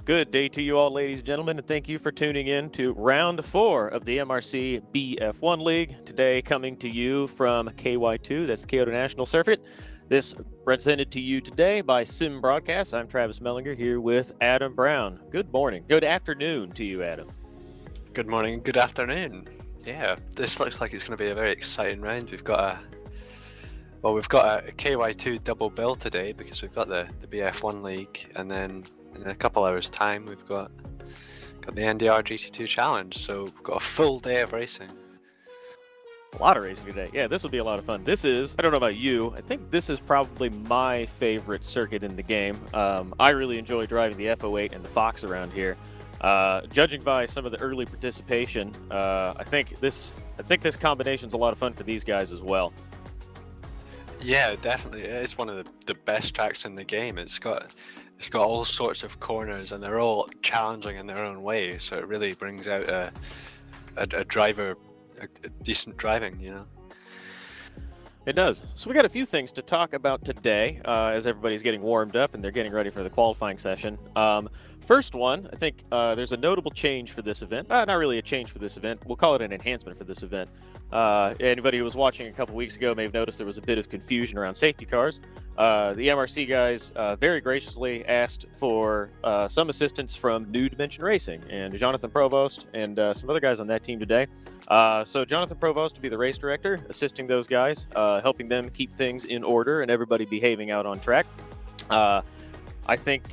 Good day to you all, ladies and gentlemen, and thank you for tuning in to round 4 of the MRC BF1 League. Today, coming to you from KY2, that's the Kyoto National Circuit. This presented to you today by Sim Broadcast. I'm Travis Mehlinger here with Adam Brown. Good morning. Good afternoon to you, Adam. Good morning, good afternoon. Yeah, this looks like it's going to be a very exciting round. We've got a KY2 double bill today because we've got the BF1 League, and then in a couple hours' time we've got the NDR GT2 Challenge. So we've got a full day of racing. A lot of racing today. Yeah, this will be a lot of fun. This is, I don't know about you, I think this is probably my favorite circuit in the game. I really enjoy driving the F08 and the Fox around here. Judging by some of the early participation, I think this combination's a lot of fun for these guys as well. Yeah, definitely. It's one of the best tracks in the game. It's got all sorts of corners, and they're all challenging in their own way. So it really brings out a driver, a decent driving, you know. It does. So we got a few things to talk about today as everybody's getting warmed up and they're getting ready for the qualifying session. First one, I think there's a notable change for this event. Not really a change for this event. We'll call it an enhancement for this event. Anybody who was watching a couple weeks ago may have noticed there was a bit of confusion around safety cars. The MRC guys very graciously asked for some assistance from New Dimension Racing and Jonathan Provost and some other guys on that team today. So Jonathan Provost to be the race director, assisting those guys, helping them keep things in order and everybody behaving out on track. I think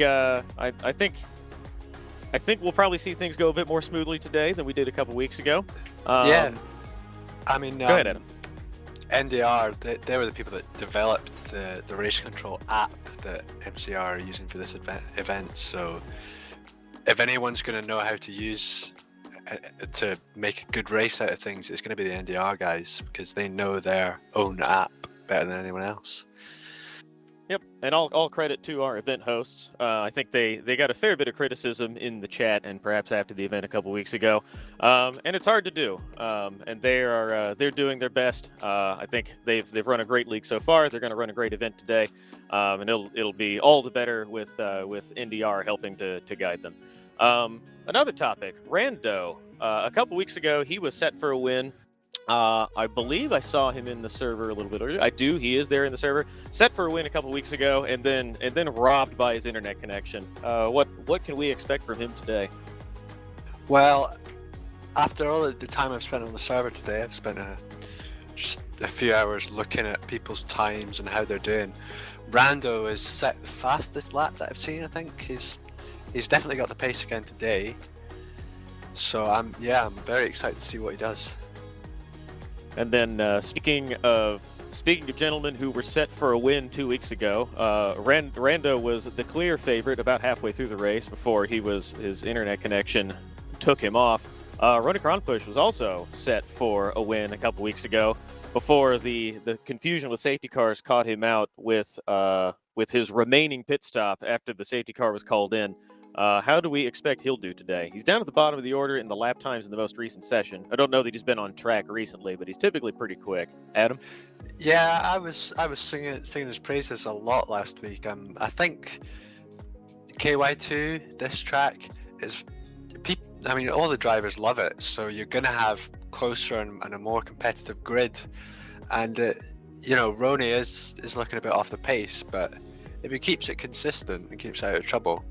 we'll probably see things go a bit more smoothly today than we did a couple weeks ago. Yeah, I mean, go ahead, Adam. NDR, they were the people that developed the race control app that MCR are using for this event. So if anyone's going to know how to use to make a good race out of things, it's going to be the NDR guys, because they know their own app better than anyone else. Yep, and all credit to our event hosts. I think they got a fair bit of criticism in the chat and perhaps after the event a couple weeks ago, and it's hard to do. And they're doing their best. I think they've run a great league so far. They're going to run a great event today, and it'll be all the better with NDR helping to guide them. Another topic, Rando. A couple weeks ago, he was set for a win. I believe I saw him in the server a little bit earlier. I do. He is there in the server. Set for a win a couple weeks ago, and then robbed by his internet connection. What can we expect from him today? Well, after all the time I've spent on the server today, I've spent just a few hours looking at people's times and how they're doing. Rando is set the fastest lap that I've seen. I think he's definitely got the pace again today. So I'm very excited to see what he does. And then speaking of gentlemen who were set for a win 2 weeks ago, Rando was the clear favorite about halfway through the race before his internet connection took him off. Ronnie Kronpush was also set for a win a couple weeks ago before the confusion with safety cars caught him out with his remaining pit stop after the safety car was called in. How do we expect he'll do today? He's down at the bottom of the order in the lap times in the most recent session. I don't know that he's been on track recently, but he's typically pretty quick. Adam? Yeah, I was singing his praises a lot last week. I think KY2, this track is, all the drivers love it. So you're gonna have closer and a more competitive grid, and Roney is looking a bit off the pace, but if he keeps it consistent and keeps out of trouble,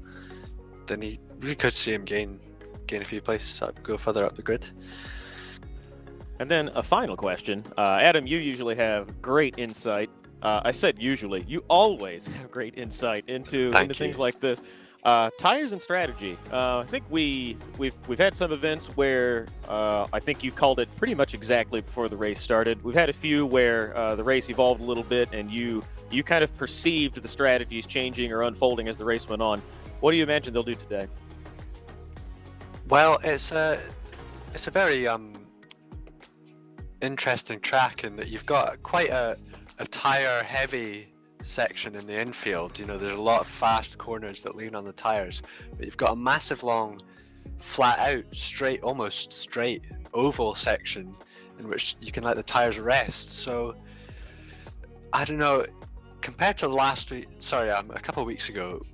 then we could see him gain a few places up, go further up the grid. And then a final question. Adam, you usually have great insight. I said usually. You always have great insight into things like this. Tires and strategy. I think we've had some events where I think you called it pretty much exactly before the race started. We've had a few where the race evolved a little bit and you kind of perceived the strategies changing or unfolding as the race went on. What do you imagine they'll do today? Well, it's a very interesting track in that you've got quite a tire-heavy section in the infield. There's a lot of fast corners that lean on the tires, but you've got a massive long, flat-out, almost straight oval section in which you can let the tires rest. So I don't know. Compared to a couple of weeks ago,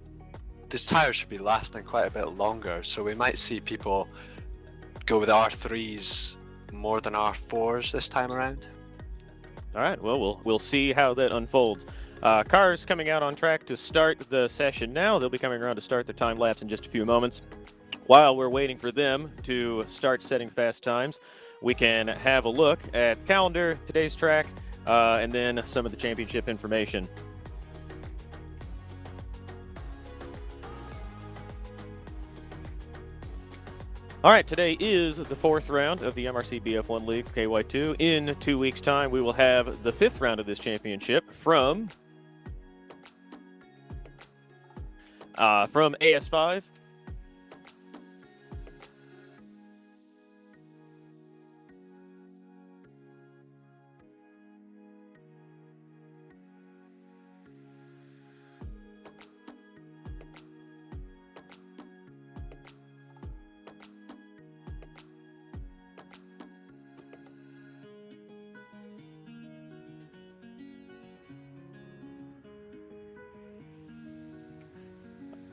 this tire should be lasting quite a bit longer, so we might see people go with R3s more than R4s this time around. All right, well, we'll see how that unfolds. Cars coming out on track to start the session now. They'll be coming around to start their time lapse in just a few moments. While we're waiting for them to start setting fast times, we can have a look at calendar, today's track, and then some of the championship information. All right, today is the 4th round of the MRC BF1 League KY2. In 2 weeks' time, we will have the 5th round of this championship from AS5.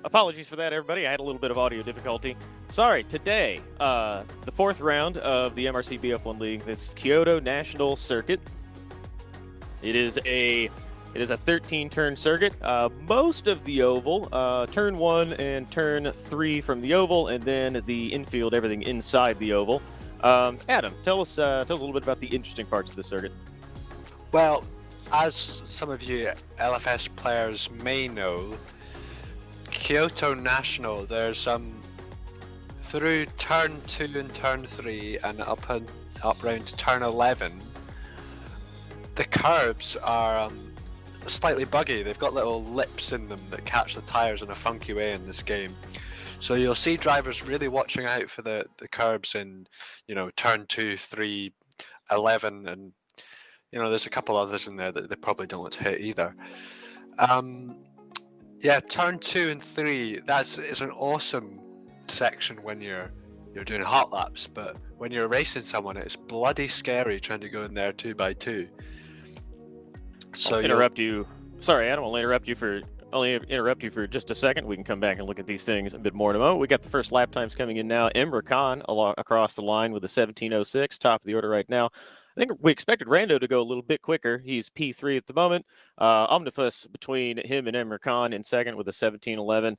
Apologies for that, everybody. I had a little bit of audio difficulty. Sorry, today, the 4th round of the MRC BF1 League, this Kyoto National circuit. It is a 13-turn circuit. Most of the oval, turn 1 and turn 3 from the oval, and then the infield, everything inside the oval. Adam, tell us a little bit about the interesting parts of the circuit. Well, as some of you LFS players may know, Kyoto National, there's through turn 2 and turn 3 and up round to turn 11, the curbs are slightly buggy. They've got little lips in them that catch the tires in a funky way in this game. So you'll see drivers really watching out for the curbs in, turn 2, 3, 11, and there's a couple others in there that they probably don't want to hit either. Yeah, turn 2 and 3, it's an awesome section when you're doing hot laps, but when you're racing someone, it's bloody scary trying to go in there 2x2. So I'll interrupt you. Sorry, Adam, I'll interrupt you for just a second. We can come back and look at these things a bit more in a moment. We got the first lap times coming in now. Emre Khan across the line with a 17:06, top of the order right now. I think we expected Rando to go a little bit quicker. He's P3 at the moment. Omnibus between him and Emre Khan in second with a 17:11.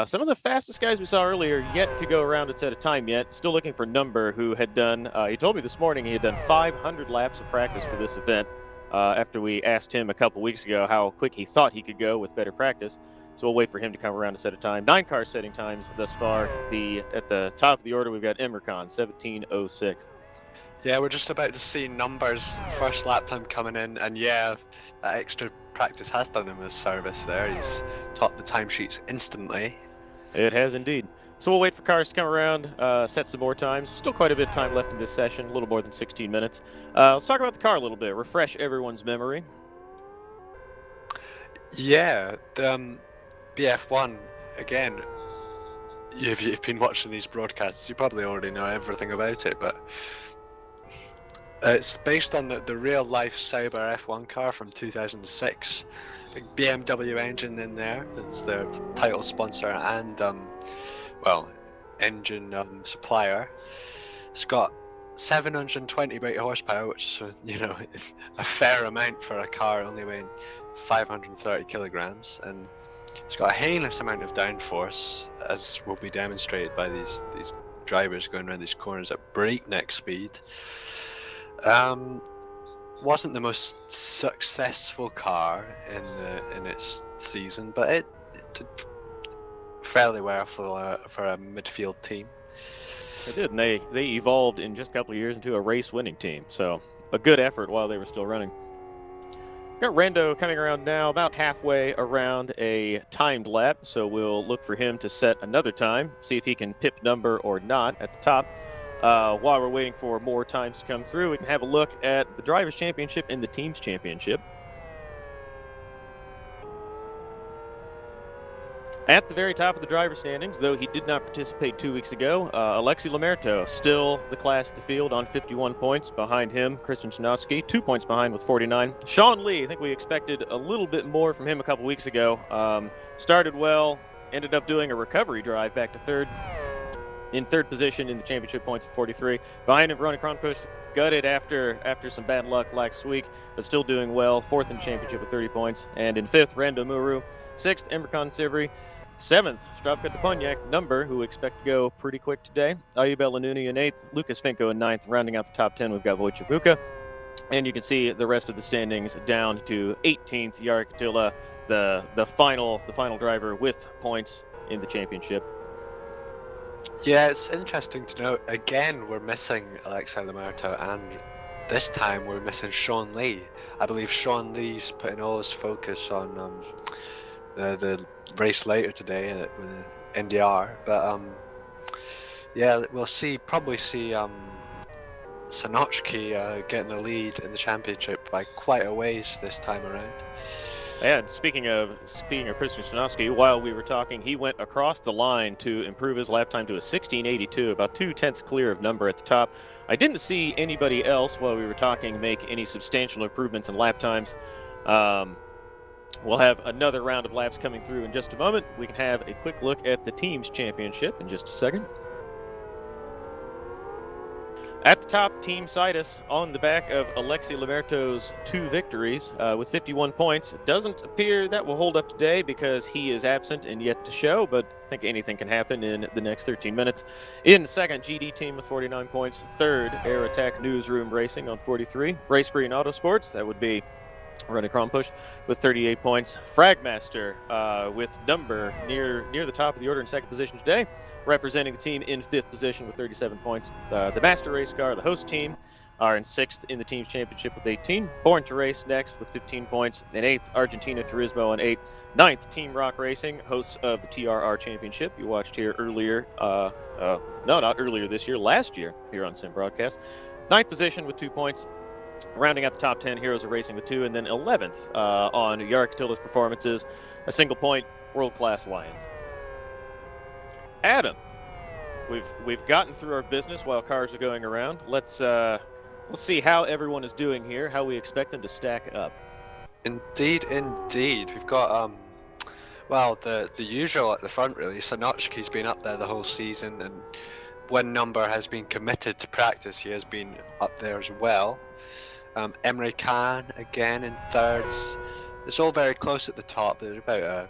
Some of the fastest guys we saw earlier yet to go around and set a time yet. Still looking for Number, who had done, he told me this morning he had done 500 laps of practice for this event after we asked him a couple weeks ago how quick he thought he could go with better practice. So we'll wait for him to come around to set a time. 9 cars setting times thus far. At the top of the order, we've got Emre Khan, 17:06. Yeah, we're just about to see Numbers first lap time coming in, and yeah, that extra practice has done him a service there. He's topped the timesheets instantly. It has indeed. So we'll wait for cars to come around, set some more times. Still quite a bit of time left in this session, a little more than 16 minutes. Let's talk about the car a little bit, refresh everyone's memory. Yeah, the BF1, again, if you've been watching these broadcasts, you probably already know everything about it, but it's based on the real-life Sauber F1 car from 2006. Big BMW engine in there. It's their title sponsor and, engine supplier. It's got 720 brake horsepower, which is, a fair amount for a car only weighing 530 kilograms. And it's got a heinous amount of downforce, as will be demonstrated by these drivers going around these corners at breakneck speed. Wasn't the most successful car in its season, but it did fairly well for a midfield team. They did, and they evolved in just a couple of years into a race-winning team. So a good effort while they were still running. Got Rando coming around now, about halfway around a timed lap. So we'll look for him to set another time, see if he can pip Number or not at the top. While we're waiting for more times to come through, we can have a look at the Drivers' Championship and the Teams' Championship. At the very top of the driver standings, though he did not participate 2 weeks ago, Alexi Lamerto, still the class of the field on 51 points. Behind him, Christian Janowski, 2 points behind with 49. Sean Lee, I think we expected a little bit more from him a couple weeks ago. Started well, ended up doing a recovery drive back to third. In third position in the championship points at 43. Behind him, Ronnie Kronpush gutted after some bad luck last week, but still doing well. Fourth in the championship with 30 points. And in fifth, Rando Muru. Sixth, Emmerkon Sivri. Seventh, Stravka Deponiak, number, who we expect to go pretty quick today. Ayub Elanuni in eighth, Lucas Finko in ninth. Rounding out the top 10, we've got Wojciech Buka. And you can see the rest of the standings down to 18th, Jarek Attila, the final driver with points in the championship. Yeah, it's interesting to note, again, we're missing Alexei Lamerto, and this time we're missing Sean Lee. I believe Sean Lee's putting all his focus on the race later today with the NDR. But yeah, we'll probably see Sanochki getting the lead in the championship by quite a ways this time around. And speaking of Christian Stanowski, while we were talking, he went across the line to improve his lap time to a 16:82, about 2/10 clear of number at the top. I didn't see anybody else while we were talking make any substantial improvements in lap times. We'll have another round of laps coming through in just a moment. We can have a quick look at the team's championship in just a second. At the top, Team Citus on the back of Alexei Lamerto's 2 victories with 51 points. It doesn't appear that will hold up today because he is absent and yet to show, but I think anything can happen in the next 13 minutes. In second, GD Team with 49 points. Third, Air Attack Newsroom Racing on 43. Race Green Autosports, that would be Ronnie Kronpush with 38 points. Fragmaster with number near the top of the order in second position today, representing the team in fifth position with 37 points. The Master Race Car, the host team, are in sixth in the team's championship with 18. Born to Race next with 15 points. In eighth, Argentina Turismo on 8. Ninth, Team Rock Racing, hosts of the TRR Championship. You watched here earlier, no, not earlier this year, last year here on Sim Broadcast. Ninth position with 2 points. Rounding out the top 10, Heroes of Racing with 2, and then 11th on Jarek Attila's performances, a single point, World Class Lions. Adam, we've gotten through our business while cars are going around. Let's see how everyone is doing here, how we expect them to stack up. Indeed. We've got well, the usual at the front really. Sanochki's been up there the whole season, and when number has been committed to practice, he has been up there as well. Emre Khan again in thirds. It's all very close at the top. There's about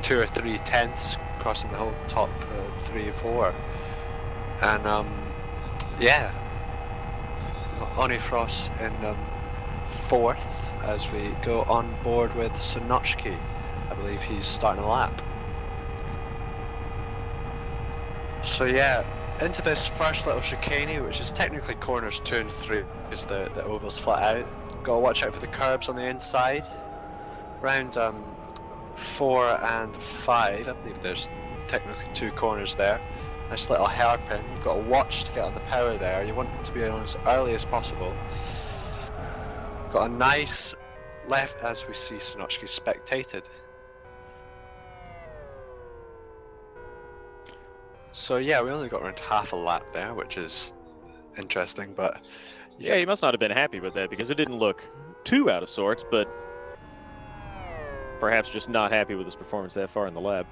2 or 3 tenths crossing the whole top 3 or 4. And yeah, Oni Frost in fourth as we go on board with Sanochki. I believe he's starting a lap. So yeah, into this first little chicane, which is technically corners 2 and 3, because the oval's flat out. Gotta watch out for the curbs on the inside. Round 4 and 5, I believe there's technically 2 corners there. Nice little hairpin. You've got to watch to get on the power there. You want to be on as early as possible. Got a nice left as we see Sanochki spectated. So yeah, we only got around half a lap there, which is interesting, but yeah, he must not have been happy with that because it didn't look too out of sorts, but perhaps just not happy with his performance that far in the lab.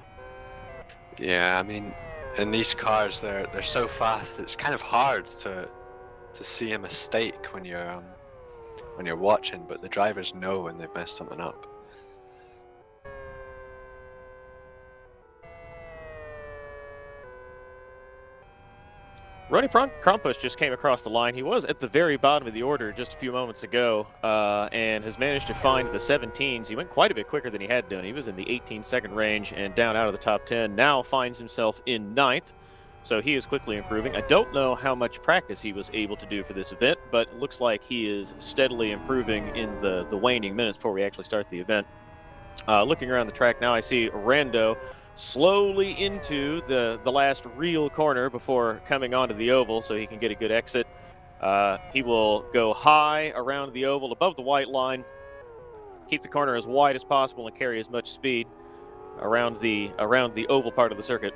Yeah, I mean, in these cars, they're so fast. It's kind of hard to see a mistake when you're watching, but the drivers know when they've messed something up. Ronnie Kronpush just came across the line. He was at the very bottom of the order just a few moments ago and has managed to find the 17s. He went quite a bit quicker than he had done. He was in the 18-second range and down out of the top 10. Now finds himself in 9th, so he is quickly improving. I don't know how much practice he was able to do for this event, but it looks like he is steadily improving in the waning minutes before we actually start the event. Looking around the track now, I see Rando slowly into the last real corner before coming onto the oval so he can get a good exit. He will go high around the oval above the white line, keep the corner as wide as possible and carry as much speed around the oval part of the circuit.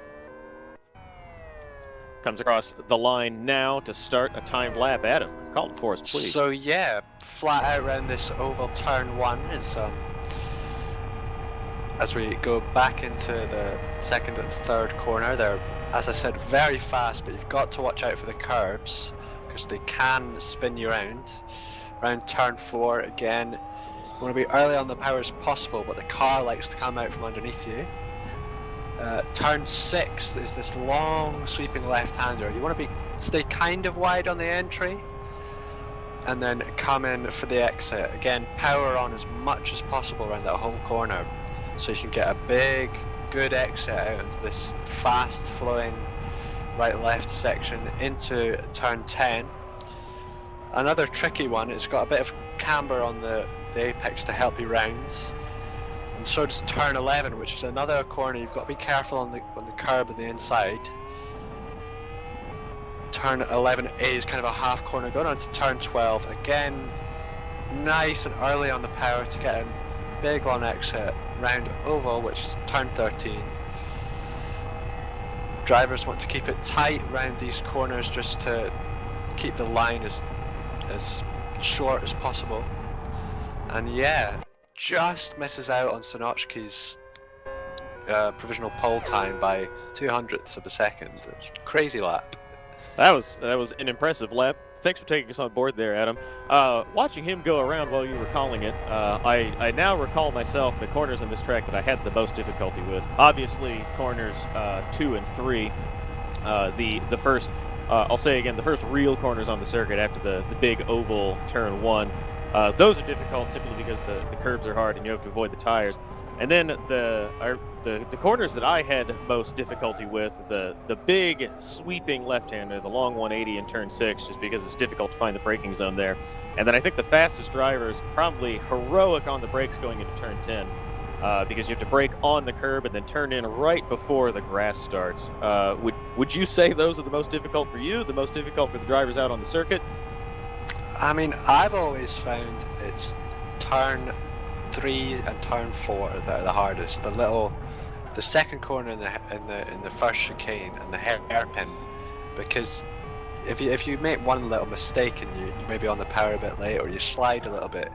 Comes across the line now to start a timed lap. Adam, call it for us, please. So yeah, flat out around this oval turn 1 is as we go back into the second and third corner. They're, as I said, very fast, but you've got to watch out for the curbs because they can spin you around. Around turn 4 again, you want to be early on the power as possible, but the car likes to come out from underneath you. Turn 6 is this long sweeping left-hander. You want to stay kind of wide on the entry and then come in for the exit. Again, power on as much as possible around that whole corner so you can get a big, good exit out into this fast-flowing right-left section into turn 10. Another tricky one, it's got a bit of camber on the apex to help you round. And so does turn 11, which is another corner. You've got to be careful on the curb on the inside. Turn 11A is kind of a half corner. Going on to turn 12, again, nice and early on the power to get a big long exit round oval, which is turn 13. Drivers want to keep it tight around these corners just to keep the line as short as possible. And yeah, just misses out on Sonochki's provisional pole time by 0.02 of a second. It's a crazy lap. That was an impressive lap. Thanks for taking us on board there, Adam. Watching him go around while you were calling it, I now recall myself the corners on this track that I had the most difficulty with. Obviously, corners 2 and 3. The first, I'll say again, the first real corners on the circuit after the big oval turn 1. Those are difficult simply because the curbs are hard and you have to avoid the tires. And then the corners that I had most difficulty with, the big sweeping left-hander, the long 180 in turn 6, just because it's difficult to find the braking zone there. And then I think the fastest drivers, probably heroic on the brakes going into turn 10, because you have to brake on the curb and then turn in right before the grass starts. Would you say those are the most difficult for you, the most difficult for the drivers out on the circuit? I mean, I've always found it's turn 3 and turn 4 that are the hardest. The second corner in the first chicane and the hairpin, because if you make one little mistake and you maybe on the power a bit late or you slide a little bit,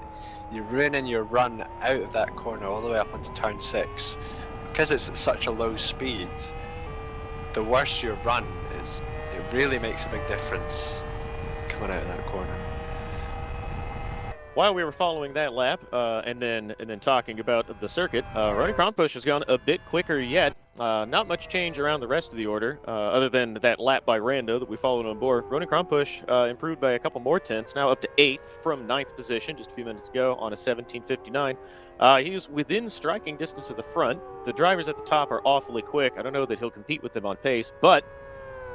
you're ruining your run out of that corner all the way up onto turn 6. Because it's at such a low speed, the worse your run is, it really makes a big difference coming out of that corner. While we were following that lap and then talking about the circuit, Ronnie Kronpusch has gone a bit quicker yet. Not much change around the rest of the order, other than that lap by Rando that we followed on board. Ronnie Kronpusch improved by a couple more tenths, now up to 8th from 9th position just a few minutes ago on a 17:59. He's within striking distance of the front. The drivers at the top are awfully quick. I don't know that he'll compete with them on pace, but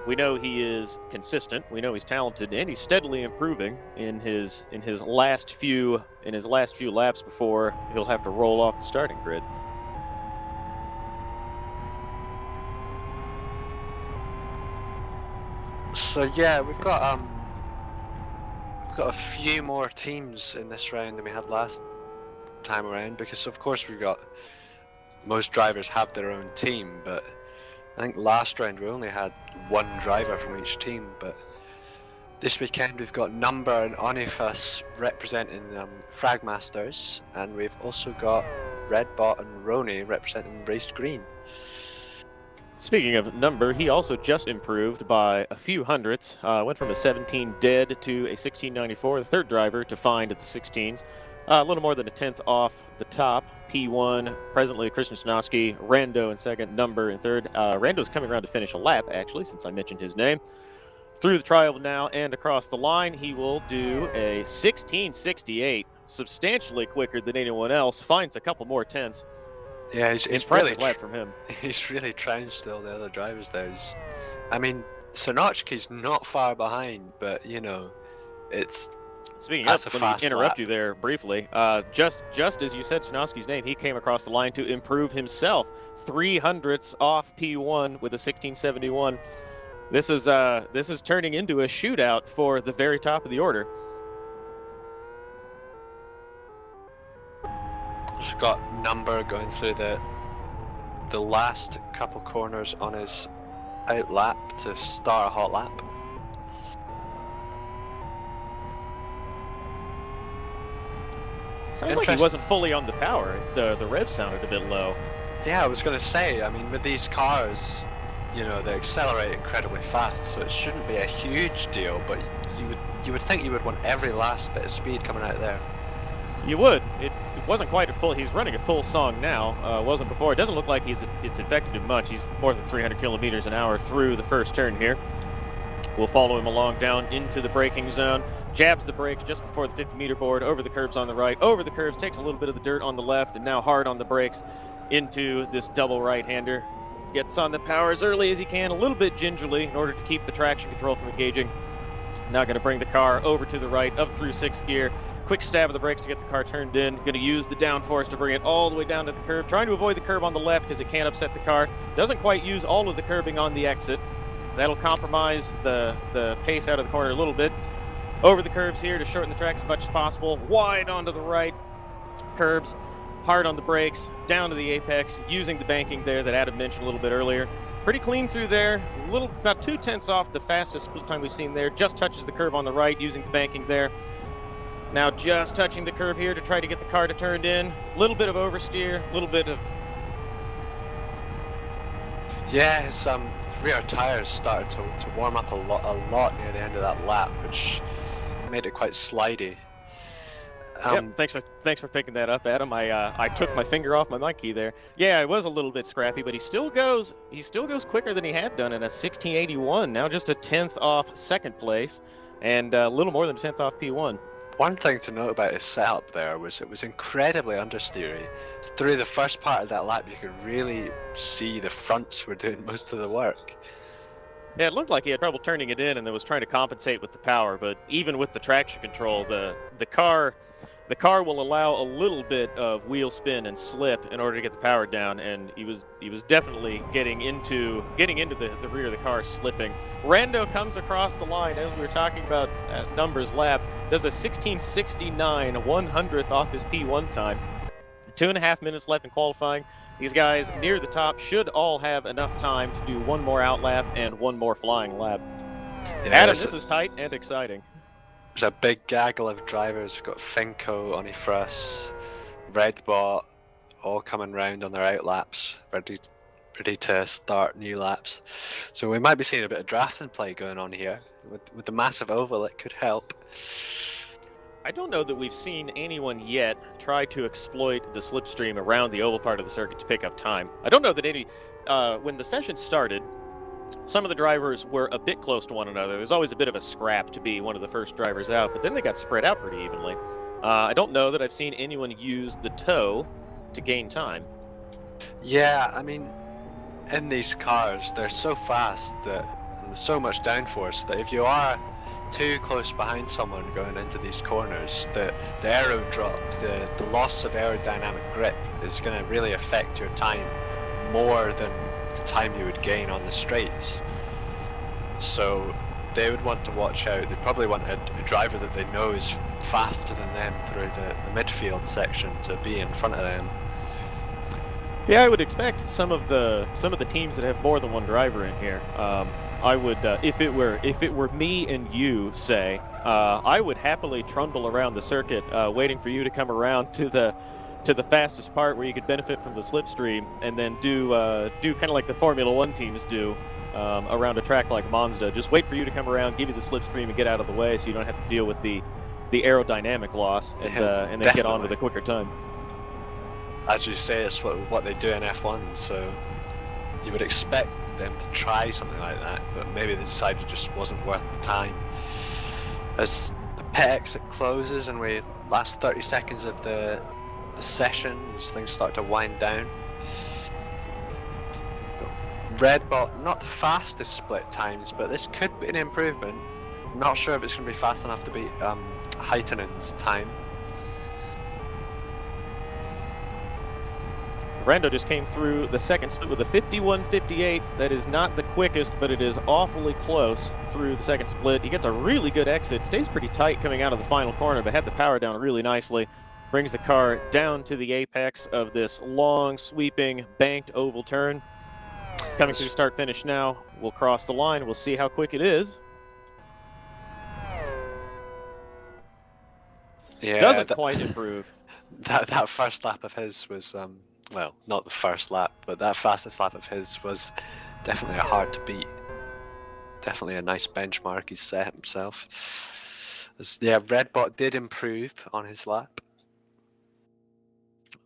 we know he is consistent. We know he's talented, and he's steadily improving in his last few laps before he'll have to roll off the starting grid. So yeah, we've got a few more teams in this round than we had last time around, because of course most drivers have their own team, but I think last round we only had one driver from each team, but this weekend we've got Number and Onifus representing Fragmasters, and we've also got Redbot and Roni representing Raced Green. Speaking of Number, he also just improved by a few hundredths. Went from a 17 dead to a 1694, the third driver to find at the 16s. A little more than a tenth off the top. P1, presently Christian Sanowski, Rando in second, Number in third. Rando's coming around to finish a lap, actually, since I mentioned his name. Through the trial now and across the line, he will do a 1668, substantially quicker than anyone else, finds a couple more tenths. Yeah, he's impressive really lap from him. He's really trounced all the other drivers there. I mean, Sonochki's not far behind, but you know, it's... Speaking of, let me interrupt you there briefly. Just as you said Sanowski's name, he came across the line to improve himself. 300ths off P1 with a 1671. This is turning into a shootout for the very top of the order. We've got Number going through the last couple corners on his out lap to start a hot lap. Sounds like he wasn't fully on the power. The rev sounded a bit low. Yeah, I was going to say, I mean, with these cars, you know, they accelerate incredibly fast, so it shouldn't be a huge deal, but you would think you would want every last bit of speed coming out of there. You would. It wasn't quite a full. He's running a full song now. Wasn't before. It doesn't look like it's affected him much. He's more than 300 kilometers an hour through the first turn here. We'll follow him along down into the braking zone. Jabs the brakes just before the 50-meter board. Over the curbs on the right. Over the curbs. Takes a little bit of the dirt on the left, and now hard on the brakes into this double right-hander. Gets on the power as early as he can, a little bit gingerly in order to keep the traction control from engaging. Now going to bring the car over to the right, up through 6th gear. Quick stab of the brakes to get the car turned in. Going to use the downforce to bring it all the way down to the curb. Trying to avoid the curb on the left because it can't upset the car. Doesn't quite use all of the curbing on the exit. That'll compromise the pace out of the corner a little bit. Over the curbs here to shorten the track as much as possible. Wide onto the right. Curbs. Hard on the brakes. Down to the apex. Using the banking there that Adam mentioned a little bit earlier. Pretty clean through there. A little, about 2/10 off the fastest split time we've seen there. Just touches the curb on the right using the banking there. Now just touching the curb here to try to get the car to turn in. A little bit of oversteer. A little bit of... Yeah, his rear tires started to warm up a lot near the end of that lap, which made it quite slidey. Yep, thanks for picking that up, Adam. I took my finger off my mic key there. Yeah, it was a little bit scrappy, but he still goes quicker than he had done in a 1681. Now just a 10th off 2nd place, and a little more than a 10th off P1. One thing to note about his setup there was it was incredibly understeery. Through the first part of that lap, you could really see the fronts were doing most of the work. Yeah, it looked like he had trouble turning it in and then was trying to compensate with the power, but even with the traction control, the car will allow a little bit of wheel spin and slip in order to get the power down, and he was definitely getting into the rear of the car, slipping. Rando comes across the line as we were talking about at numbers lap, does a 1669, 100th off his P1 time. 2.5 minutes left in qualifying. These guys near the top should all have enough time to do one more out lap and one more flying lap. Yeah, Adam, this is tight and exciting. There's a big gaggle of drivers. We've got Finco, Onifras, Redbot, all coming round on their out laps, ready to start new laps. So we might be seeing a bit of drafting play going on here. With the massive oval, it could help. I don't know that we've seen anyone yet try to exploit the slipstream around the oval part of the circuit to pick up time. I don't know that when the session started, some of the drivers were a bit close to one another. There's always a bit of a scrap to be one of the first drivers out, but then they got spread out pretty evenly. I don't know that I've seen anyone use the toe to gain time. Yeah, I mean, in these cars, they're so fast and there's so much downforce that if you are too close behind someone going into these corners, the aero drop, the loss of aerodynamic grip is going to really affect your time more than the time you would gain on the straights. So they would want to watch out. They probably want a driver that they know is faster than them through the midfield section to be in front of them. Yeah, I would expect some of the teams that have more than one driver in here. I would, if it were me and you, say, I would happily trundle around the circuit, waiting for you to come around to the fastest part where you could benefit from the slipstream, and then do kind of like the Formula One teams do around a track like Monza. Just wait for you to come around, give you the slipstream, and get out of the way, so you don't have to deal with the aerodynamic loss, and then Definitely. get on with a quicker time. As you say, it's what they do in F1, so you would expect them to try something like that, but maybe they decided it just wasn't worth the time. As the pit exit closes and we last 30 seconds of the session, as things start to wind down. Redbot, not the fastest split times, but this could be an improvement. I'm not sure if it's going to be fast enough to beat Heitinen's time. Rando just came through the second split with a 51.58. That is not the quickest, but it is awfully close through the second split. He gets a really good exit, stays pretty tight coming out of the final corner, but had the power down really nicely. Brings the car down to the apex of this long, sweeping, banked oval turn. Coming through start-finish now. We'll cross the line. We'll see how quick it is. Yeah, Doesn't quite improve. that first lap of his was well, not the first lap, but that fastest lap of his was definitely hard to beat. Definitely a nice benchmark he's set himself. Yeah, Redbot did improve on his lap.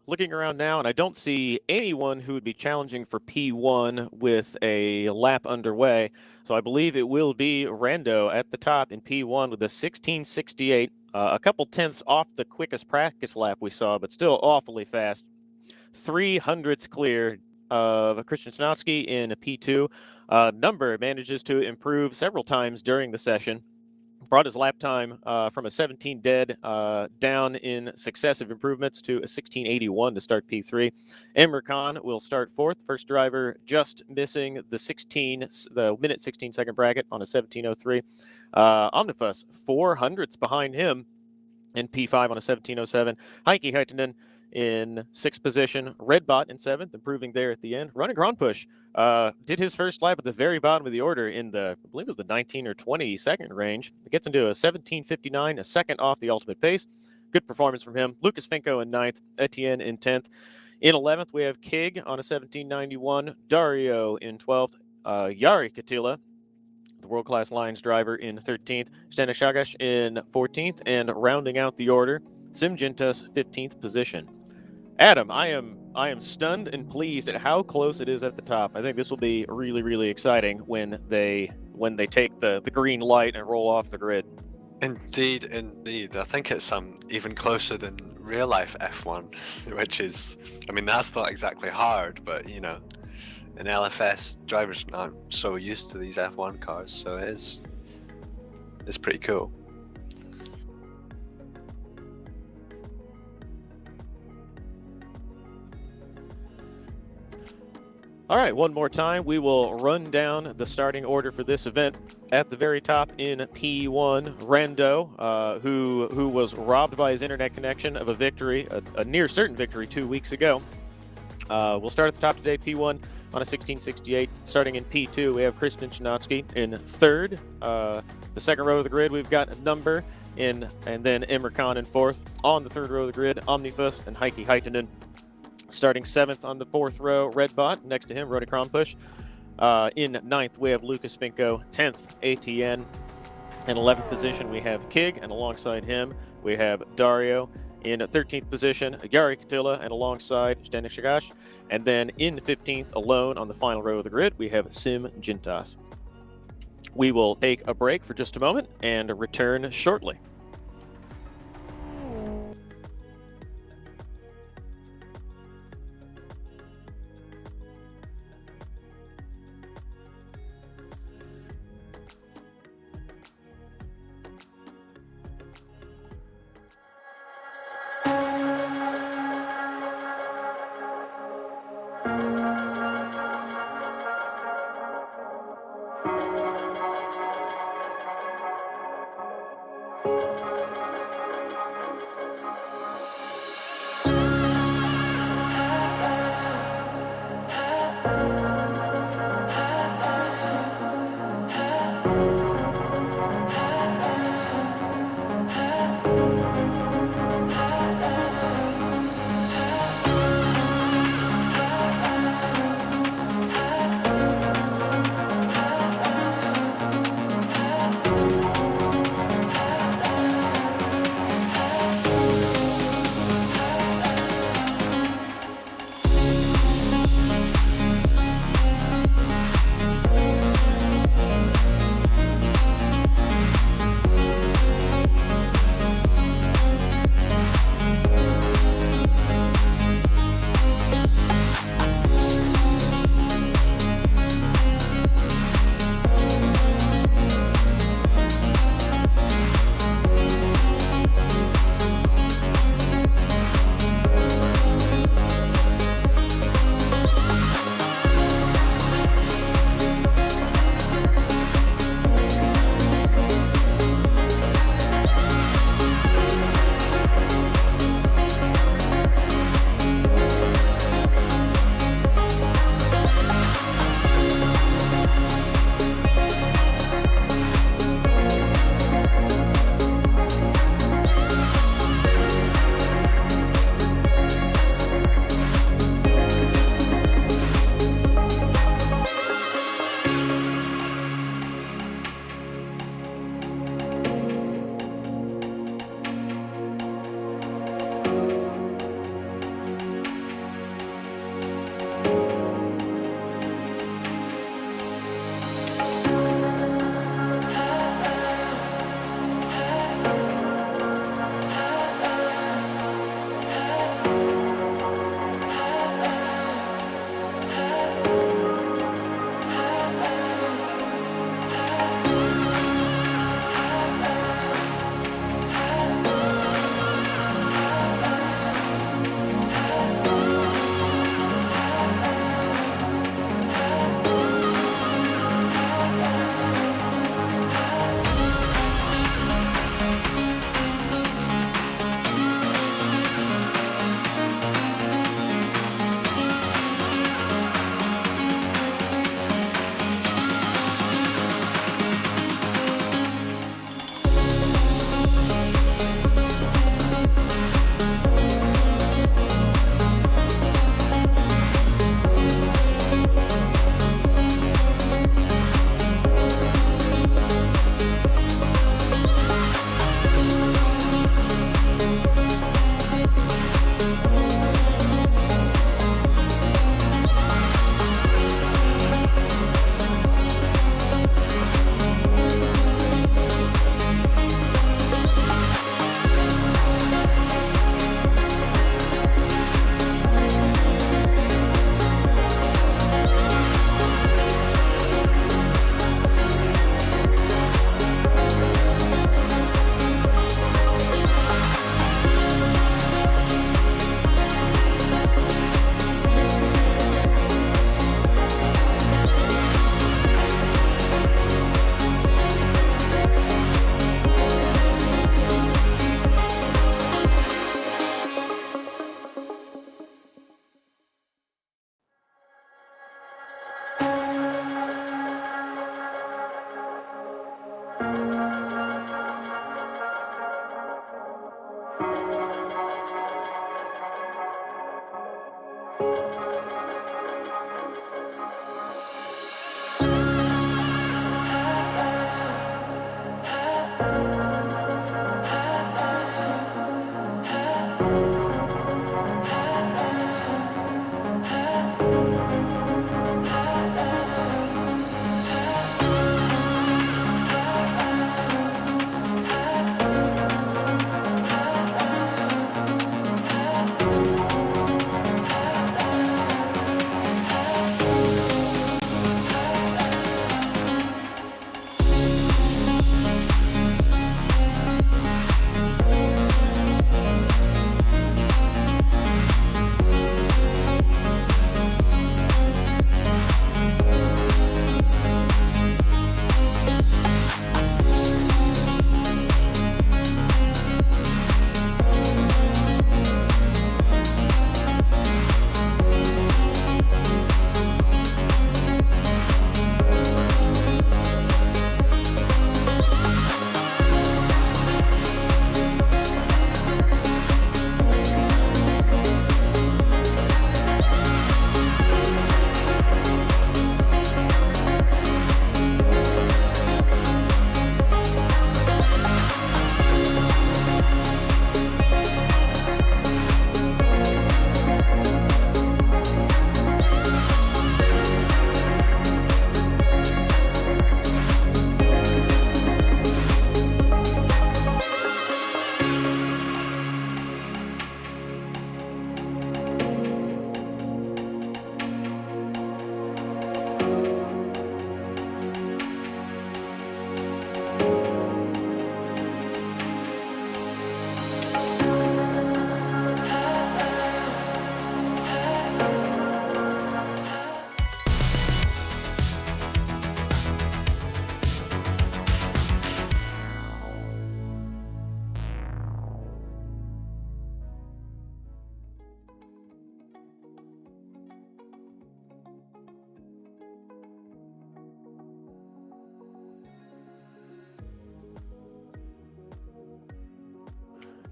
Looking around now, and I don't see anyone who would be challenging for P1 with a lap underway. So I believe it will be Rando at the top in P1 with a 16:68, a couple tenths off the quickest practice lap we saw, but still awfully fast. 300ths clear of Christian Snotsky in P2. Number manages to improve several times during the session. Brought his lap time from a 17 dead down in successive improvements to a 16:81 to start P3. Emre Khan will start fourth. First driver just missing the minute 16 second bracket on a 17:03. Omnibus 400ths behind him in P5 on a 17:07. Heikki Heitinen in sixth position. Redbot in seventh, improving there at the end. Running Grand Push did his first lap at the very bottom of the order in the, I believe it was the 19 or 20 second range. It gets into a 17:59, a second off the ultimate pace. Good performance from him. Lucas Finko in ninth, Etienne in 10th. In 11th, we have Kig on a 17:91, Dario in 12th, Yari Katila, the world-class Lions driver, in 13th, Stanislav Shagash in 14th, and rounding out the order, Sim Jintas, 15th position. Adam, I am stunned and pleased at how close it is at the top. I think this will be really, really exciting when they take the green light and roll off the grid. Indeed. I think it's even closer than real life F1, which is, I mean, that's not exactly hard, but you know, in LFS, drivers aren't so used to these F1 cars, so it's pretty cool. All right, one more time, we will run down the starting order for this event. At the very top in P1, Rando, who was robbed by his internet connection of a victory, a near certain victory 2 weeks ago. We'll start at the top today, P1 on a 16:68. Starting in P2, we have Christian Chinatsky in third. The second row of the grid, we've got Number and then Emre Khan in fourth. On the third row of the grid, Omnibus and Heikki Heitinen. Starting seventh on the fourth row, Redbot. Next to him, Rony Kronpush. In ninth, we have Lucas Finko. 10th, ATN. In 11th position, we have Kig, and alongside him, we have Dario. In 13th position, Yari Katila, and alongside Stanik Shagash. And then in 15th, alone on the final row of the grid, we have Sim Jintas. We will take a break for just a moment and return shortly.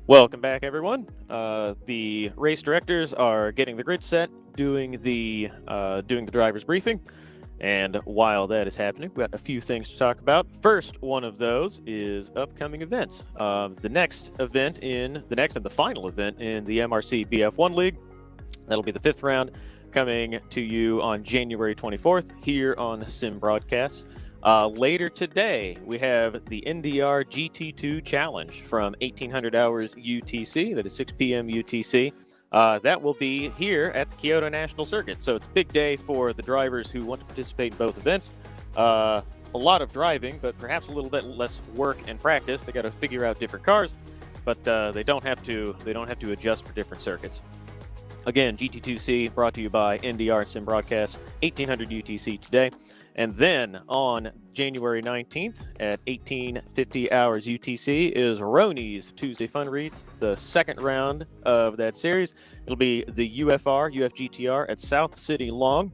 Welcome back, everyone. The race directors are getting the grid set, doing the driver's briefing, and while that is happening, we've got a few things to talk about. First, one of those is upcoming events. The next and the final event in the MRC BF1 League, that'll be the 5th round, coming to you on January 24th here on Sim Broadcast. Later today, we have the NDR GT2 Challenge from 1800 hours UTC. That is 6 p.m. UTC. That will be here at the Kyoto National Circuit. So it's a big day for the drivers who want to participate in both events. A lot of driving, but perhaps a little bit less work and practice. They got to figure out different cars, but they don't have to adjust for different circuits. Again, GT2C brought to you by NDR Sim Broadcast, 1800 UTC today. And then on January 19th at 1850 hours UTC is Roni's Tuesday Fun Race, the second round of that series. It'll be the UFGTR at South City Long.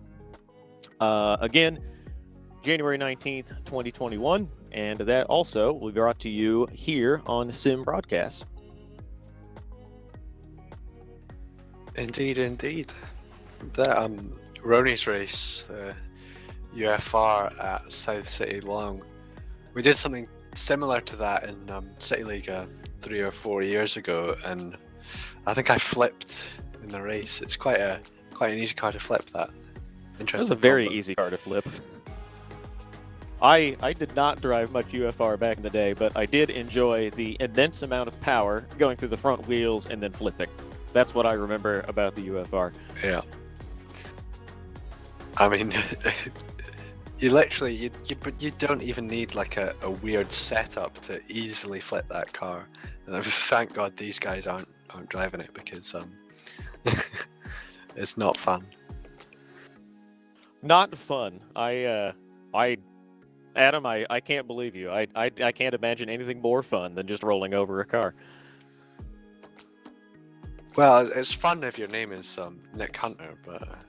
Again, January 19th, 2021. And that also will be brought to you here on Sim Broadcast. Indeed. That Roni's race, the UFR at South City Long. We did something similar to that in City League 3 or 4 years ago, and I think I flipped in the race. It's quite an easy car to flip. That interesting. It was a very easy car to flip. I did not drive much UFR back in the day, but I did enjoy the immense amount of power going through the front wheels and then flipping. That's what I remember about the UFR. Yeah. I mean, you don't even need like a weird setup to easily flip that car. And thank God these guys aren't driving it, because it's not fun. Not fun. Adam, I can't believe you. I can't imagine anything more fun than just rolling over a car. Well, it's fun if your name is Nick Hunter, but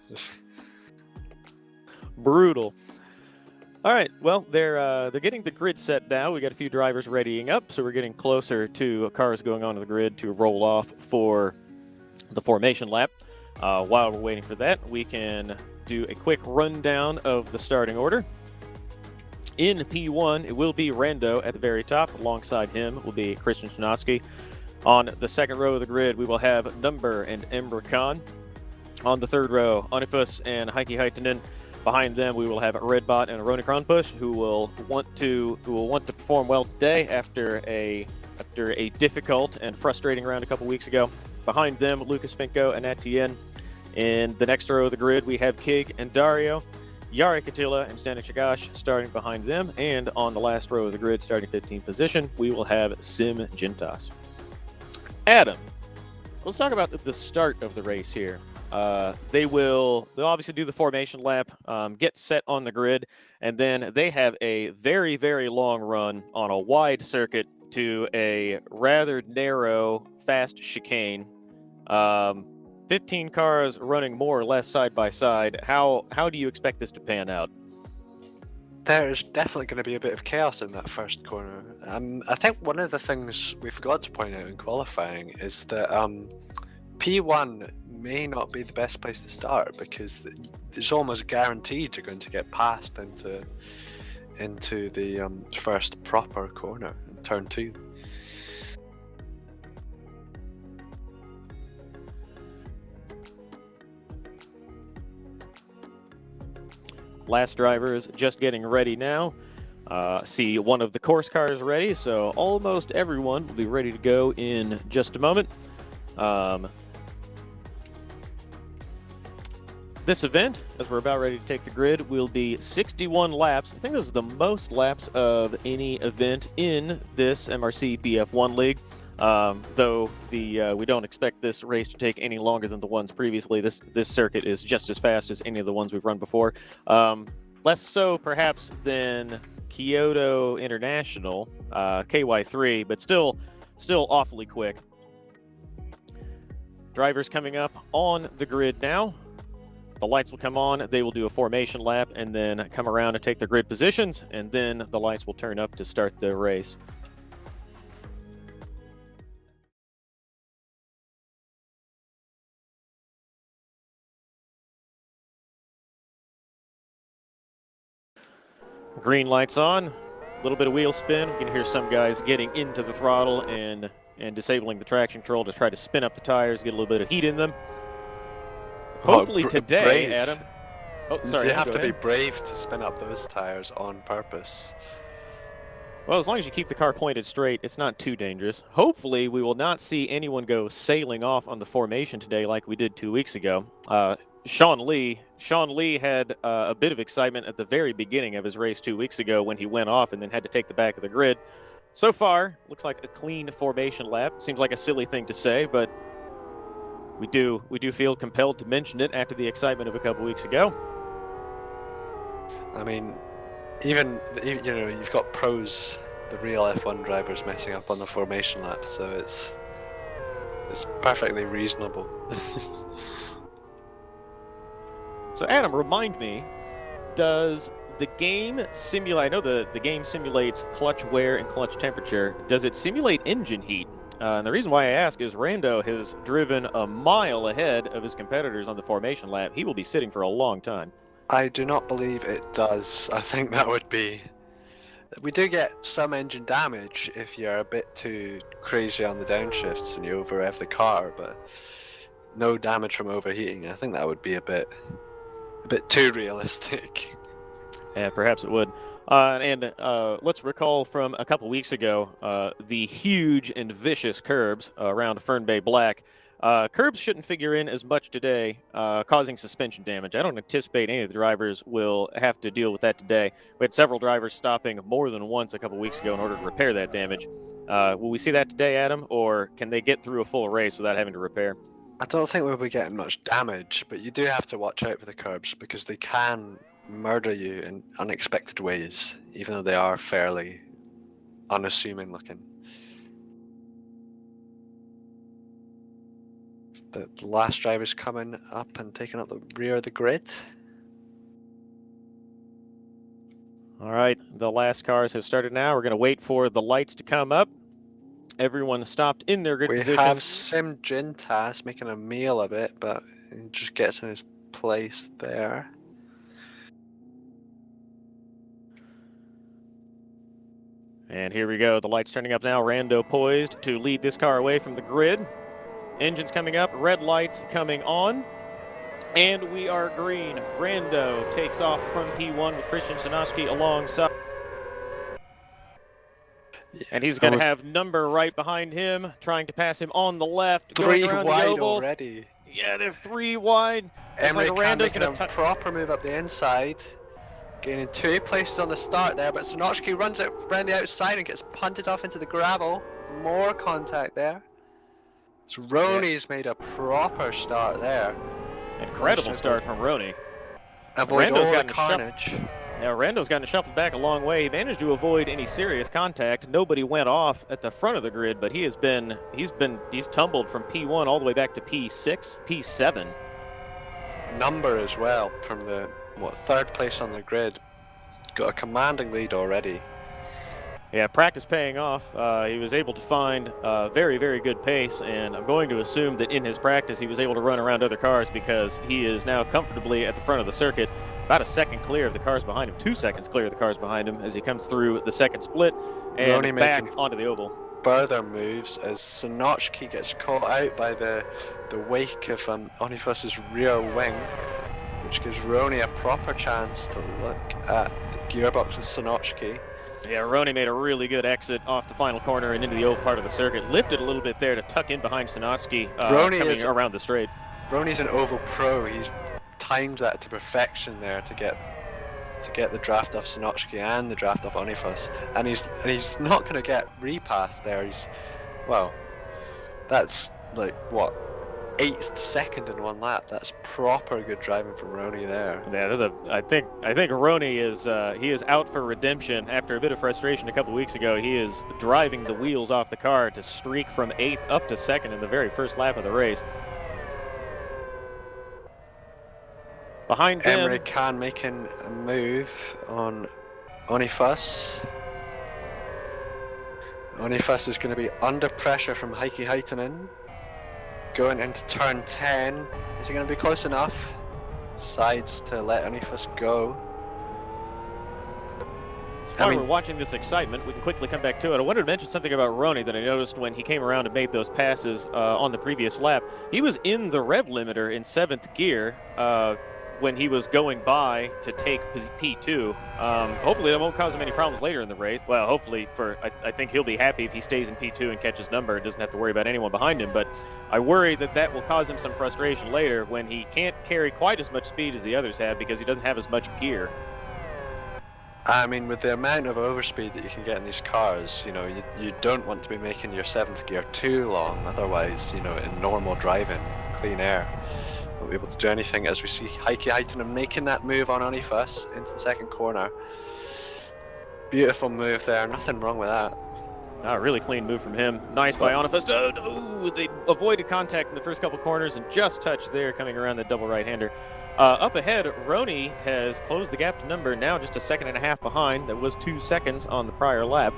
brutal. All right, well, they're getting the grid set now. We got a few drivers readying up, so we're getting closer to cars going onto the grid to roll off for the formation lap. While we're waiting for that, we can do a quick rundown of the starting order. In P1, it will be Rando at the very top. Alongside him will be Christian Shanoski. On the second row of the grid, we will have Number and Ember Khan. On the third row, Onifus and Heikki Haitanen. Behind them, we will have Redbot and Arona Kronpush, who will want to perform well today after a difficult and frustrating round a couple weeks ago. Behind them, Lucas Finko and Etienne. In the next row of the grid, we have Kig and Dario, Yari Katila and Stanik Shagash starting behind them. And on the last row of the grid, starting 15th position, we will have Sim Jintas. Adam, let's talk about the start of the race here. They'll obviously do the formation lap, get set on the grid, and then they have a very, very long run on a wide circuit to a rather narrow, fast chicane. 15 cars running more or less side by side. How do you expect this to pan out? There's definitely going to be a bit of chaos in that first corner. I think one of the things we forgot to point out in qualifying is that P1 may not be the best place to start because it's almost guaranteed you're going to get passed into the first proper corner in turn 2. Last driver is just getting ready now. See one of the course cars ready, so almost everyone will be ready to go in just a moment. This event, as we're about ready to take the grid, will be 61 laps. I think this is the most laps of any event in this MRC BF1 league. Though we don't expect this race to take any longer than the ones previously. This circuit is just as fast as any of the ones we've run before. Less so, perhaps, than Kyoto International, KY3, but still awfully quick. Drivers coming up on the grid now. The lights will come on, they will do a formation lap, and then come around and take their grid positions, and then the lights will turn up to start the race. Green lights on, a little bit of wheel spin. We can hear some guys getting into the throttle and disabling the traction control to try to spin up the tires, get a little bit of heat in them. Hopefully today, brave. Adam. Oh, sorry. You have to be brave to spin up those tires on purpose. Well, as long as you keep the car pointed straight, it's not too dangerous. Hopefully, we will not see anyone go sailing off on the formation today like we did 2 weeks ago. Sean Lee had a bit of excitement at the very beginning of his race 2 weeks ago when he went off and then had to take the back of the grid. So far, looks like a clean formation lap. Seems like a silly thing to say, but we do feel compelled to mention it after the excitement of a couple weeks ago. I mean, even you've got pros, the real F1 drivers messing up on the formation laps, so it's perfectly reasonable. So Adam, remind me, does the game simulate? I know the game simulates clutch wear and clutch temperature. Does it simulate engine heat? And the reason why I ask is Rando has driven a mile ahead of his competitors on the formation lap. He will be sitting for a long time. I do not believe it does. I think that would be... We do get some engine damage if you're a bit too crazy on the downshifts and you over-rev the car, but no damage from overheating. I think that would be a bit too realistic. Yeah, perhaps it would. And let's recall from a couple weeks ago the huge and vicious curbs around Fern Bay Black. Curbs shouldn't figure in as much today, causing suspension damage. I don't anticipate any of the drivers will have to deal with that today. We had several drivers stopping more than once a couple weeks ago in order to repair that damage. Will we see that today, Adam, or can they get through a full race without having to repair? I don't think we'll be getting much damage, but you do have to watch out for the curbs because they can murder you in unexpected ways, even though they are fairly unassuming looking. The last driver's coming up and taking up the rear of the grid. All right, the last cars have started now. We're going to wait for the lights to come up. Everyone stopped in their grid positions. We have Sim Jintas making a meal of it, but and just gets in his place there. And here we go. The lights turning up now. Rando poised to lead this car away from the grid. Engines coming up. Red lights coming on. And we are green. Rando takes off from P1 with Christian Sanoski alongside. And he's going to have number right behind him, trying to pass him on the left. Three going around wide the ovals. already. Yeah, they're 3 wide. Emery like can Rando's make a gonna proper move up the inside. Gaining 2 places on the start there, but Sanochki runs it around the outside and gets punted off into the gravel. More contact there. So Roney's made a proper start there. Incredible start from Roney. Avoid Rando's all the gotten carnage. Yeah, Rando's gotten shuffled back a long way. He managed to avoid any serious contact. Nobody went off at the front of the grid, but he's tumbled from P1 all the way back to P6, P7. Number as well from the 3rd place on the grid. Got a commanding lead already. Yeah, practice paying off. He was able to find a very, very good pace, and I'm going to assume that in his practice he was able to run around other cars because he is now comfortably at the front of the circuit, about a second clear of the cars behind him, 2 seconds clear of the cars behind him as he comes through the second split and back onto the oval. Further moves as Sanochki gets caught out by the wake of Onifus's rear wing, which gives Roney a proper chance to look at the gearbox of Sanochki. Yeah, Roney made a really good exit off the final corner and into the oval part of the circuit. Lifted a little bit there to tuck in behind Sanochki coming around the straight. Roney's an oval pro. He's timed that to perfection there to get the draft off Sanochki and the draft off Onifus, and he's not going to get repassed there. That's like what, 8th second in 1 lap. That's proper good driving from Roney there. Yeah, I think Roney is he is out for redemption after a bit of frustration a couple weeks ago. He is driving the wheels off the car to streak from 8th up to 2nd in the very first lap of the race. Behind them, Emery can making a move on Onifus. Onifus is going to be under pressure from Heikki Haitanen. Going into turn 10. Is he going to be close enough? Decides to let Onifus go. So while we're watching this excitement, we can quickly come back to it. I wanted to mention something about Roney that I noticed when he came around and made those passes on the previous lap. He was in the rev limiter in 7th gear when he was going by to take P2. Hopefully that won't cause him any problems later in the race. Well, hopefully I think he'll be happy if he stays in P2 and catches number and doesn't have to worry about anyone behind him. But I worry that will cause him some frustration later when he can't carry quite as much speed as the others have because he doesn't have as much gear. I mean, with the amount of overspeed that you can get in these cars, you don't want to be making your 7th gear too long. Otherwise, in normal driving, clean air, won't be able to do anything. As we see Heikki Haitanen making that move on Onifus into the 2nd corner. Beautiful move there, nothing wrong with that. A really clean move from him. Nice by Onifus. Oh, no, they avoided contact in the first couple corners and just touched there coming around the double right-hander. Up ahead, Roney has closed the gap to number, now just a 1.5 seconds behind. That was 2 seconds on the prior lap.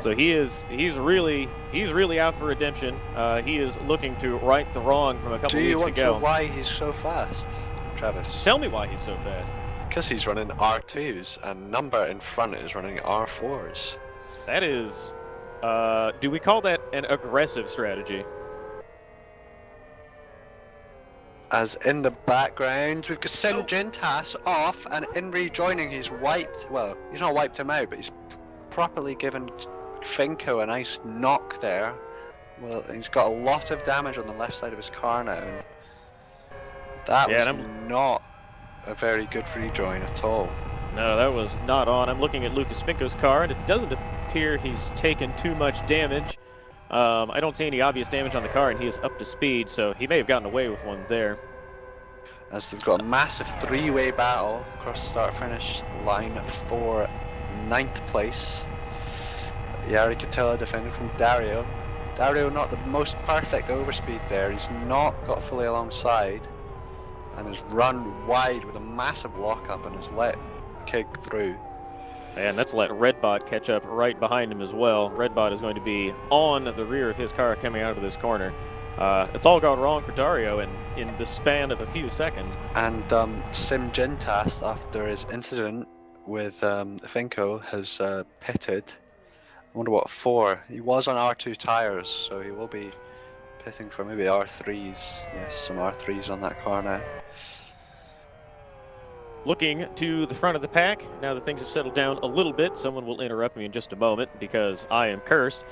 So he's really out for redemption. He is looking to right the wrong from a couple weeks ago. Do you want to know why he's so fast, Travis? Tell me why he's so fast. Because he's running R2s and number in front is running R4s. That is, do we call that an aggressive strategy? As in the background, we've got Sinjintas off, and in rejoining, he's wiped. Well, he's not wiped him out, but he's properly given Finko a nice knock there. Well, he's got a lot of damage on the left side of his car now, and that was not a very good rejoin at all. No, that was not on. I'm looking at Lucas Finko's car, and it doesn't appear he's taken too much damage. I don't see any obvious damage on the car, and he is up to speed, so he may have gotten away with one there. As they've got a massive 3-way battle across the start-finish line for 9th place. Jari Katila defending from Dario. Dario not the most perfect overspeed there. He's not got fully alongside and has run wide with a massive lockup and has let Kig through. And that's let Redbot catch up right behind him as well. Redbot is going to be on the rear of his car coming out of this corner. It's all gone wrong for Dario in the span of a few seconds. And Sim Jintas, after his incident with Finko, has pitted. I wonder what for. He was on R2 tyres, so he will be pitting for maybe R3s. Yes, some R3s on that car now. Looking to the front of the pack, now that things have settled down a little bit, someone will interrupt me in just a moment because I am cursed.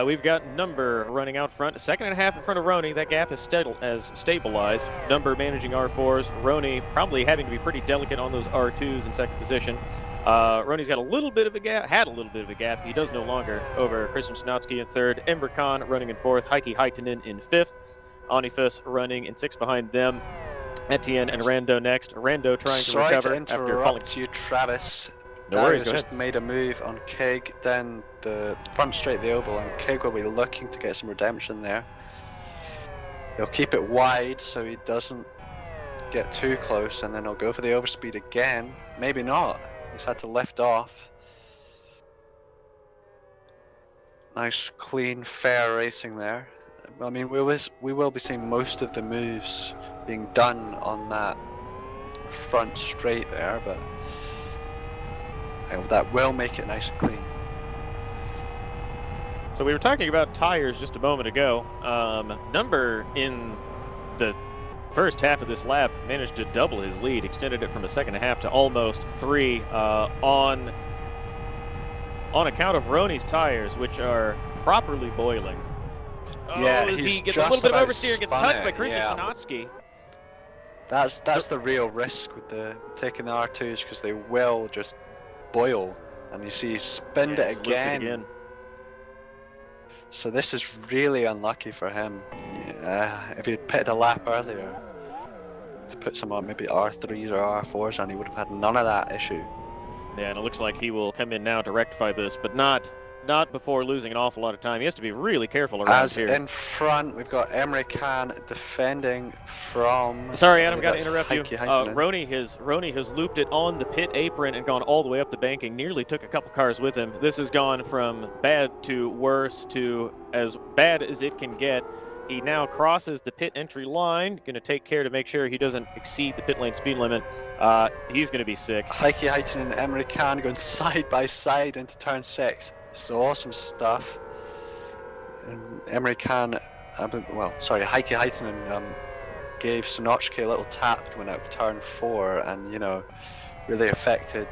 We've got Number running out front, a second and a half in front of Roni. That gap has stabilized. Number managing R4s. Roni probably having to be pretty delicate on those R2s in second position. Roni's got a little bit of a gap, had a little bit of a gap. He does no longer over Christian Snotsky in third. Ember Khan running in fourth. Heikki Haitinen in fifth. Onifus running in sixth behind them. Etienne and Rando next. Rando trying to recover Sorry to after falling. you, Travis. No worries, Darius go just made a move on Kig down the front straight of the oval, and Kig will be looking to get some redemption there. He'll keep it wide so he doesn't get too close, and then he'll go for the overspeed again. Maybe not. He's had to lift off. Nice, clean, fair racing there. I mean, we will be seeing most of the moves being done on that front straight there, but that will make it nice and clean. So we were talking about tires just a moment ago. Number in the first half of this lap managed to double his lead, extended it from a second and a half to almost 3 on account of Roni's tires, which are properly boiling. Yeah, he gets a little bit of oversteer, gets touched by Christian Snotsky. That's the real risk with taking the R2s, because they will just boil, and you see he spinned it again. So this is really unlucky for him. Yeah, if he'd pitted a lap earlier to put some on maybe R3s or R4s on, he would have had none of that issue. Yeah, and it looks like he will come in now to rectify this, but not before losing an awful lot of time. He has to be really careful around here. In front, we've got Emre Khan defending from... Sorry, Adam, got to interrupt you. Roni has looped it on the pit apron and gone all the way up the banking. Nearly took a couple cars with him. This has gone from bad to worse to as bad as it can get. He now crosses the pit entry line. Going to take care to make sure he doesn't exceed the pit lane speed limit. He's going to be sick. Heikki Haitinen and Emre Khan going side by side into turn 6. This is awesome stuff. And Emre Khan, Heikki Haitinen gave Sonochki a little tap coming out of turn 4, and really affected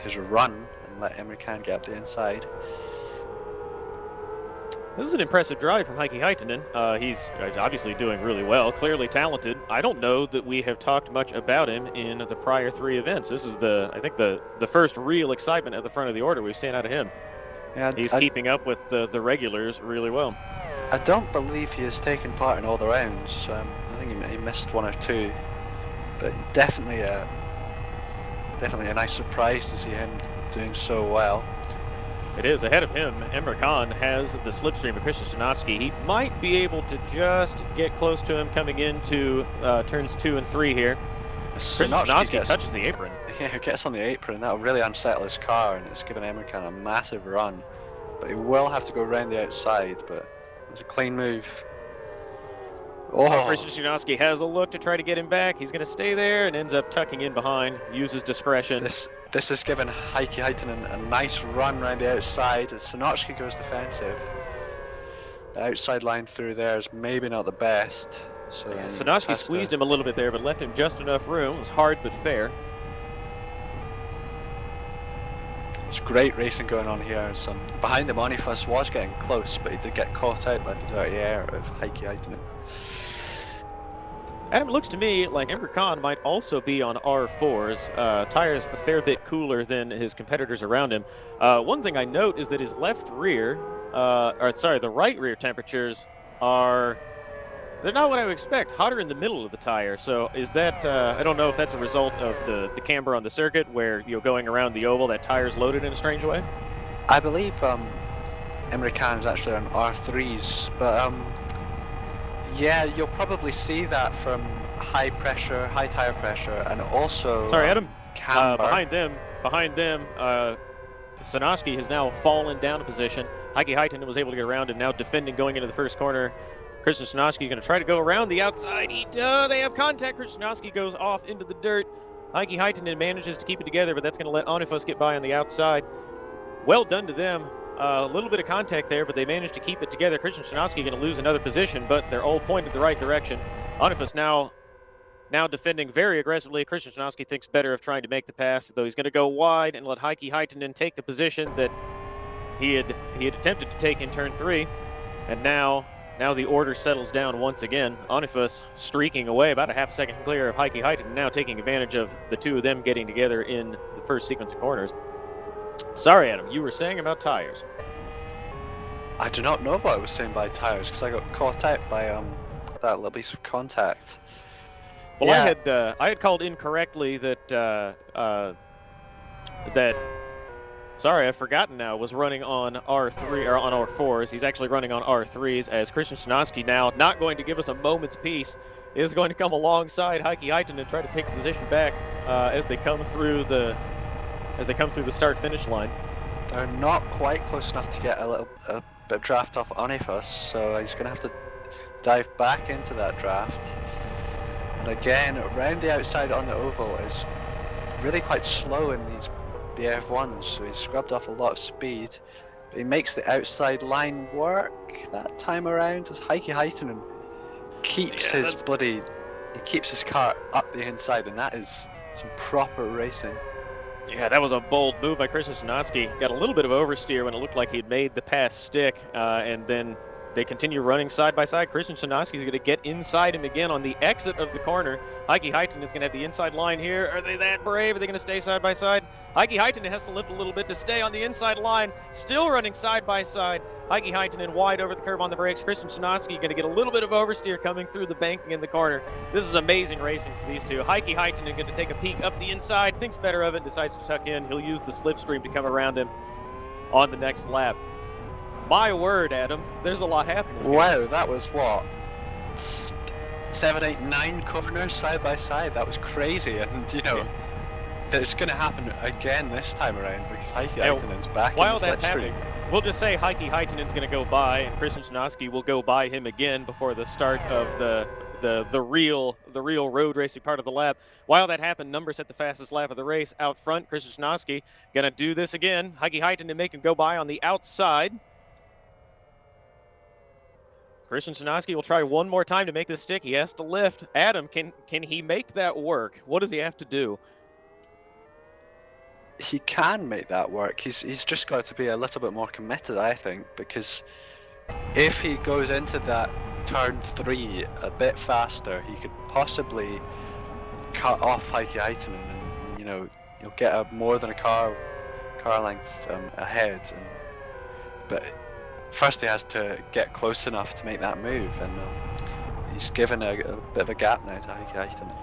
his run and let Emre Khan get up the inside. This is an impressive drive from Heikki Haitinen. He's obviously doing really well, clearly talented. I don't know that we have talked much about him in the prior 3 events. This is I think the first real excitement at the front of the order we've seen out of him. Yeah, he's keeping up with the regulars really well. I don't believe he has taken part in all the rounds. I think he missed 1 or 2, but definitely a nice surprise to see him doing so well. It is. Ahead of him, Emre Khan has the slipstream of Christian Snotsky. He might be able to just get close to him coming into turns 2 and 3 here. Snotsky touches the apron. Yeah, he gets on the apron. That'll really unsettle his car, and it's given Emre Khan a massive run. But he will have to go around the outside, but it was a clean move. Oh, Christian Snotsky has a look to try to get him back. He's going to stay there and ends up tucking in behind, uses discretion. This has given Heikki Haitinen a nice run around the outside as Sonochki goes defensive. The outside line through there is maybe not the best. So yeah, Sonochki squeezed him a little bit there, but left him just enough room. It was hard but fair. It's great racing going on here. Behind him, Onifus was getting close, but he did get caught out by the dirty air of Heikki Haitinen. Adam, it looks to me like Emre Khan might also be on R4s. Tires a fair bit cooler than his competitors around him. One thing I note is that his the right rear temperatures they're not what I would expect. Hotter in the middle of the tire. So is that, I don't know if that's a result of the camber on the circuit where going around the oval, that tire's loaded in a strange way? I believe Emre Khan is actually on R3s, but yeah, you'll probably see that from high tire pressure, and also sorry, Adam. Camber. Behind them, Sonochki has now fallen down a position. Heikki Haitinen was able to get around and now defending going into the first corner. Christian Szymanowski going to try to go around the outside. They have contact. Christian Szymanowski goes off into the dirt. Heikki Heitinen manages to keep it together, but that's going to let Onifus get by on the outside. Well done to them. A little bit of contact there, but they managed to keep it together. Christian Szymanowski going to lose another position, but they're all pointed the right direction. Onifus now defending very aggressively. Christian Szymanowski thinks better of trying to make the pass, though he's going to go wide and let Heikki Heitinen take the position that he had attempted to take in turn 3. And now the order settles down once again. Onifus streaking away about a half second clear of Heikki Heitinen, now taking advantage of the two of them getting together in the first sequence of corners. Sorry, Adam, you were saying about tires. I do not know what I was saying by tires because I got caught out by that little piece of contact. Well, yeah. I had called incorrectly that sorry, I've forgotten now, was running on R3 or on R4s. He's actually running on R3s, as Christian Szymanowski now, not going to give us a moment's peace, is going to come alongside Heikki Heitinen and try to take the position back as they come through the start-finish line. They're not quite close enough to get a bit of draft off Onifus, so he's going to have to dive back into that draft. And again, around the outside on the oval is really quite slow in these BF1s, so he's scrubbed off a lot of speed. But he makes the outside line work that time around as Heikki Heitinen keeps he keeps his car up the inside, and that is some proper racing. Yeah, that was a bold move by Christian Szymanowski. Got a little bit of oversteer when it looked like he'd made the pass stick, and then they continue running side by side. Christian Szymanowski is going to get inside him again on the exit of the corner. Heikki Heitinen is going to have the inside line here. Are they that brave? Are they going to stay side by side? Heikki Heitinen has to lift a little bit to stay on the inside line. Still running side by side. Heikki Heitinen wide over the curb on the brakes. Christian Szymanowski going to get a little bit of oversteer coming through the banking in the corner. This is amazing racing for these two. Heikki Heitinen going to take a peek up the inside, thinks better of it, decides to tuck in. He'll use the slipstream to come around him on the next lap. My word, Adam, there's a lot happening. Wow, that was what? 7, 8, 9 corners side by side. That was crazy, and it's going to happen again this time around because Heikki Heitinen's back. While that's happening, we'll just say Heikki Heitinen's going to go by, and Christian Szymanowski will go by him again before the start of the real road racing part of the lap. While that happened, Numbers at the fastest lap of the race out front. Christian Szymanowski going to do this again. Heikki Heitinen make him go by on the outside. Christian Szymanowski will try one more time to make this stick. He has to lift. Adam, can he make that work? What does he have to do? He can make that work. He's just got to be a little bit more committed, I think, because if he goes into that turn 3 a bit faster, he could possibly cut off Heikki Heitinen, and you'll get more than a car length ahead. But first he has to get close enough to make that move, and he's given a bit of a gap now to Heikki Heitinen.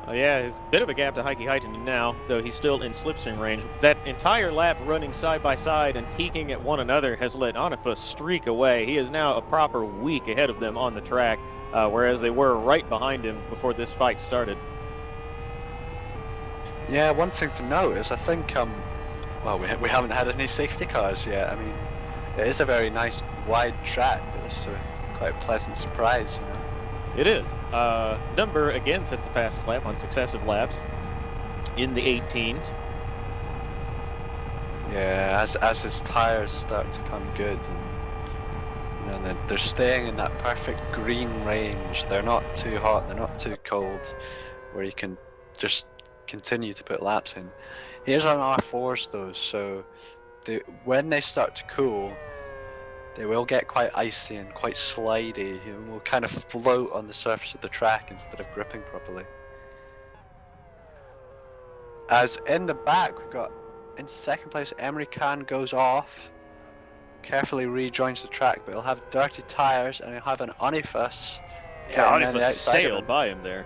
Yeah, it's a bit of a gap to Heikki Heitinen now, though he's still in slipstream range. That entire lap running side by side and peeking at one another has let Onifus streak away. He is now a proper week ahead of them on the track, whereas they were right behind him before this fight started. Yeah, one thing to note is I think, we haven't had any safety cars yet. I mean, it is a very nice wide track, but it's quite a pleasant surprise, It is. Number again sets the fastest lap on successive laps in the 18s. Yeah, as his tires start to come good, and they're staying in that perfect green range. They're not too hot, they're not too cold, where you can just continue to put laps in. Here's on R4s though, so when they start to cool, they will get quite icy and quite slidey. Will kind of float on the surface of the track instead of gripping properly. As in the back, we've got in second place, Emery Khan goes off, carefully rejoins the track, but he'll have dirty tires and he'll have an Onifus. Yeah, Onifus sailed by him there.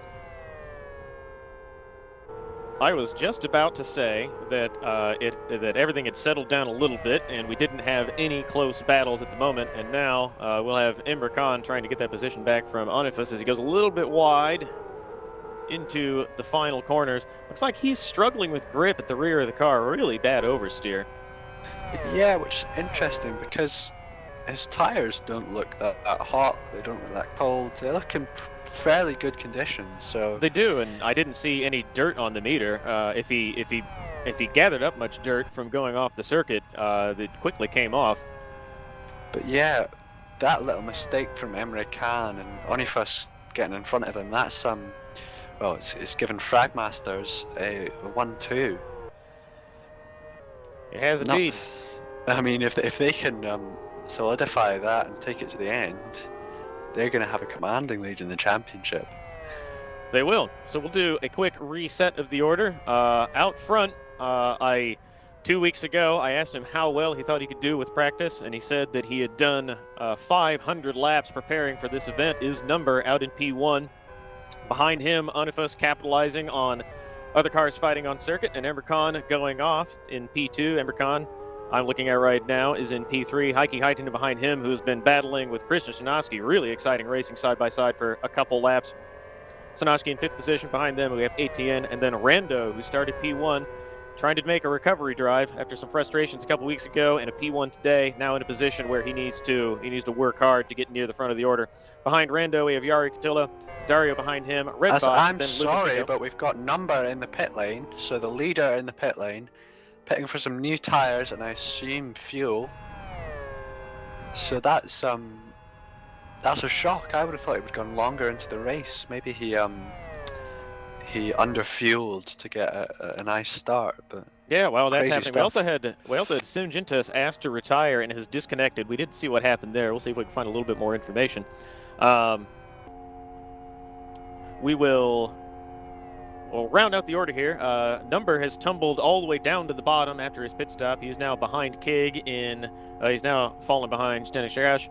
I was just about to say that that everything had settled down a little bit and we didn't have any close battles at the moment, and now we'll have Emre Khan trying to get that position back from Onifus as he goes a little bit wide into the final corners. Looks like he's struggling with grip at the rear of the car. Really bad oversteer. Yeah, which is interesting because his tires don't look that hot. They don't look that cold. They look in fairly good condition. So They do, and I didn't see any dirt on the meter. If he gathered up much dirt from going off the circuit, that quickly came off. but yeah, that little mistake from Emre Can and Onifus getting in front of him, that's well, it's given Fragmasters a 1-2. It has Not, indeed. I mean, if they can solidify that and take it to the end, they're going to have a commanding lead in the championship. They will. So we'll do a quick reset of the order. Out front, 2 weeks ago, I asked him how well he thought he could do with practice, and he said that he had done 500 laps preparing for this event. His number out in P1. Behind him, Unifus capitalizing on other cars fighting on circuit, and Emre Can going off in P2. Emre Can, I'm looking at right now, is in P3. Heikki Heitinen behind him, who's been battling with Christian Szymanski. Really exciting racing side by side for a couple laps. Szymanski in 5th position. Behind them, we have ATN, and then Rando, who started P1, trying to make a recovery drive after some frustrations a couple weeks ago, and a P1 today, now in a position where he needs to work hard to get near the front of the order. Behind Rando, we have Jari Katila, Dario behind him, Red Fox, I'm then sorry, but we've got Number in the pit lane, so the leader in the pit lane, pitting for some new tires and I assume fuel. So that's a shock. I would have thought he would have gone longer into the race. Maybe he underfueled to get a nice start, but yeah, well, that's happening. Stuff. We also had Sunjintas asked to retire and has disconnected. We didn't see what happened there. We'll see if we can find a little bit more information. We'll round out the order here. Number has tumbled all the way down to the bottom after his pit stop. He's now behind Kig he's now fallen behind Zdenek Sharash.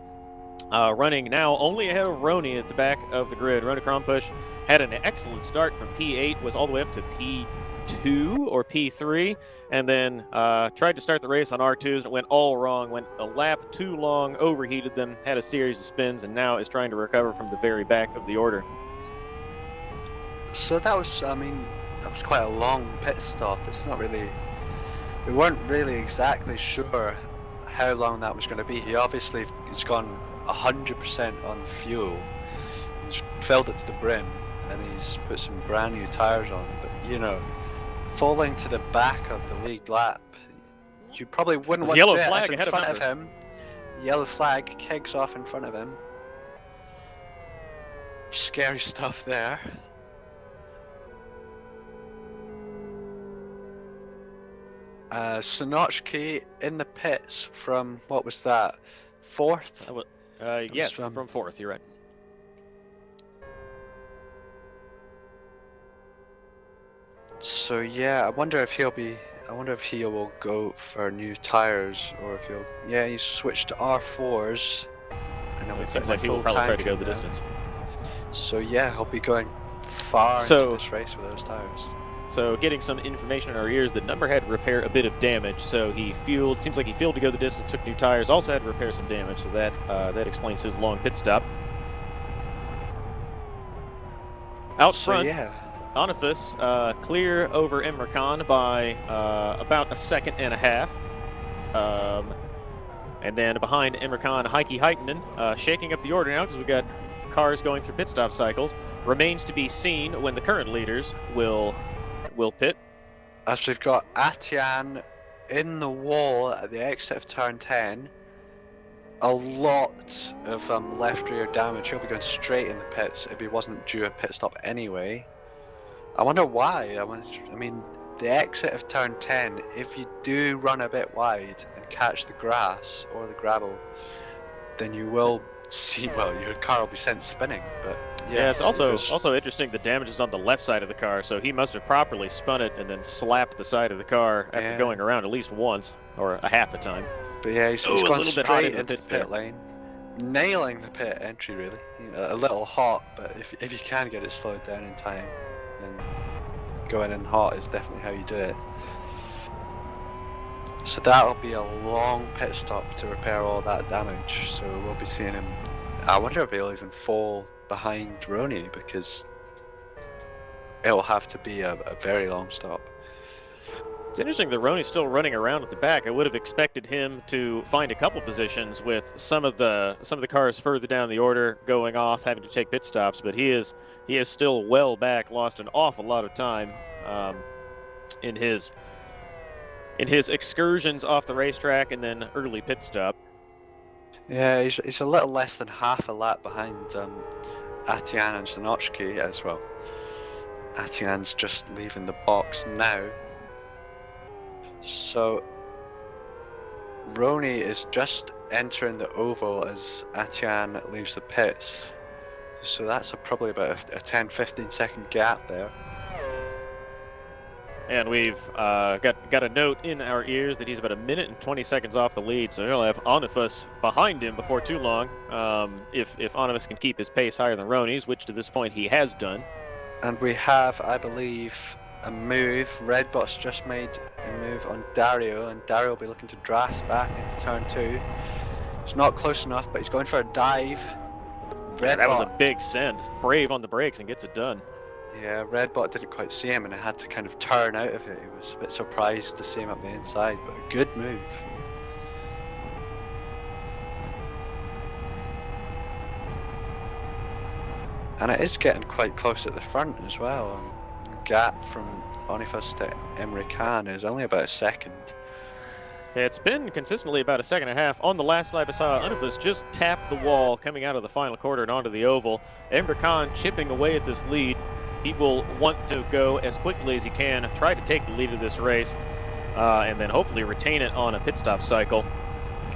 Running now only ahead of Roni at the back of the grid. Roni Krompush had an excellent start from P8, was all the way up to P2 or P3, and then tried to start the race on R2s, and it went all wrong. Went a lap too long, overheated them, had a series of spins, and now is trying to recover from the very back of the order. So that was quite a long pit stop. We weren't really exactly sure how long that was going to be. He obviously has gone 100% on fuel. He's filled it to the brim, and he's put some brand new tires on. But falling to the back of the lead lap, you probably wouldn't want to do it. That's in front of him. The yellow flag kicks off in front of him. Scary stuff there. Sonochki in the pits from, what was that, 4th? Yes, from 4th, you're right. So yeah, I wonder if he will go for new tires, or if he switched to R4s. It seems like he will probably try to go the distance. So yeah, he'll be going far into this race with those tires. So getting some information in our ears that Number had to repair a bit of damage. So he fueled, seems like he fueled to go the distance, took new tires, also had to repair some damage. So that explains his long pit stop. Out front, Onifus clear over Emre Can by about a second and a half. And then behind Emre Can, Heikki Heitinen shaking up the order now because we've got cars going through pit stop cycles. Remains to be seen when the current leaders will pit. As we've got Atian in the wall at the exit of turn 10. A lot of left rear damage. He'll be going straight in the pits if he wasn't due a pit stop anyway. I wonder why. I mean, the exit of turn 10, if you do run a bit wide and catch the grass or the gravel, then you will see, well, your car will be sent spinning. But yes, it's also interesting the damage is on the left side of the car, so he must have properly spun it and then slapped the side of the car after going around at least once or a half a time. But yeah, he's gone straight into the pit lane, nailing the pit entry really. A little hot, but if you can get it slowed down in time, then going in hot is definitely how you do it. So that'll be a long pit stop to repair all that damage. So we'll be seeing him. I wonder if he'll even fall behind Roni, because it'll have to be a very long stop. It's interesting that Roney's still running around at the back. I would have expected him to find a couple positions with some of the cars further down the order going off, having to take pit stops. But he is still well back. Lost an awful lot of time in his excursions off the racetrack and then early pit stop. Yeah, he's a little less than half a lap behind Atian and Shinochki as well. Atian's just leaving the box now. So Roney is just entering the oval as Atian leaves the pits. So that's probably about a 10-15 second gap there. And we've got a note in our ears that he's about 1 minute and 20 seconds off the lead, so he'll have Onifus behind him before too long, if Onifus can keep his pace higher than Roney's, which to this point he has done. And we have, I believe, a move. Redbot's just made a move on Dario, and Dario will be looking to draft back into turn 2. It's not close enough, but he's going for a dive. Yeah, that was a big send. Brave on the brakes and gets it done. Yeah, Redbot didn't quite see him and had to kind of turn out of it. He was a bit surprised to see him up the inside, but a good move. And it is getting quite close at the front as well. The gap from Onifus to Emre Khan is only about a second. It's been consistently about a second and a half. On the last lap, I saw Onifus just tap the wall coming out of the final quarter and onto the oval. Emre Khan chipping away at this lead. He will want to go as quickly as he can, try to take the lead of this race, and then hopefully retain it on a pit stop cycle.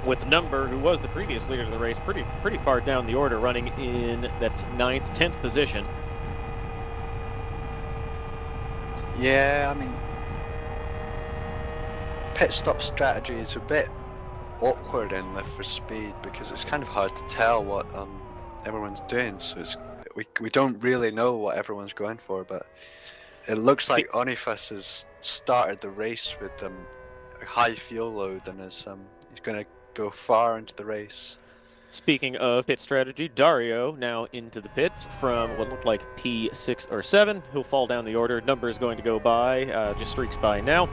With Number, who was the previous leader of the race, pretty far down the order, running in that's 9th, 10th position. Yeah, I mean, pit stop strategy is a bit awkward in Lift for Speed because it's kind of hard to tell what everyone's doing. So we don't really know what everyone's going for, but it looks like Onifus has started the race with a high fuel load and he's going to go far into the race. Speaking of pit strategy, Dario now into the pits from what looked like P6 or 7. He'll fall down the order. Number is going to go by, just streaks by now.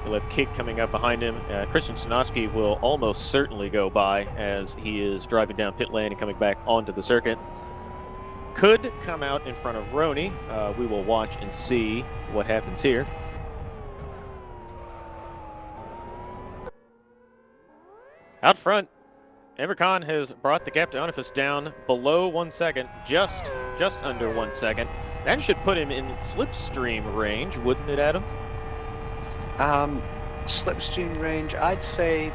He'll have Kig coming up behind him. Christian Stanoski will almost certainly go by as he is driving down pit lane and coming back onto the circuit. Could come out in front of Roney. We will watch and see what happens here. Out front, Emre Khan has brought the gap to Onifus down below 1 second, just under 1 second. That should put him in slipstream range, wouldn't it, Adam? Slipstream range, I'd say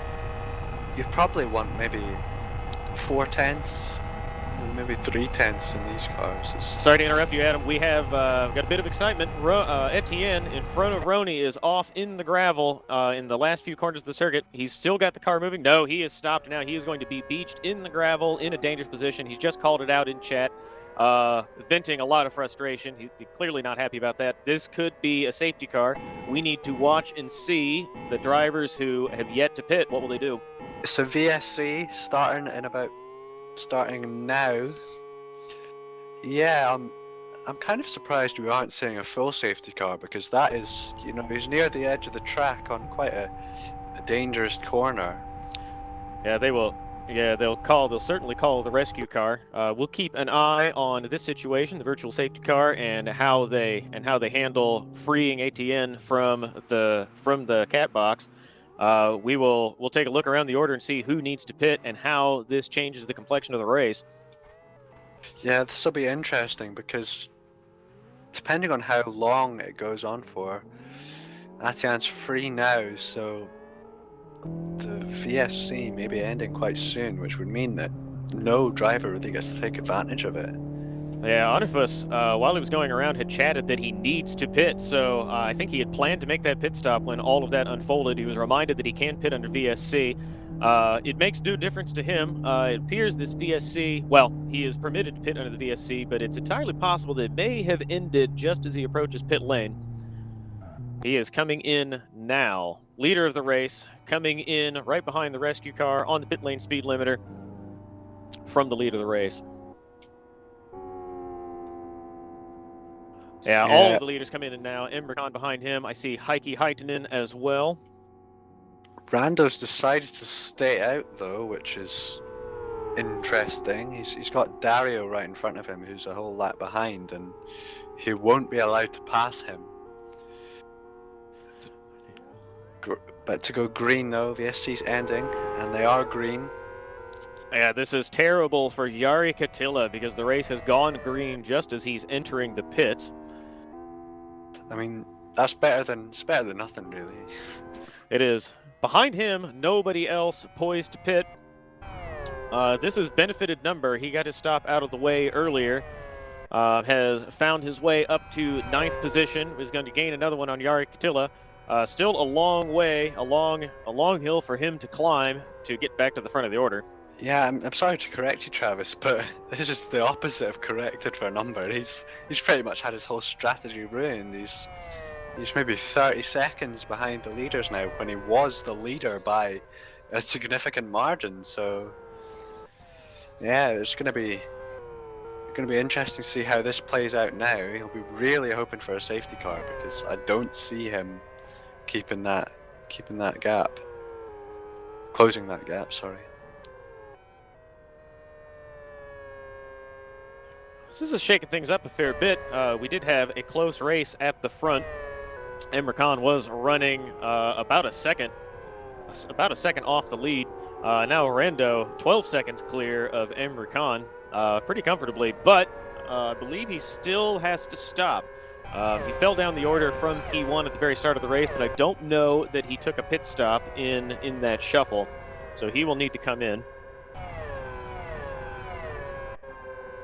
you probably want maybe 4/10, maybe 3/10 in these cars. Sorry to interrupt you, Adam. We have got a bit of excitement. Etienne in front of Roney is off in the gravel in the last few corners of the circuit. He's still got the car moving. No, he is stopped now. He is going to be beached in the gravel in a dangerous position. He's just called it out in chat, venting a lot of frustration. He's clearly not happy about that. This could be a safety car. We need to watch and see the drivers who have yet to pit. What will they do? It's a VSC starting now. Yeah, I'm kind of surprised we aren't seeing a full safety car because that is, he's near the edge of the track on quite a dangerous corner. Yeah, they will. Yeah, they'll certainly call the rescue car. We'll keep an eye on this situation, the virtual safety car, and how they handle freeing ATN from the cat box. We'll take a look around the order and see who needs to pit and how this changes the complexion of the race. Yeah, this will be interesting because depending on how long it goes on for, Atian's free now, so the VSC may be ending quite soon, which would mean that no driver really gets to take advantage of it. Yeah, Onifus, while he was going around, had chatted that he needs to pit, so I think he had planned to make that pit stop when all of that unfolded. He was reminded that he can pit under VSC. It makes no difference to him. It appears this VSC, well, he is permitted to pit under the VSC, but it's entirely possible that it may have ended just as he approaches pit lane. He is coming in now. Leader of the race, coming in right behind the rescue car on the pit lane speed limiter from the lead of the race. Yeah, all of the leaders come in now. Emre Can behind him. I see Heikki Haitinen as well. Rando's decided to stay out though, which is interesting. He's got Dario right in front of him, who's a whole lap behind, and he won't be allowed to pass him. But to go green though, the SC's ending, and they are green. Yeah, this is terrible for Jari Katila because the race has gone green just as he's entering the pits. I mean, it's better than nothing, really. It is. Behind him, nobody else poised to pit. This is benefited number. He got his stop out of the way earlier. Has found his way up to 9th position. Is going to gain another one on Jari Katila. Still a long way, a long hill for him to climb to get back to the front of the order. Yeah, I'm sorry to correct you, Travis, but this is the opposite of corrected for a number. He's pretty much had his whole strategy ruined. He's maybe 30 seconds behind the leaders now when he was the leader by a significant margin. So yeah, it's gonna be interesting to see how this plays out now. He'll be really hoping for a safety car because I don't see him keeping that gap, closing that gap. Sorry. This is shaking things up a fair bit. We did have a close race at the front. Emre Can was running about a second off the lead. Now Rando 12 seconds clear of Emre Can pretty comfortably, but I believe he still has to stop. He fell down the order from P1 at the very start of the race, but I don't know that he took a pit stop in that shuffle, so he will need to come in.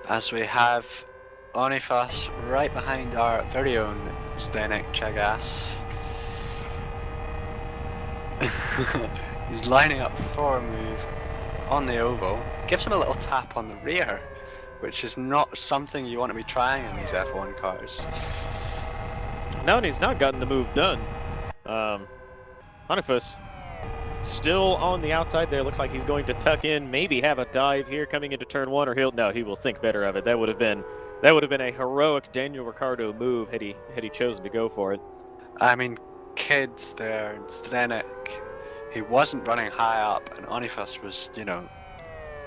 As we have Onifas right behind our very own Zdenek Chagas. He's lining up for a move on the oval. Gives him a little tap on the rear, which is not something you want to be trying in these F1 cars. No, and he's not gotten the move done. Onifas still on the outside there. Looks like he's going to tuck in, maybe have a dive here coming into turn 1, or he will think better of it. That would have been a heroic Daniel Ricciardo move had he chosen to go for it. I mean, kids there, Zdenek, he wasn't running high up, and Onifas was,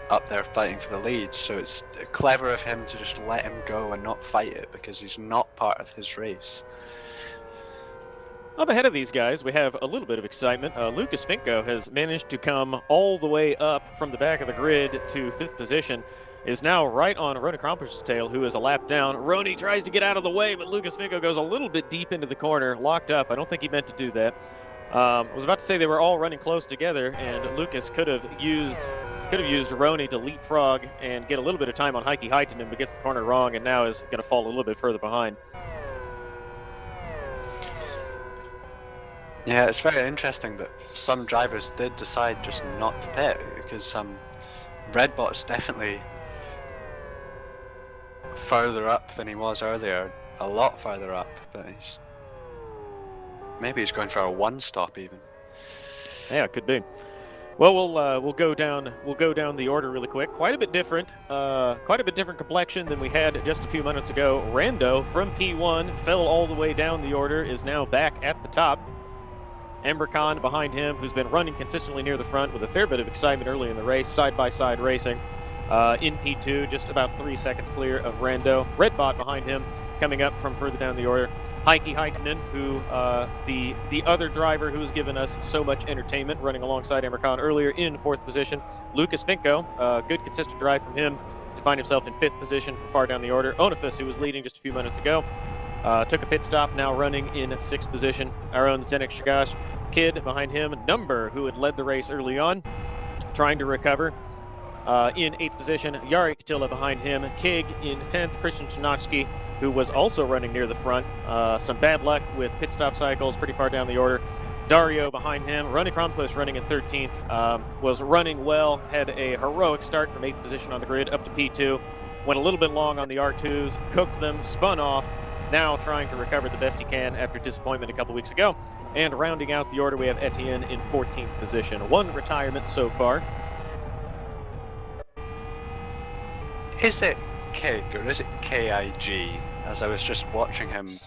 up there fighting for the lead, so it's clever of him to just let him go and not fight it because he's not part of his race. Up ahead of these guys, we have a little bit of excitement. Lucas Finko has managed to come all the way up from the back of the grid to 5th position, is now right on Rony Krampusch's tail, who is a lap down. Rony tries to get out of the way, but Lucas Finko goes a little bit deep into the corner, locked up. I don't think he meant to do that. I was about to say they were all running close together, and Lucas could have used Rony to leapfrog and get a little bit of time on Heikki Haitinen, but gets the corner wrong and now is going to fall a little bit further behind. Yeah, it's very interesting that some drivers did decide just not to pit because Redbot's definitely further up than he was earlier, a lot further up, but maybe he's going for a 1-stop even. Yeah, it could be. Well, we'll go down the order really quick. Quite a bit different complexion than we had just a few minutes ago. Rando from P1 fell all the way down the order, is now back at the top. Emre Can behind him, who's been running consistently near the front with a fair bit of excitement early in the race, side-by-side racing. In P2, just about 3 seconds clear of Rando. Redbot behind him, coming up from further down the order. Heikki Haitinen, who the other driver who has given us so much entertainment, running alongside Emre Can earlier in 4th position. Lucas Finko, good consistent drive from him to find himself in 5th position from far down the order. Onifas, who was leading just a few minutes ago, took a pit stop, now running in 6th position. Our own Zdenek Chagas, kid behind him. Number, who had led the race early on, trying to recover. In 8th position, Jari Katila behind him. Kig in 10th, Christian Chinatsky, who was also running near the front. Some bad luck with pit stop cycles pretty far down the order. Dario behind him. Rony Krampusch running in 13th. Was running well, had a heroic start from 8th position on the grid up to P2. Went a little bit long on the R2s, cooked them, spun off. Now trying to recover the best he can after disappointment a couple weeks ago. And rounding out the order, we have Etienne in 14th position. 1 retirement so far. Is it KIG or is it KIG? as I was just watching him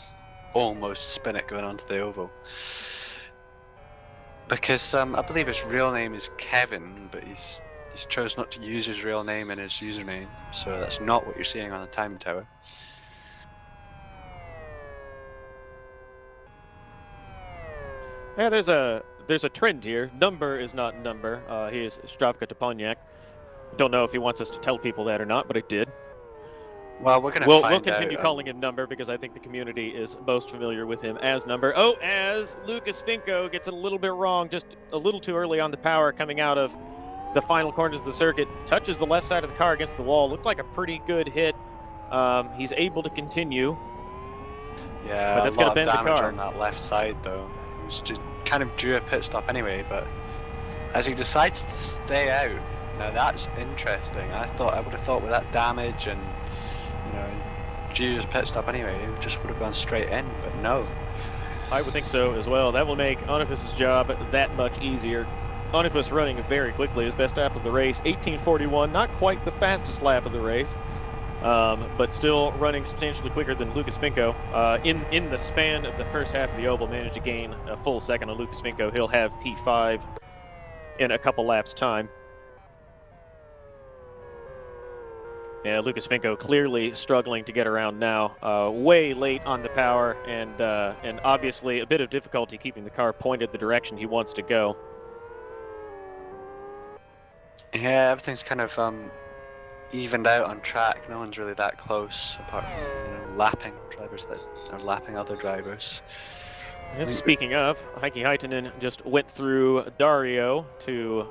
almost spin it going onto the oval. Because I believe his real name is Kevin, but he's chose not to use his real name in his username, so that's not what you're seeing on the timing tower. Yeah, there's a trend here. Number is not number. He is Stravka Toponyak. Don't know if he wants us to tell people that or not, but it did. Well, we're gonna We'll find continue out, calling him Number because I think the community is most familiar with him as Number. Oh, as Lucas Finko gets it a little bit wrong, just a little too early on the power coming out of the final corners of the circuit. Touches the left side of the car against the wall. Looked like a pretty good hit. He's able to continue. Yeah, but that's a lot going to of bend the damage car on that left side though. He was just kind of due a pit stop anyway, but as he decides to stay out, now that's interesting. I would have thought with that damage and due his pit stop anyway, he just would have gone straight in, but no. I would think so as well. That will make Onifus's job that much easier. Onifus running very quickly, his best lap of the race, 18:41, not quite the fastest lap of the race, but still running substantially quicker than Lucas Finko. In the span of the first half of the oval, managed to gain a full second on Lucas Finko. He'll have P5 in a couple laps' time. Yeah, Lucas Finko clearly struggling to get around now. Way late on the power, and obviously a bit of difficulty keeping the car pointed the direction he wants to go. Yeah, everything's kind of evened out on track. No one's really that close, apart from lapping drivers that are lapping other drivers. And speaking of, Heikki Haitinen just went through Dario to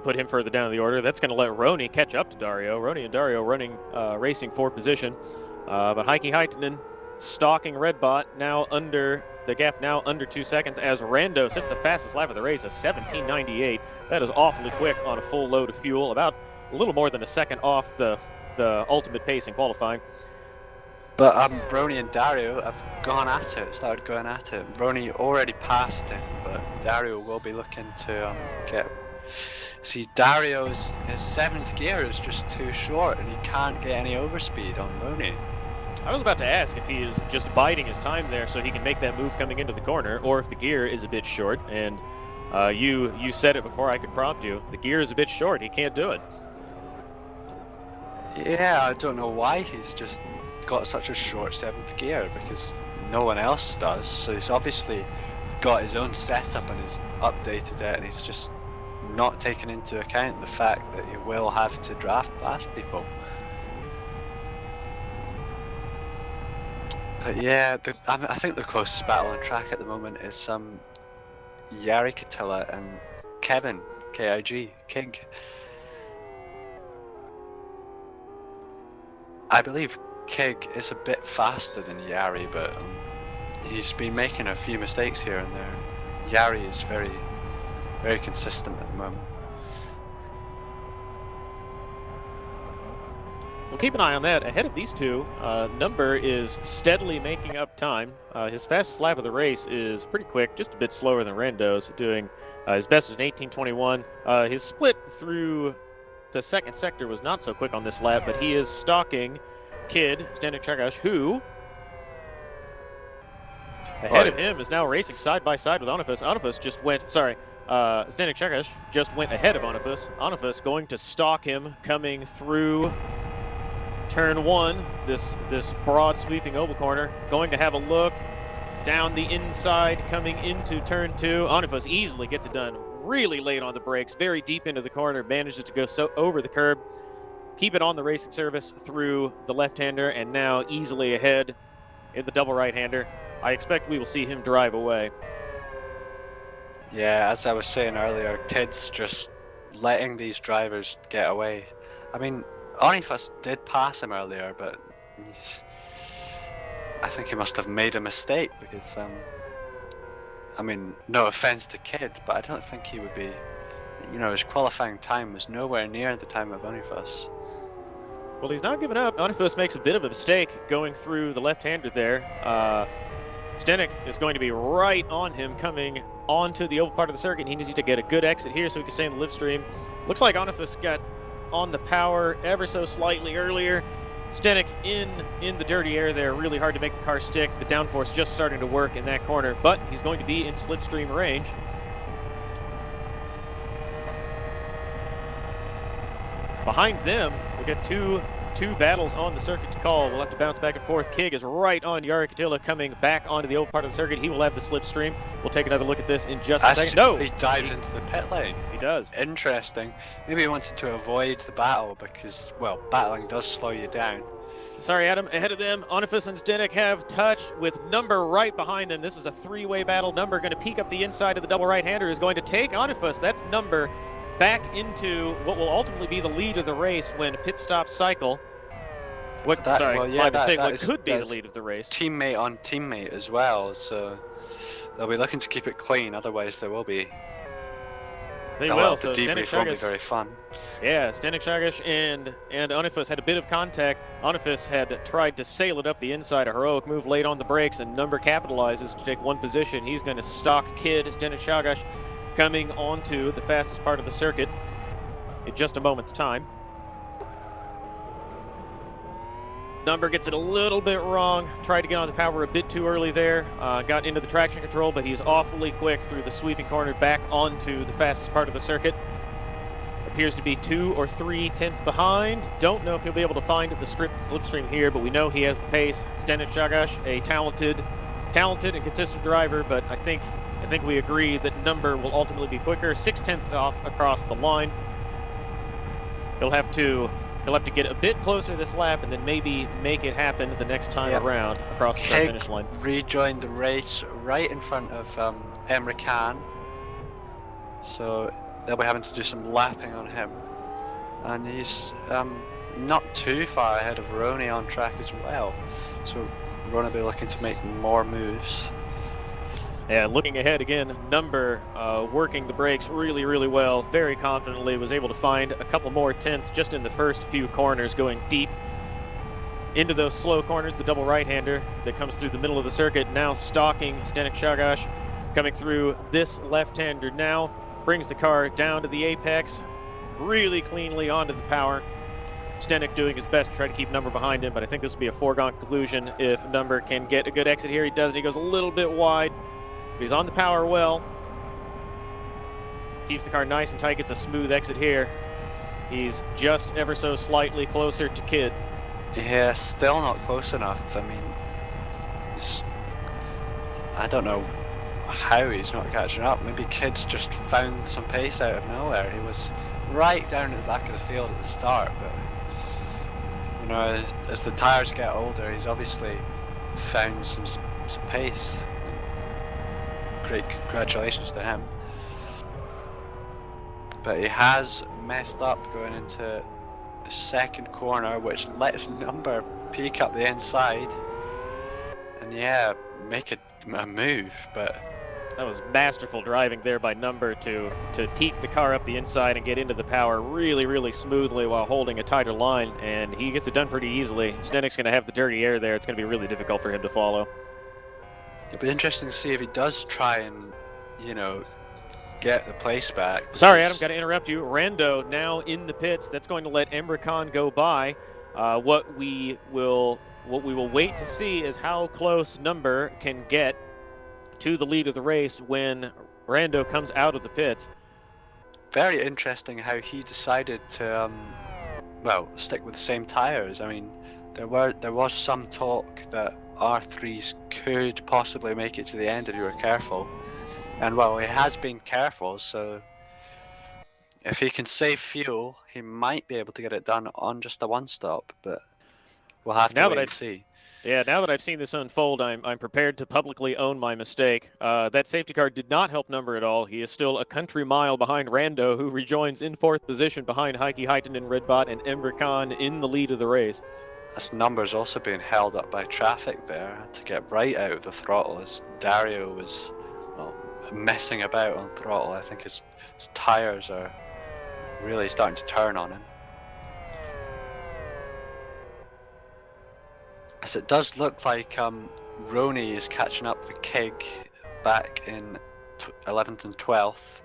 put him further down the order. That's going to let Roni catch up to Dario. Roni and Dario running, racing for position. But Heikki Haitinen stalking Redbot, now under the gap, now under 2 seconds, as Rando sets the fastest lap of the race, a 17:98. That is awfully quick on a full load of fuel, about a little more than a second off the ultimate pace in qualifying. But Roni and Dario have gone at it, started going at it. Roni already passed him, but Dario will be looking to get... See, Dario's his 7th gear is just too short, and he can't get any overspeed on Roni. I was about to ask if he is just biding his time there so he can make that move coming into the corner, or if the gear is a bit short. And you said it before I could prompt you. The gear is a bit short. He can't do it. Yeah, I don't know why he's just got such a short 7th gear, because no one else does. So he's obviously got his own setup and he's updated it, and he's just not taken into account the fact that he will have to draft past people. But yeah, I think the closest battle on track at the moment is Yari Katilla and Kevin, K-I-G, King. I believe Kig is a bit faster than Yari, but he's been making a few mistakes here and there. Yari is very, very consistent at the moment. We'll keep an eye on that. Ahead of these two, Number is steadily making up time. His fastest lap of the race is pretty quick, just a bit slower than Rando's, doing his best is an 18:21. His split through the second sector was not so quick on this lap, but he is stalking Kid Zdenek Chagash, who ahead of him is now racing side by side with Onifus. Onifus just went, Zdenek Chagash just went ahead of Onifus. Onifus going to stalk him coming through turn 1, this broad sweeping oval corner, going to have a look down the inside coming into turn 2. Onifus easily gets it done really late on the brakes, very deep into the corner, manages to go over the curb, keep it on the racing surface through the left-hander, and now easily ahead in the double right-hander. I expect we will see him drive away. Yeah, as I was saying earlier, Kid's just letting these drivers get away. I mean, Onifus did pass him earlier, but I think he must have made a mistake because, I mean, no offense to Kid, but I don't think he would be, his qualifying time was nowhere near the time of Onifus. Well, he's not giving up. Onifus makes a bit of a mistake going through the left-hander there. Zdenek is going to be right on him coming onto the oval part of the circuit. He needs to get a good exit here so he can stay in the slipstream. Looks like Onifus got on the power ever so slightly earlier. Stenik in the dirty air there, really hard to make the car stick. The downforce just starting to work in that corner, but he's going to be in slipstream range. Behind them, we'll get two battles on the circuit to call. We'll have to bounce back and forth. Kig is right on Yari Katila coming back onto the old part of the circuit. He will have the slipstream. We'll take another look at this in just a second. No! He dives into the pit lane. He does. Interesting. Maybe he wanted to avoid the battle because, well, battling does slow you down. Sorry, Adam. Ahead of them, Onifus and Zdenek have touched with Number right behind them. This is a three-way battle. Number going to peek up the inside of the double right-hander, is going to take Onifus. That's Number back into what will ultimately be the lead of the race when pit stops cycle. My mistake. What could be the lead of the race. Teammate on teammate as well, so they'll be looking to keep it clean. Otherwise, there will be. They will. So the debrief won't be very fun. Yeah, Zdenek Shagish and Onifus had a bit of contact. Onifus had tried to sail it up the inside. A heroic move late on the brakes, and Number capitalizes to take one position. He's going to stalk Kid. Zdenek Shagish coming onto the fastest part of the circuit in just a moment's time. Number gets it a little bit wrong. Tried to get on the power a bit too early there. Got into the traction control, but he's awfully quick through the sweeping corner back onto the fastest part of the circuit. Appears to be 2 or 3 tenths behind. Don't know if he'll be able to find the slipstream here, but we know he has the pace. Zdenek Shagish, a talented and consistent driver, but I think we agree that Number will ultimately be quicker. 6 tenths off across the line. He'll have to get a bit closer this lap and then maybe make it happen the next time around across the finish line. Rejoined the race right in front of Emre Can, so they'll be having to do some lapping on him, and he's not too far ahead of Roney on track as well, so Roney will be looking to make more moves. And looking ahead again, Number working the brakes really, really well, very confidently, was able to find a couple more tenths just in the first few corners, going deep into those slow corners. The double right-hander that comes through the middle of the circuit, now stalking Zdenek Shagish, coming through this left-hander now, brings the car down to the apex, really cleanly onto the power. Zdenek doing his best to try to keep Number behind him, but I think this will be a foregone conclusion if Number can get a good exit here. He doesn't. He goes a little bit wide. But he's on the power well. Keeps the car nice and tight, gets a smooth exit here. He's just ever so slightly closer to Kid. Yeah, still not close enough. I mean, I don't know how he's not catching up. Maybe Kid's just found some pace out of nowhere. He was right down at the back of the field at the start, but you know, as the tires get older, he's obviously found some pace. Great congratulations to him. But he has messed up going into the second corner, which lets Number peek up the inside and make a move. But that was masterful driving there by Number to peek the car up the inside and get into the power really, really smoothly while holding a tighter line, and he gets it done pretty easily. Zdennek's going to have the dirty air there. It's going to be really difficult for him to follow. It'll be interesting to see if he does try and, you know, get the place back. Sorry, Adam, got to interrupt you. Rando now in the pits. That's going to let Emre Can go by. What we will wait to see is how close Number can get to the lead of the race when Rando comes out of the pits. Very interesting how he decided to, stick with the same tires. I mean, there was some talk that R3s could possibly make it to the end if you were careful, and well, he has been careful, so if he can save fuel, he might be able to get it done on just a one stop, but we'll have to wait and see. Yeah, now that I've seen this unfold, I'm prepared to publicly own my mistake. That safety car did not help Number at all. He is still a country mile behind Rando, who rejoins in 4th position behind Heikki Haitanen, Redbot, and Emre Can in the lead of the race. This Number's also being held up by traffic there to get right out of the throttle as Dario was messing about on throttle. I think his tires are really starting to turn on him. As it does look like Roney is catching up the Kig back in 11th and 12th.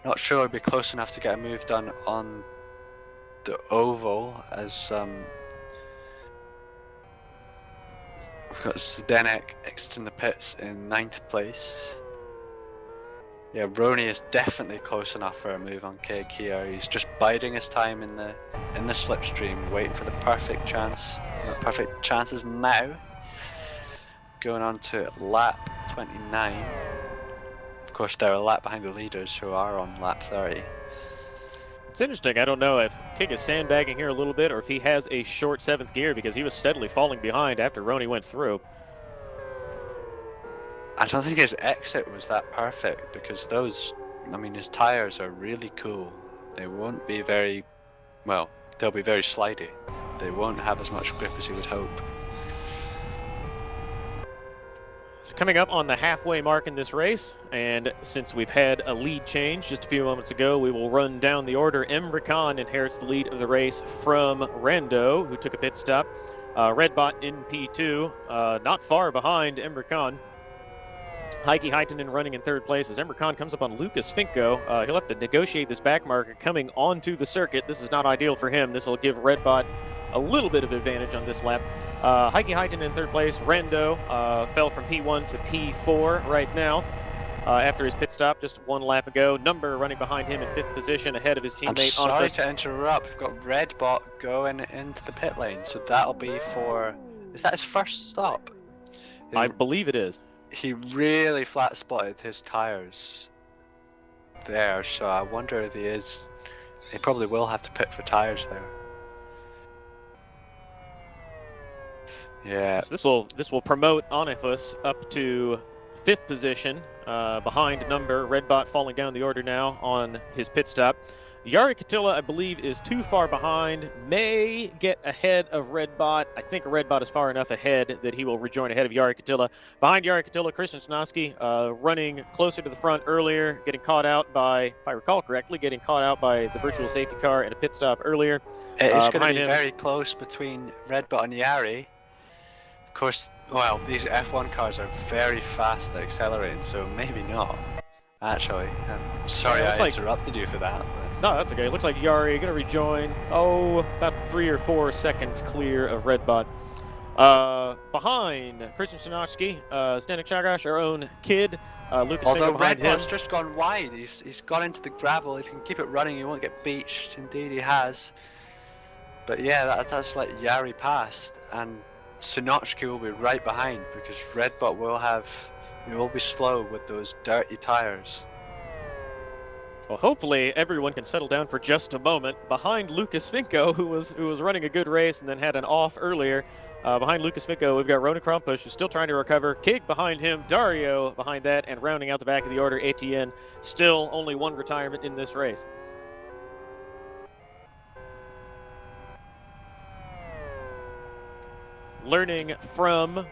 Not sure he'll be close enough to get a move done on the oval as We've got Zdenek exiting the pits in 9th place. Yeah, Roney is definitely close enough for a move on Keg here. He's just biding his time in the slipstream, waiting for the perfect chance. The perfect chance is now. Going on to lap 29. Of course, they're a lap behind the leaders who are on lap 30. It's interesting. I don't know if King is sandbagging here a little bit or if he has a short 7th gear because he was steadily falling behind after Roney went through. I don't think his exit was that perfect because those, I mean, his tires are really cool. They won't be very, well, they'll be very slidey. They won't have as much grip as you would hope. So coming up on the halfway mark in this race, and since we've had a lead change just a few moments ago, we will run down the order. Emre Khan inherits the lead of the race from Rando, who took a pit stop. Redbot in P2, not far behind Emre Khan. Heike Heitinen running in 3rd place as Emre Khan comes up on Lucas Finko. He'll have to negotiate this back marker coming onto the circuit. This is not ideal for him. This will give Redbot a little bit of advantage on this lap. Heike Heitinen in 3rd place. Rando fell from P1 to P4 right now after his pit stop just 1 lap ago. Number running behind him in 5th position ahead of his teammate. I'm sorry to interrupt. We've got Redbot going into the pit lane, so that'll be for... Is that his first stop? I believe it is. He really flat spotted his tires there, so I wonder if he is. He probably will have to pit for tires there. Yeah. So this will promote Onifus up to 5th position behind Number. Redbot falling down the order now on his pit stop. Yari Katila, I believe, is too far behind. May get ahead of Redbot. I think Redbot is far enough ahead that he will rejoin ahead of Yari Katila. Behind Yari Katila, Christian Snosky running closer to the front earlier, getting caught out by, if I recall correctly, getting caught out by the virtual safety car in a pit stop earlier. It's going to be very close between Redbot and Yari. Of course, well, these F1 cars are very fast at accelerating, so maybe not. Actually, I'm sorry I interrupted you for that. But... No, that's okay. It looks like Yari going to rejoin. About 3 or 4 seconds clear of Redbot. Behind Christian Szymanowski, Zdenek Chagash, our own kid. Lucas Although behind him. Redbot's just gone wide. He's gone into the gravel. If he can keep it running, he won't get beached. Indeed, he has. But yeah, that's let Yari past, and Szymanowski will be right behind because Redbot will be slow with those dirty tires. Well, hopefully everyone can settle down for just a moment. Behind Lucas Finko, who was running a good race and then had an off earlier. Behind Lucas Finko, we've got Rona Krompush, who's still trying to recover. Kig behind him, Dario behind that, and rounding out the back of the order, Etienne. Still only 1 retirement in this race. Learning from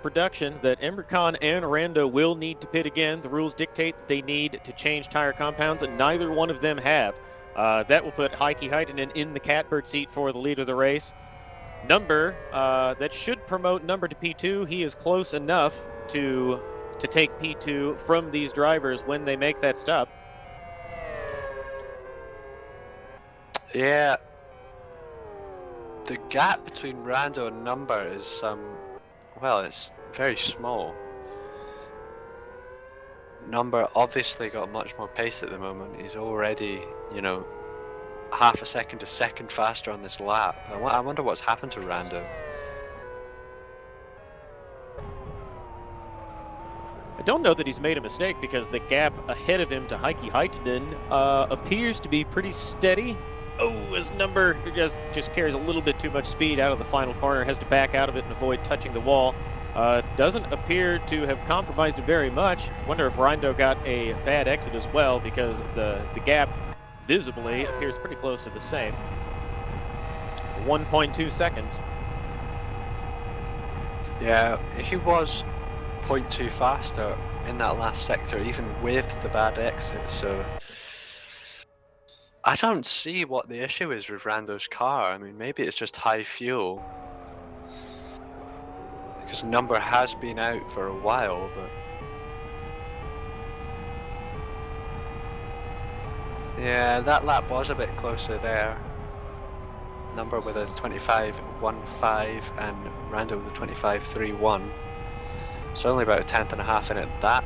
production that Emre Khan and Rando will need to pit again. The rules dictate that they need to change tire compounds, and neither one of them have. That will put Heike Heitinen in the catbird seat for the lead of the race. Number, that should promote Number to P2. He is close enough to take P2 from these drivers when they make that stop. Yeah. The gap between Rando and Number is, well, it's very small. Number obviously got much more pace at the moment. He's already, half a second to second faster on this lap. I wonder what's happened to Rando. I don't know that he's made a mistake because the gap ahead of him to Heike Heitinen appears to be pretty steady. His Number just carries a little bit too much speed out of the final corner, has to back out of it and avoid touching the wall. Doesn't appear to have compromised it very much. Wonder if Rando got a bad exit as well because the gap visibly appears pretty close to the same. 1.2 seconds. Yeah, he was 0.2 faster in that last sector, even with the bad exit, so... I don't see what the issue is with Rando's car. I mean, maybe it's just high fuel. Because Number has been out for a while, but... Yeah, that lap was a bit closer there. Number with a 25.15 and Rando with a 25.31. So only about a tenth and a half in it that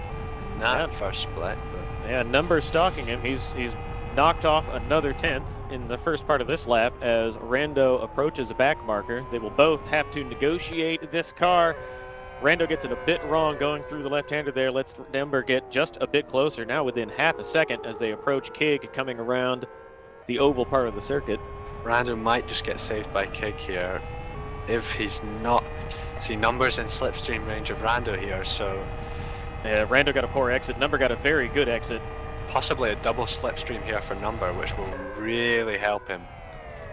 first split. But yeah, Number stalking him. He's knocked off another 10th in the first part of this lap as Rando approaches a back marker. They will both have to negotiate this car. Rando gets it a bit wrong going through the left-hander there, lets Number get just a bit closer, now within half a second as they approach Kig coming around the oval part of the circuit. Rando might just get saved by Kig here if he's not. See, Number's in slipstream range of Rando here, so yeah, Rando got a poor exit. Number got a very good exit. Possibly a double slipstream here for Number, which will really help him.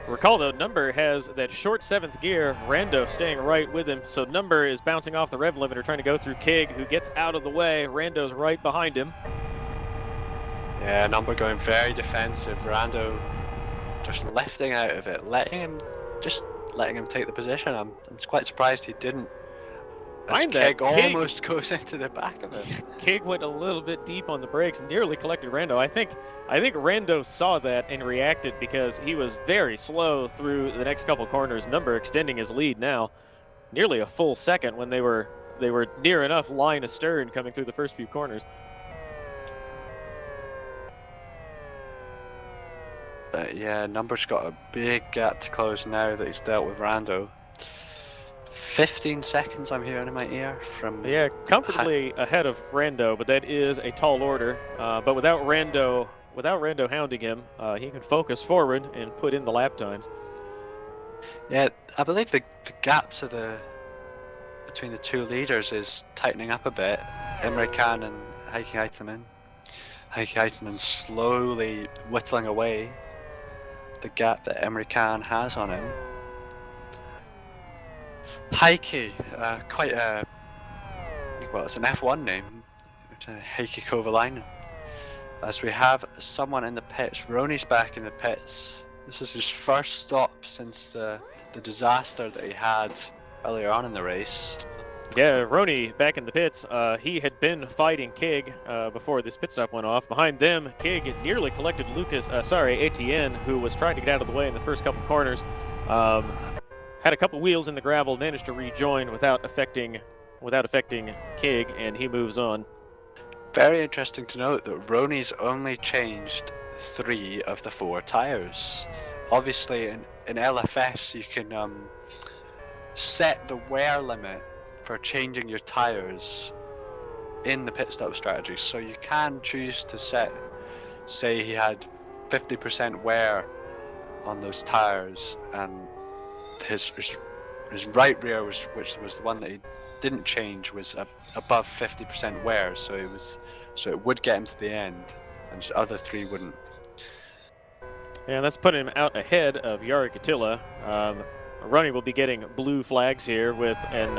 Recall though, Number has that short 7th gear, Rando staying right with him, so Number is bouncing off the rev limiter trying to go through Kig, who gets out of the way. Rando's right behind him. Yeah, Number going very defensive. Rando just lifting out of it, letting him take the position. I'm quite surprised he didn't. As Kig almost goes into the back of it. Kig went a little bit deep on the brakes and nearly collected Rando. I think Rando saw that and reacted because he was very slow through the next couple corners. Number extending his lead now, nearly a full second when they were near enough line astern coming through the first few corners. But yeah, Number's got a big gap to close now that he's dealt with Rando. 15 seconds I'm hearing in my ear from... Yeah, comfortably ahead of Rando, but that is a tall order. But without Rando hounding him, he can focus forward and put in the lap times. Yeah, I believe the gap between the two leaders is tightening up a bit. Imre Khan and Heikki Heittonen. Heikki Heittonen slowly whittling away the gap that Imre Khan has on him. Heikki, quite a... well, it's an F1 name. Heikki Kovalainen. As we have someone in the pits. Roney's back in the pits. This is his first stop since the disaster that he had earlier on in the race. Yeah, Roney back in the pits. He had been fighting Kig before this pit stop went off. Behind them, Kig nearly collected Etienne, who was trying to get out of the way in the first couple corners. Had a couple wheels in the gravel, managed to rejoin without affecting Kig, and he moves on. Very interesting to note that Roney's only changed 3 of the 4 tires. Obviously, in LFS, you can set the wear limit for changing your tires in the pit stop strategy. So you can choose to set, say he had 50% wear on those tires, and his right rear which was the one that he didn't change, was above 50% wear, so it would get him to the end, and the other 3 wouldn't. And that's putting him out ahead of Jari Katila. Roney will be getting blue flags here with an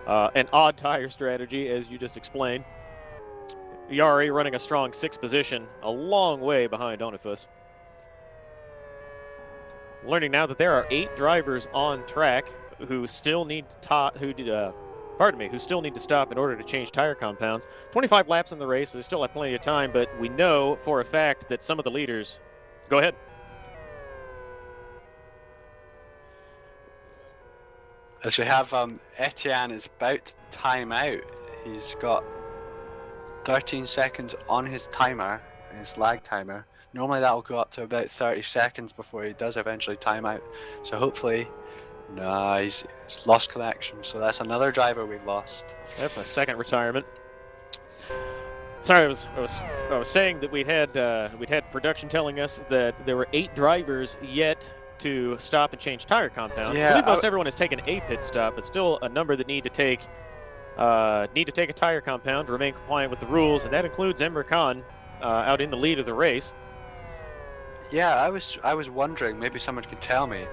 odd tire strategy, as you just explained. Jari running a strong 6th position, a long way behind Onifus. Learning now that there are 8 drivers on track who still need to stop in order to change tire compounds. 25 laps in the race, so they still have plenty of time, but we know for a fact that some of the leaders... Go ahead. As we have Etienne is about to time out. He's got 13 seconds on his timer, his lag timer. Normally that'll go up to about 30 seconds before he does eventually time out. So hopefully, no, he's lost connection. So that's another driver we've lost. Yep, a 2nd retirement. Sorry, I was saying that we'd had production telling us that there were 8 drivers yet to stop and change tire compounds. Yeah, I believe most everyone has taken a pit stop, but still a number that need to take a tire compound to remain compliant with the rules, and that includes Imre Khan out in the lead of the race. Yeah, I was wondering, maybe someone can tell me.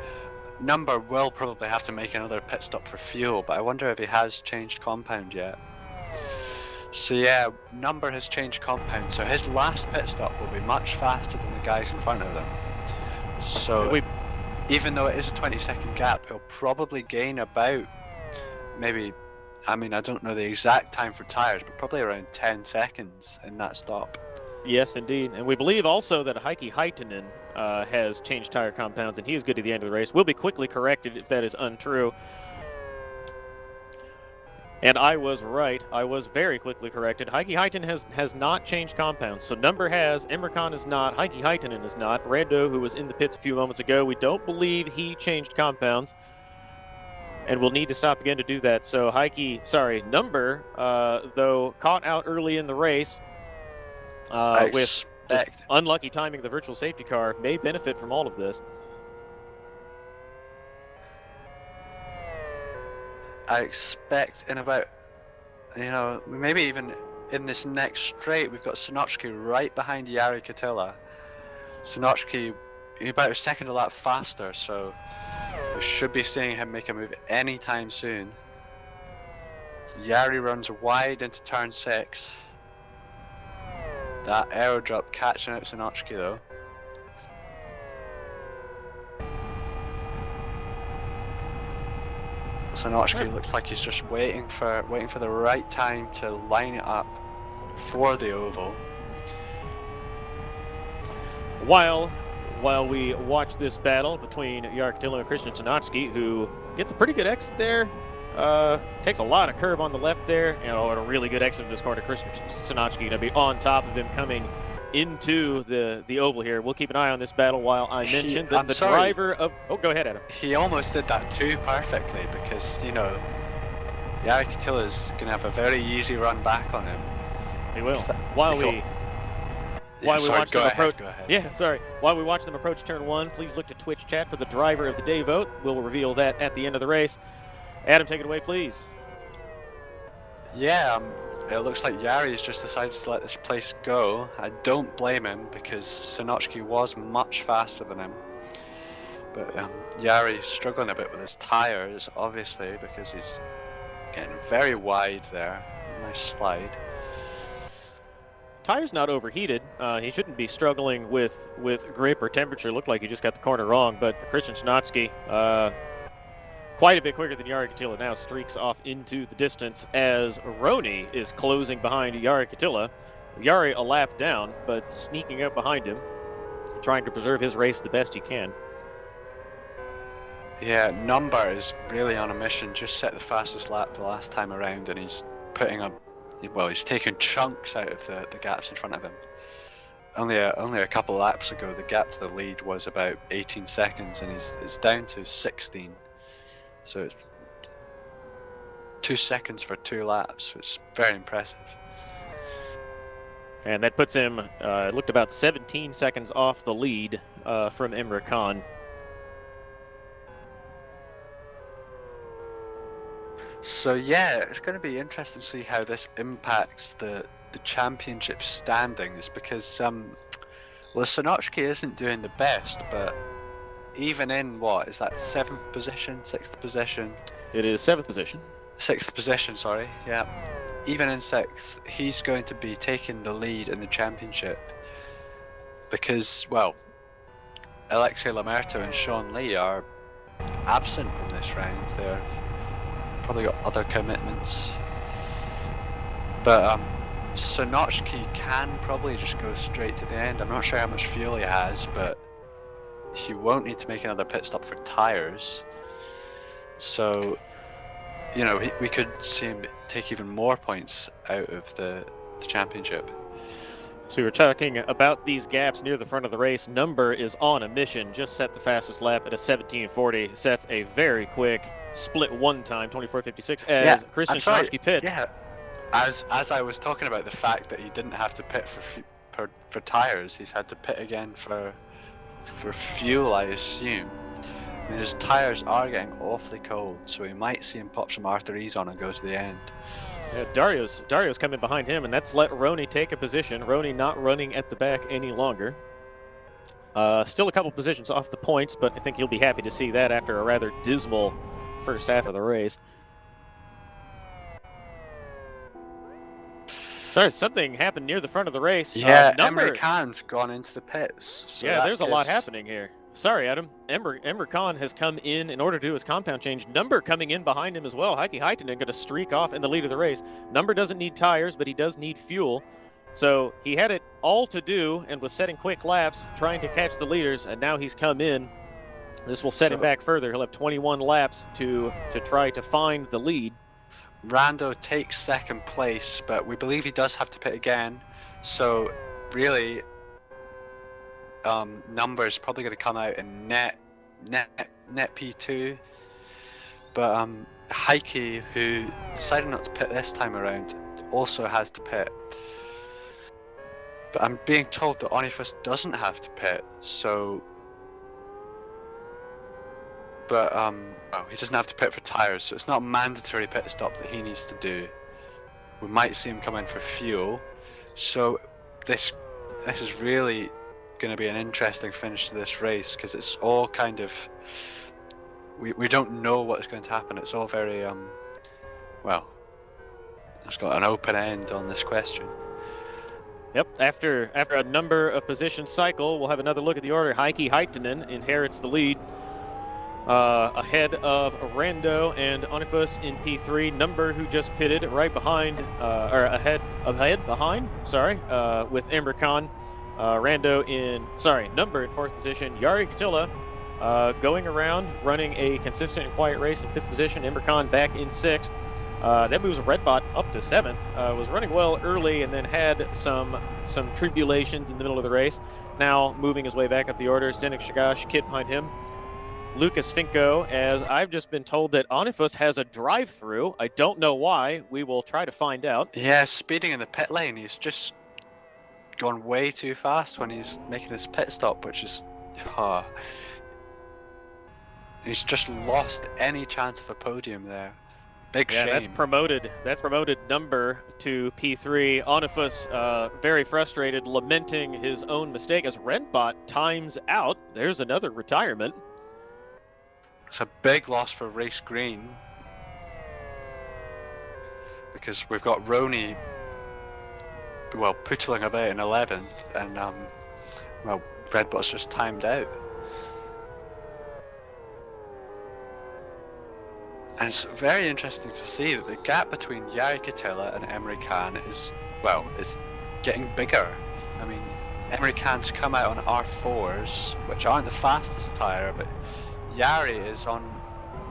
Number will probably have to make another pit stop for fuel, but I wonder if he has changed compound yet. So yeah, Number has changed compound, so his last pit stop will be much faster than the guys in front of them. So even though it is a 20-second gap, he'll probably gain about maybe, I mean, I don't know the exact time for tires, but probably around 10 seconds in that stop. Yes, indeed. And we believe also that Heikki Heittonen has changed tire compounds, and he is good to the end of the race. Will be quickly corrected if that is untrue. And I was right. I was very quickly corrected. Heikki Haitinen has not changed compounds. So Number has, Imre Can is not, Heikki Haitinen is not. Rando, who was in the pits a few moments ago, we don't believe he changed compounds. And we'll need to stop again to do that. So Number, though caught out early in the race with just unlucky timing of the virtual safety car, may benefit from all of this. I expect in about, maybe even in this next straight, we've got Sinochki right behind Jari Katila. Sinochki about a second a lap faster, so we should be seeing him make a move anytime soon. Jari runs wide into turn 6. That aero drop catching out Sinochki though. Sinochki looks like he's just waiting for the right time to line it up for the oval. While we watch this battle between Jari Katila and Christian Sinochki, who gets a pretty good exit there, takes a lot of curve on the left there, and a really good exit in this corner. Christian Sinochki going to be on top of him coming into the oval here. We'll keep an eye on this battle while I mention that the driver of... Oh, go ahead, Adam. He almost did that too perfectly because, Jari Katila is going to have a very easy run back on him. He will. While we watch them approach... Yeah, sorry. While we watch them approach turn 1, please look to Twitch chat for the driver of the day vote. We'll reveal that at the end of the race. Adam, take it away, please. Yeah, it looks like Jari's just decided to let this place go. I don't blame him because Sinochki was much faster than him. But Jari's struggling a bit with his tires, obviously, because he's getting very wide there. Nice slide. Tire's not overheated. He shouldn't be struggling with grip or temperature. Looked like he just got the corner wrong, but Christian Sinochki, quite a bit quicker than Jari Katila now, streaks off into the distance as Roni is closing behind Jari Katila. Jari a lap down, but sneaking up behind him, trying to preserve his race the best he can. Yeah, Number is really on a mission. Just set the fastest lap the last time around, and he's he's taking chunks out of the gaps in front of him. Only a couple laps ago, the gap to the lead was about 18 seconds, and it's down to 16. So it's 2 seconds for 2 laps. It's very impressive. And that puts him, looked about 17 seconds off the lead from Imre Can. So yeah, it's going to be interesting to see how this impacts the championship standings because, Sinochki isn't doing the best, but even in is that 7th position, 6th position? It is 7th position. 6th position, sorry, yeah. Even in 6th, he's going to be taking the lead in the championship because, Alexei Lamerto and Sean Lee are absent from this round. They're probably got other commitments. But Sinochki can probably just go straight to the end. I'm not sure how much fuel he has, but he won't need to make another pit stop for tires. So, we could see him take even more points out of the championship. So we were talking about these gaps near the front of the race. Number is on a mission. Just set the fastest lap at a 17:40. Sets a very quick split one time, 24:56, as Christian Sinochki pits. Yeah, as I was talking about the fact that he didn't have to pit for tires, he's had to pit again for fuel, I assume. I mean, his tires are getting awfully cold, so we might see him pop some R3s on and go to the end. Yeah, Dario's coming behind him, and that's let Roni take a position. Roni not running at the back any longer. Still a couple positions off the points, but I think you'll be happy to see that after a rather dismal first half of the race. Sorry, something happened near the front of the race. Yeah, Imre Can's gone into the pits. So yeah, there's a lot happening here. Sorry, Adam. Imre Can has come in order to do his compound change. Number coming in behind him as well. Heikki Haitinen going to streak off in the lead of the race. Number doesn't need tires, but he does need fuel. So he had it all to do and was setting quick laps, trying to catch the leaders, and now he's come in. This will set him back further. He'll have 21 laps to try to find the lead. Rando takes second place, but we believe he does have to pit again. So really, number is probably going to come out in net P2. But Heike, who decided not to pit this time around, also has to pit. But I'm being told that Onifus doesn't have to pit, so... But, well, he doesn't have to pit for tyres, so it's not a mandatory pit stop that he needs to do. We might see him come in for fuel, so this is really going to be an interesting finish to this race, because it's all kind of... We don't know what's going to happen. It's all very, well, it's got an open end on this question. Yep, after a number of position cycle, we'll have another look at the order. Heike Heitinen inherits the lead ahead of Rando and Onifus in P3. Number, who just pitted, right behind, with Emre Khan. Number in fourth position. Jari Katila going around, running a consistent and quiet race in fifth position. Emre Khan back in sixth. That moves Redbot up to seventh. Was running well early and then had some tribulations in the middle of the race. Now moving his way back up the order. Zdenek Shagash, kid behind him. Lucas Finko, as I've just been told that Onifus has a drive-through. I don't know why. We will try to find out. Yeah, speeding in the pit lane. He's just gone way too fast when he's making his pit stop, which is... He's just lost any chance of a podium there. Big shame. That's promoted Number to P3. Onifus very frustrated, lamenting his own mistake as Redbot times out. There's another retirement. It's a big loss for Race Green, because we've got Roni, well, pootling about in 11th, and well, Redbot's just timed out. And it's very interesting to see that the gap between Jari Katila and Emre Khan is getting bigger. I mean, Emre Khan's come out on R4s, which aren't the fastest tyre, but Jari is on,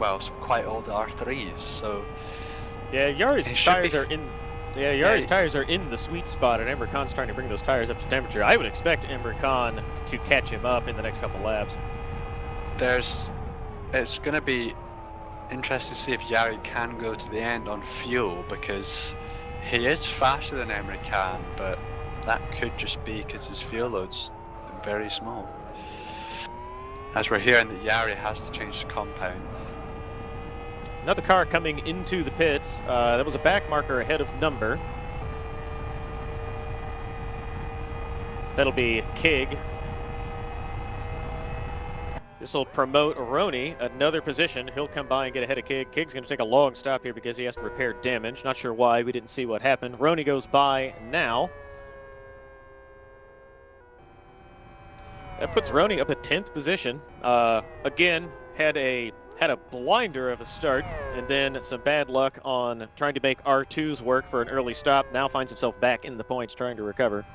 well, some quite old R3s, so... Yeah, Yari's tires are in the sweet spot, and Emre Khan's trying to bring those tires up to temperature. I would expect Emre Khan to catch him up in the next couple laps. It's going to be interesting to see if Jari can go to the end on fuel, because he is faster than Emre Khan, but that could just be because his fuel load's very small. As we're hearing that Jari has to change his compound. Another car coming into the pits. That was a back marker ahead of Number. That'll be Kig. This will promote Roni, another position. He'll come by and get ahead of Kig. Kig's going to take a long stop here because he has to repair damage. Not sure why. We didn't see what happened. Roni goes by now. That puts Roni up at 10th position. Again, had a blinder of a start, and then some bad luck on trying to make R2s work for an early stop. Now finds himself back in the points trying to recover.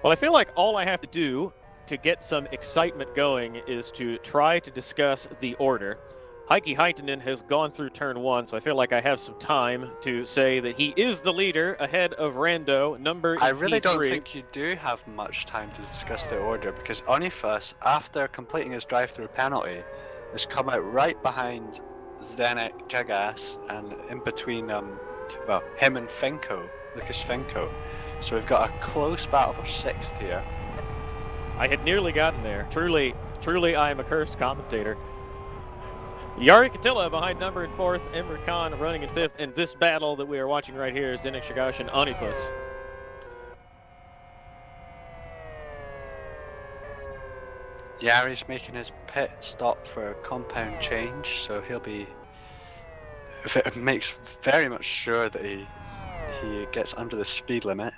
Well, I feel like all I have to do to get some excitement going is to try to discuss the order. Heike Heitinen has gone through turn one, so I feel like I have some time to say that he is the leader ahead of Rando, Number in I really P3. don't think you do have much time to discuss the order, because Onifus, after completing his drive-through penalty, has come out right behind Zdenek Jagas and in between him and Finko, Lucas Finko. So we've got a close battle for 6th here. I had nearly gotten there. Truly, I am a cursed commentator. Jari Katila behind Number in 4th, Emre Khan running in 5th, and this battle that we are watching right here is Zdenek Shagash and Onifus. Jari's making his pit stop for a compound change, so he'll be... It makes very much sure that he gets under the speed limit.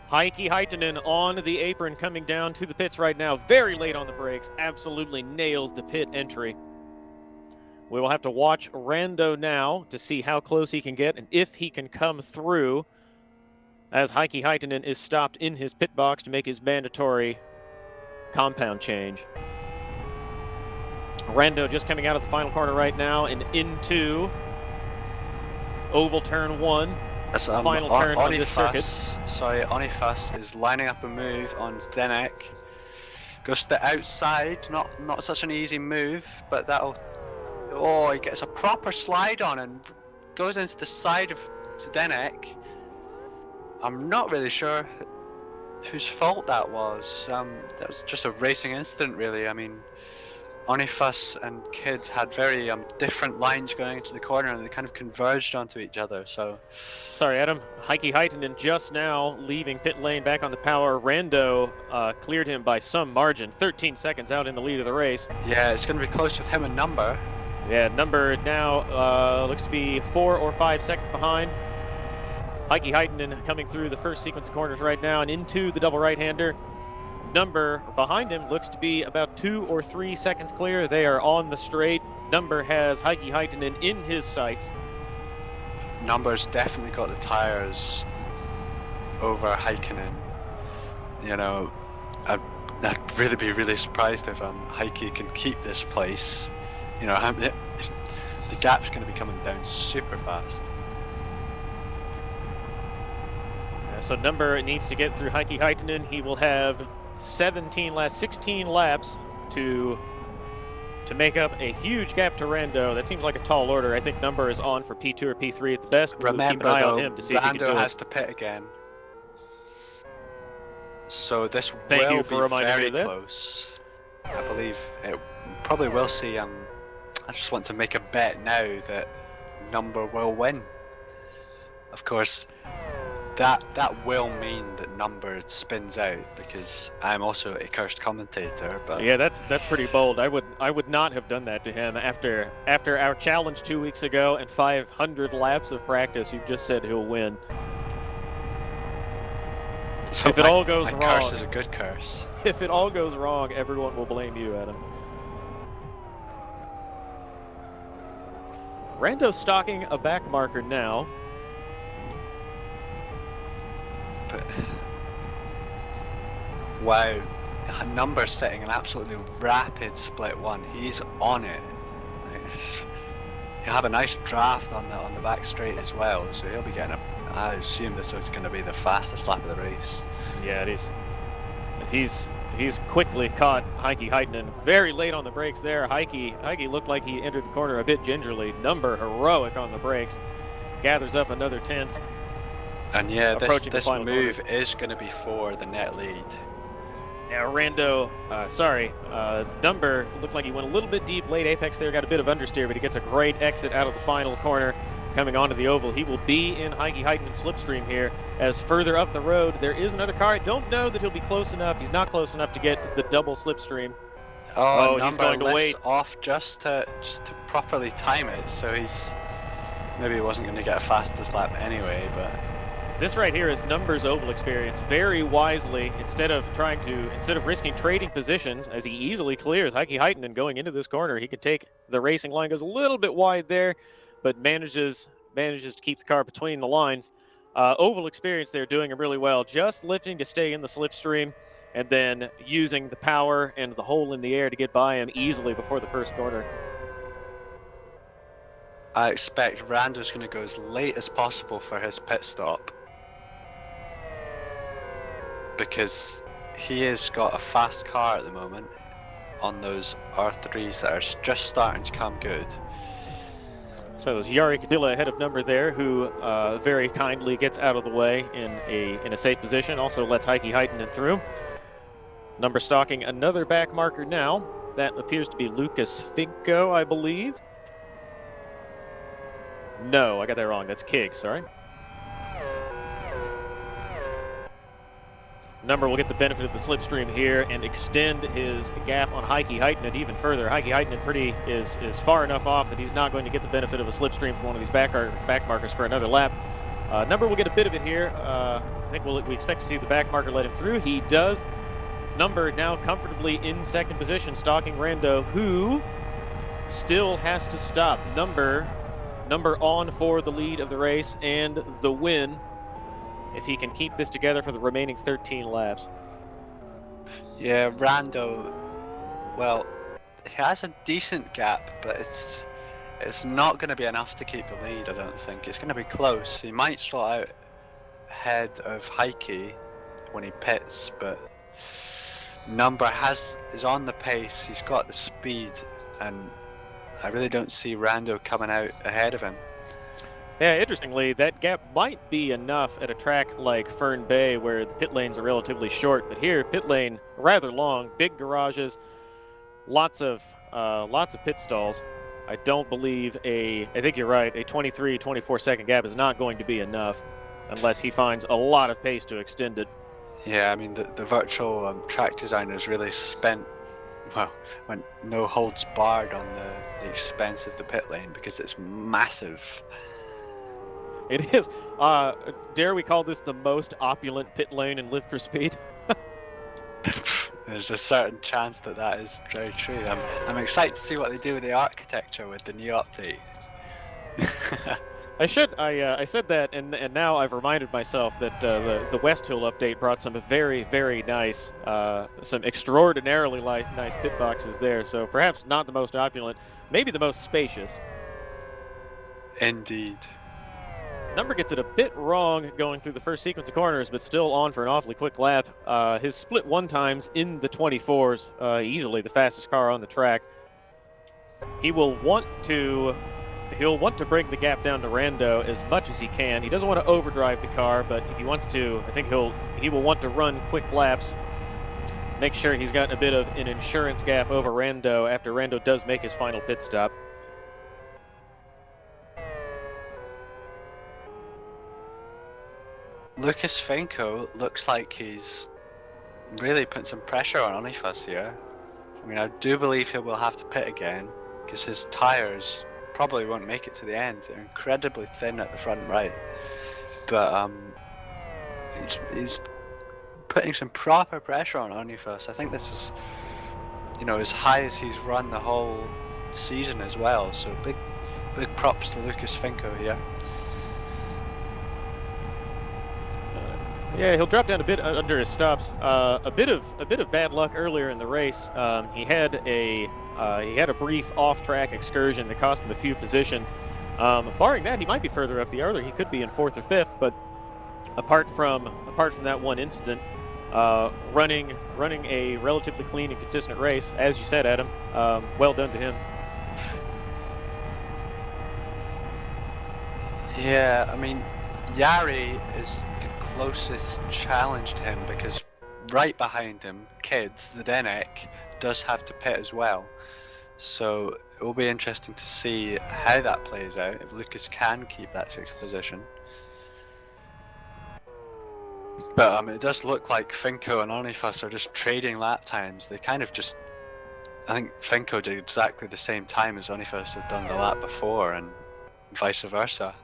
Heike Heitinen on the apron coming down to the pits right now. Very late on the brakes. Absolutely nails the pit entry. We will have to watch Rando now to see how close he can get and if he can come through, as Heikki Heitinen is stopped in his pit box to make his mandatory compound change. Rando just coming out of the final corner right now and into oval turn 1. Final turn on this circuit. Sorry, Onifas is lining up a move on Zdenek. Goes to the outside, not such an easy move, but that'll... Oh, he gets a proper slide on and goes into the side of Zdenek. I'm not really sure whose fault that was. That was just a racing incident, really. I mean, Onifas and Kid had very different lines going into the corner, and they kind of converged onto each other. So, sorry, Adam. Heikki Heitinen just now leaving pit lane back on the power. Rando cleared him by some margin, 13 seconds out in the lead of the race. Yeah, it's going to be close with him and Number. Yeah, Number now looks to be 4 or 5 seconds behind. Heikki Heitinen coming through the first sequence of corners right now and into the double right-hander. Number behind him looks to be about 2 or 3 seconds clear. They are on the straight. Number has Heikki Heitinen in his sights. Number's definitely got the tires over Heikkinen. You know, I'd really be really surprised if Heikki can keep this place. You know, the gap's going to be coming down super fast. So Number needs to get through Heikki Heitinen. He will have 16 laps to make up a huge gap to Rando. That seems like a tall order. I think Number is on for P2 or P3 at the best. Remember, we'll keep an eye though, on him to see if he can do Rando it. has to pit again. So this Thank will you for be reminding me very of that. close. I believe it probably will see. I just want to make a bet now that Number will win. Of course, that will mean that Number spins out, because I'm also a cursed commentator. But yeah, that's pretty bold. I would not have done that to him after our challenge 2 weeks ago and 500 laps of practice. You've just said he'll win. So if it all goes my wrong, curse is a good curse. If it all goes wrong, everyone will blame you, Adam. Rando stocking a back marker now. But wow, Number setting an absolutely rapid split one. He's on it. He'll have a nice draft on the back straight as well, so he'll be getting I assume this is going to be the fastest lap of the race. Yeah, it is. He's quickly caught Heikki Heitinen very late on the brakes there. Heikki looked like he entered the corner a bit gingerly. Number heroic on the brakes. Gathers up another 10th. And yeah, this move corner is going to be for the net lead. Now Rando, Number looked like he went a little bit deep late apex there, got a bit of understeer, but he gets a great exit out of the final corner coming onto the oval. He will be in Heikki Heitinen's slipstream here, as further up the road there is another car. I don't know that he'll be close enough. He's not close enough to get the double slipstream. Oh, he's going to wait off just to properly time it, so maybe he wasn't going to get a fastest lap anyway, but this right here is Number's oval experience. Very wisely, instead of risking trading positions, as he easily clears Heikki Heitinen going into this corner, he could take the racing line, goes a little bit wide there, but manages to keep the car between the lines. Oval experience there, doing him really well, just lifting to stay in the slipstream and then using the power and the hole in the air to get by him easily before the first corner. I expect Rando's going to go as late as possible for his pit stop, because he has got a fast car at the moment on those R3s that are just starting to come good. So there's Jari Kadilla ahead of Number there, who very kindly gets out of the way in a safe position, also lets Heikki Heitinen through. Number stalking another back marker now. That appears to be Lucas Finko, I believe. No, I got that wrong. That's Kig, sorry. Number will get the benefit of the slipstream here and extend his gap on Heikki Heitinen even further. Heikki Heitinen is far enough off that he's not going to get the benefit of a slipstream from one of these back markers for another lap. Number will get a bit of it here. I think we expect to see the back marker let him through. He does. Number now comfortably in second position, stalking Rando, who still has to stop. Number on for the lead of the race and the win if he can keep this together for the remaining 13 laps. Yeah, Rando, well, he has a decent gap, but it's not going to be enough to keep the lead, I don't think. It's going to be close. He might start out ahead of Heike when he pits, but Number is on the pace, he's got the speed, and I really don't see Rando coming out ahead of him. Yeah, interestingly, that gap might be enough at a track like Fern Bay where the pit lanes are relatively short, but here, pit lane rather long, big garages, lots of pit stalls. I don't believe I think you're right, a 23, 24 second gap is not going to be enough unless he finds a lot of pace to extend it. Yeah, I mean, the virtual track designers really went no holds barred on the expense of the pit lane because it's massive. It is. Dare we call this the most opulent pit lane in Live for Speed? There's a certain chance that is very true. I'm excited to see what they do with the architecture with the new update. I said that, and now I've reminded myself that the West Hill update brought some very, very nice, some extraordinarily nice pit boxes there. So perhaps not the most opulent, maybe the most spacious. Indeed. Number gets it a bit wrong going through the first sequence of corners, but still on for an awfully quick lap. His split one times in the 24s, easily the fastest car on the track. He'll want to bring the gap down to Rando as much as he can. He doesn't want to overdrive the car, but he wants to. I think he will want to run quick laps, make sure he's got a bit of an insurance gap over Rando after Rando does make his final pit stop. Lucas Finko looks like he's really putting some pressure on Onifus here. I mean, I do believe he will have to pit again because his tyres probably won't make it to the end. They're incredibly thin at the front right. But he's putting some proper pressure on Onifus. I think this is, as high as he's run the whole season as well. So big props to Lucas Finko here. Yeah, he'll drop down a bit under his stops. A bit of bad luck earlier in the race. He had a brief off-track excursion that cost him a few positions. Barring that, he might be further up the order. He could be in 4th or 5th. But apart from that one incident, running a relatively clean and consistent race, as you said, Adam. Well done to him. Yeah, I mean, Yari is the closest challenge to him because right behind him, Kids, the Denek, does have to pit as well. So it will be interesting to see how that plays out, if Lucas can keep that 6th position. But it does look like Finko and Onifus are just trading lap times. They kind of just... I think Finko did exactly the same time as Onifus had done the lap before, and vice versa.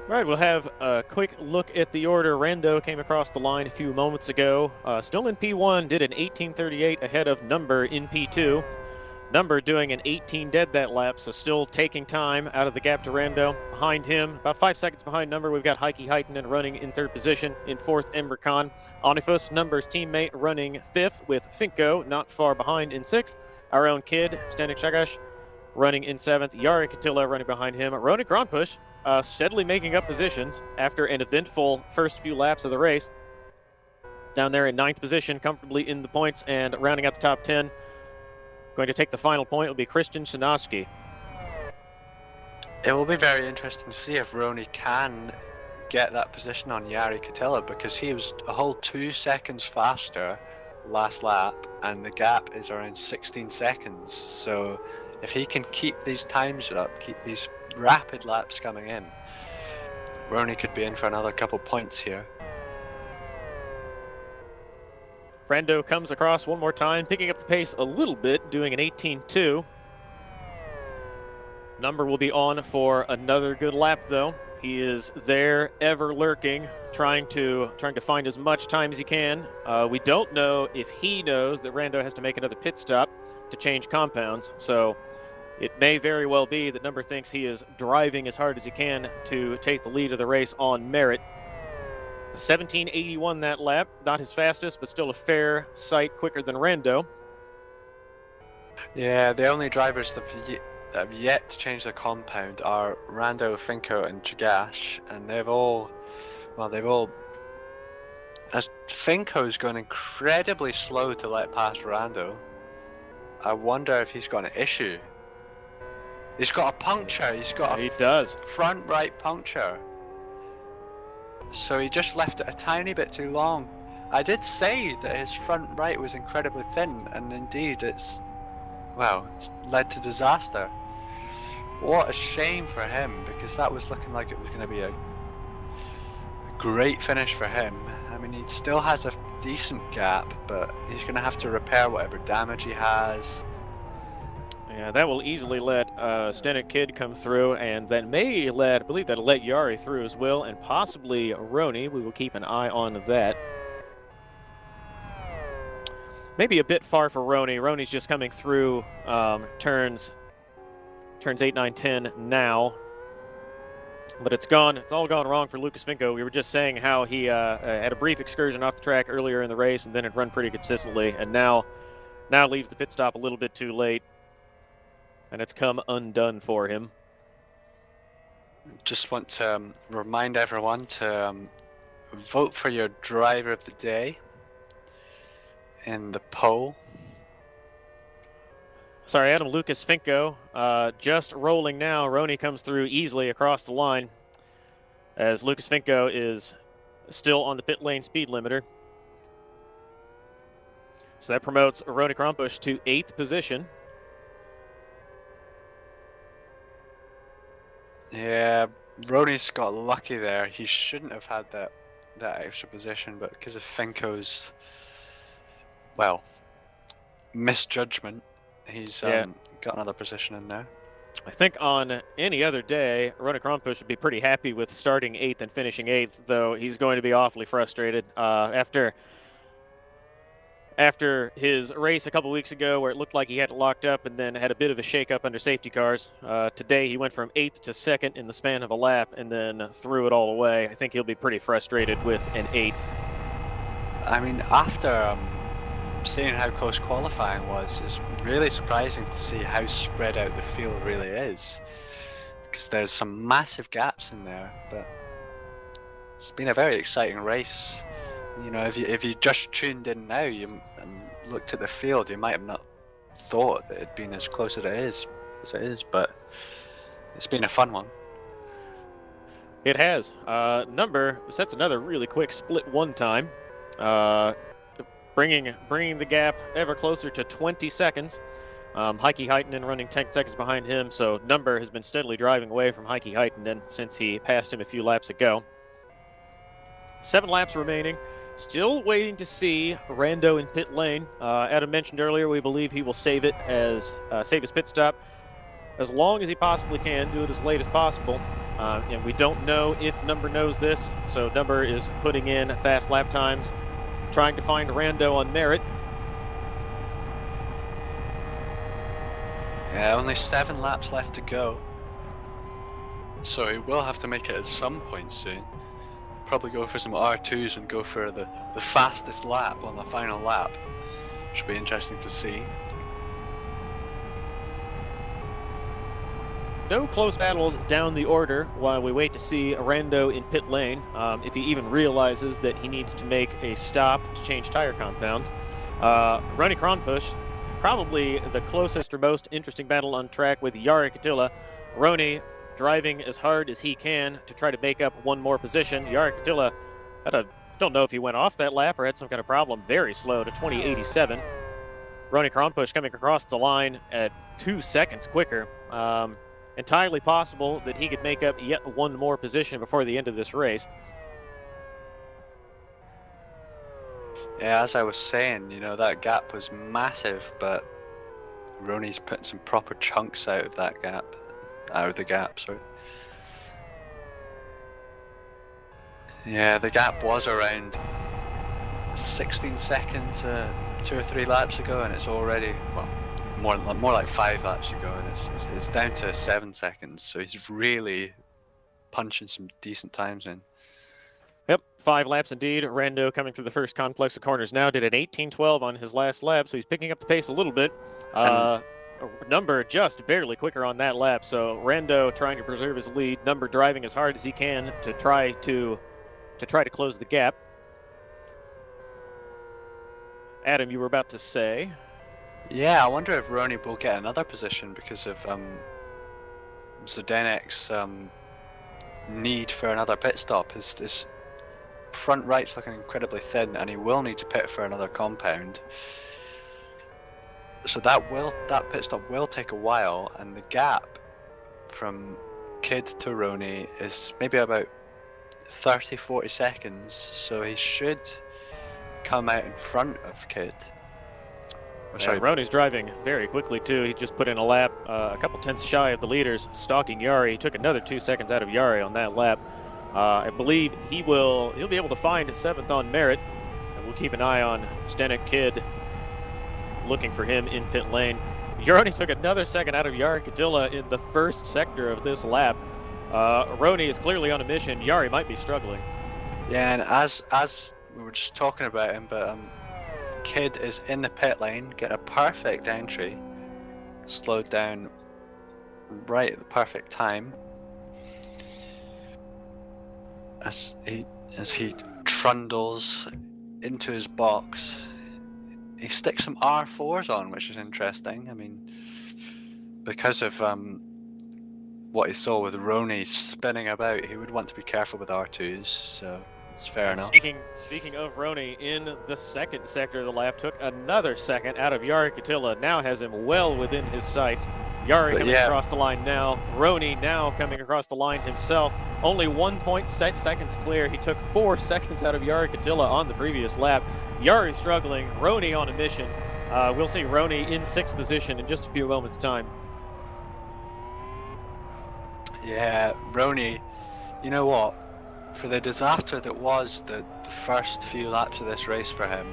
All right, we'll have a quick look at the order. Rando came across the line a few moments ago. Still in P1, did an 18:38 ahead of Number in P2. Number doing an 18 dead that lap, so still taking time out of the gap to Rando. Behind him, about 5 seconds behind Number, we've got Heikki Heitinen running in 3rd position. In 4th, Ember Khan. Onifus, Number's teammate, running 5th with Finko, not far behind in 6th. Our own kid, Stanek Shagash, running in 7th. Jari Katila running behind him. Rony Kronpush steadily making up positions after an eventful first few laps of the race. Down there in 9th position, comfortably in the points and rounding out the top 10. Going to take the final point will be Christian Szymanski. It will be very interesting to see if Rony can get that position on Jari Katila because he was a whole 2 seconds faster last lap and the gap is around 16 seconds. So if he can keep these times up, keep these rapid laps coming in, Rony could be in for another couple points here. Rando comes across one more time, picking up the pace a little bit, doing an 18.2. Number will be on for another good lap, though. He is there, ever lurking, trying to find as much time as he can. We don't know if he knows that Rando has to make another pit stop. to change compounds. So it may very well be that Number thinks he is driving as hard as he can to take the lead of the race on merit. 1781 that lap, not his fastest, but still a fair sight quicker than Rando. Yeah, the only drivers that have yet to change their compound are Rando, Finko, and Jagash, and they've all. As Finko's gone incredibly slow to let past Rando, I wonder if he's got an issue. He's got a puncture. He's got He does. Front right puncture. So he just left it a tiny bit too long. I did say that his front right was incredibly thin, and indeed it's led to disaster. What a shame for him, because that was looking like it was going to be a great finish for him. I mean, he still has a decent gap, but he's going to have to repair whatever damage he has. Yeah, that will easily let Stenik Kid come through, and that may let, I believe that'll let Yari through as well, and possibly Roni. We will keep an eye on that. Maybe a bit far for Roni. Roni's just coming through turns 8, 9, 10 now. But it's all gone wrong for Lucas Finko. We were just saying how he had a brief excursion off the track earlier in the race and then had run pretty consistently, and now leaves the pit stop a little bit too late. And it's come undone for him. Just want to remind everyone to vote for your driver of the day in the poll. Sorry, Adam. Lucas Finko just rolling now. Roni comes through easily across the line as Lucas Finko is still on the pit lane speed limiter. So that promotes Roni Krampusch to 8th position. Yeah, Roni's got lucky there. He shouldn't have had that extra position, but because of Finko's, misjudgment, he's got another position in there. I think on any other day, Roni Krampusch would be pretty happy with starting 8th and finishing 8th, though he's going to be awfully frustrated after his race a couple weeks ago where it looked like he had it locked up and then had a bit of a shake-up under safety cars. Today he went from 8th to 2nd in the span of a lap and then threw it all away. I think he'll be pretty frustrated with an 8th. I mean, after seeing how close qualifying was, it's really surprising to see how spread out the field really is, because there's some massive gaps in there, but it's been a very exciting race. You know, if you just tuned in now and looked at the field, you might have not thought that it'd been as close as it is, but it's been a fun one. It has. Number sets another really quick split one time, bringing the gap ever closer to 20 seconds. Heikki Heitinen running 10 seconds behind him, so Number has been steadily driving away from Heikki Heitinen since he passed him a few laps ago. 7 laps remaining. Still waiting to see Rando in pit lane. Adam mentioned earlier we believe he will save his pit stop as long as he possibly can, do it as late as possible. And we don't know if Number knows this, so Number is putting in fast lap times, trying to find Rando on merit. Yeah, only 7 laps left to go, so he will have to make it at some point soon. Probably go for some R2s and go for the fastest lap on the final lap. Should be interesting to see. No close battles down the order while we wait to see Rando in pit lane, if he even realizes that he needs to make a stop to change tire compounds. Roni Krampusch, probably the closest or most interesting battle on track with Jari Katila. Roni driving as hard as he can to try to make up one more position. Jari Katila don't know if he went off that lap or had some kind of problem. Very slow to 20.87. Roni Krampusch coming across the line at 2 seconds quicker. Entirely possible that he could make up yet one more position before the end of this race. Yeah, as I was saying, you know, that gap was massive, but Roni's putting some proper chunks out of the gap, sorry. Yeah, the gap was around 16 seconds 2 or 3 laps ago, and it's already, more like 5 laps to go, and it's down to 7 seconds. So he's really punching some decent times in. Yep, 5 laps indeed. Rando coming through the first complex of corners now. Did an 18:12 on his last lap, so he's picking up the pace a little bit. Number just barely quicker on that lap, so Rando trying to preserve his lead. Number driving as hard as he can to try to close the gap. Adam, you were about to say? Yeah, I wonder if Roney will get another position because of Zdenek's need for another pit stop. His front right's looking incredibly thin, and he will need to pit for another compound. So that pit stop will take a while, and the gap from Kidd to Roney is maybe about 30-40 seconds. So he should come out in front of Kidd. Yeah, Roney's driving very quickly too. He just put in a lap, a couple tenths shy of the leaders, stalking Yari. He took another 2 seconds out of Yari on that lap. I believe he'll be able to find 7th on merit, and we'll keep an eye on Zdenek Kidd, looking for him in pit lane. Roney took another second out of Yari Kadilla in the first sector of this lap. Roney is clearly on a mission. Yari might be struggling. Yeah, and as we were just talking about him, but Kidd is in the pit lane, get a perfect entry, slowed down right at the perfect time. As he trundles into his box, he sticks some R4s on, which is interesting. I mean, because of what he saw with Roney spinning about, he would want to be careful with R2s, so it's fair enough. Speaking of Roney, in the second sector of the lap, took another second out of Yari Katila. Now has him well within his sights. Yari coming across the line now. Roney now coming across the line himself. Only 1.6 seconds clear. He took 4 seconds out of Yari Katila on the previous lap. Yari struggling. Roney on a mission. We'll see Roney in 6th position in just a few moments' time. Yeah, Roney, you know what? For the disaster that was the first few laps of this race for him,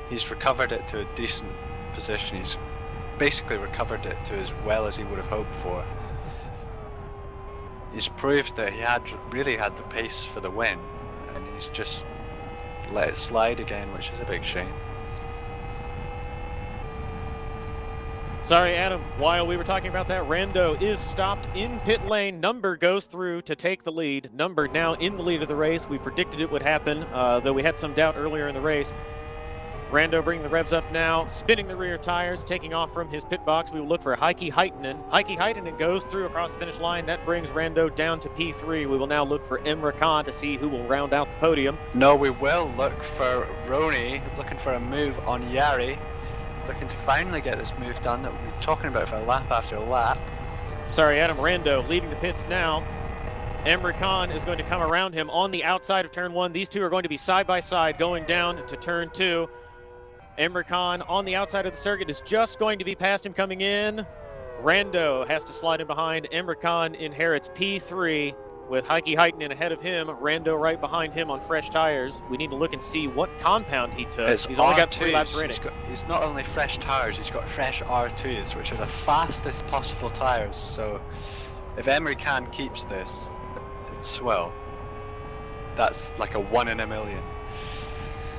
he's recovered it to a decent position. He's basically recovered it to as well as he would have hoped for. He's proved that he really had the pace for the win, and he's just let it slide again, which is a big shame. Sorry, Adam. While we were talking about that, Rando is stopped in pit lane. Number goes through to take the lead. Number now in the lead of the race. We predicted it would happen, though we had some doubt earlier in the race. Rando bringing the revs up now, spinning the rear tires, taking off from his pit box. We will look for Heikki Heitinen. Heikki Heitinen goes through across the finish line. That brings Rando down to P3. We will now look for Emre Can to see who will round out the podium. No, we will look for Roney, looking for a move on Yari. Looking to finally get this move done that we've been talking about for lap after lap. Sorry, Adam. Rando leaving the pits now. Emre Can is going to come around him on the outside of turn 1. These two are going to be side by side going down to turn 2. Emre Can on the outside of the circuit is just going to be past him coming in. Rando has to slide in behind. Emre Can inherits P3 with Heikki Heitinen ahead of him. Rando right behind him on fresh tires. We need to look and see what compound he took. He's only got 3 laps remaining. He's not only fresh tires, he's got fresh R2s, which are the fastest possible tires. So if Emre Can keeps this, well, that's like a 1 in a million.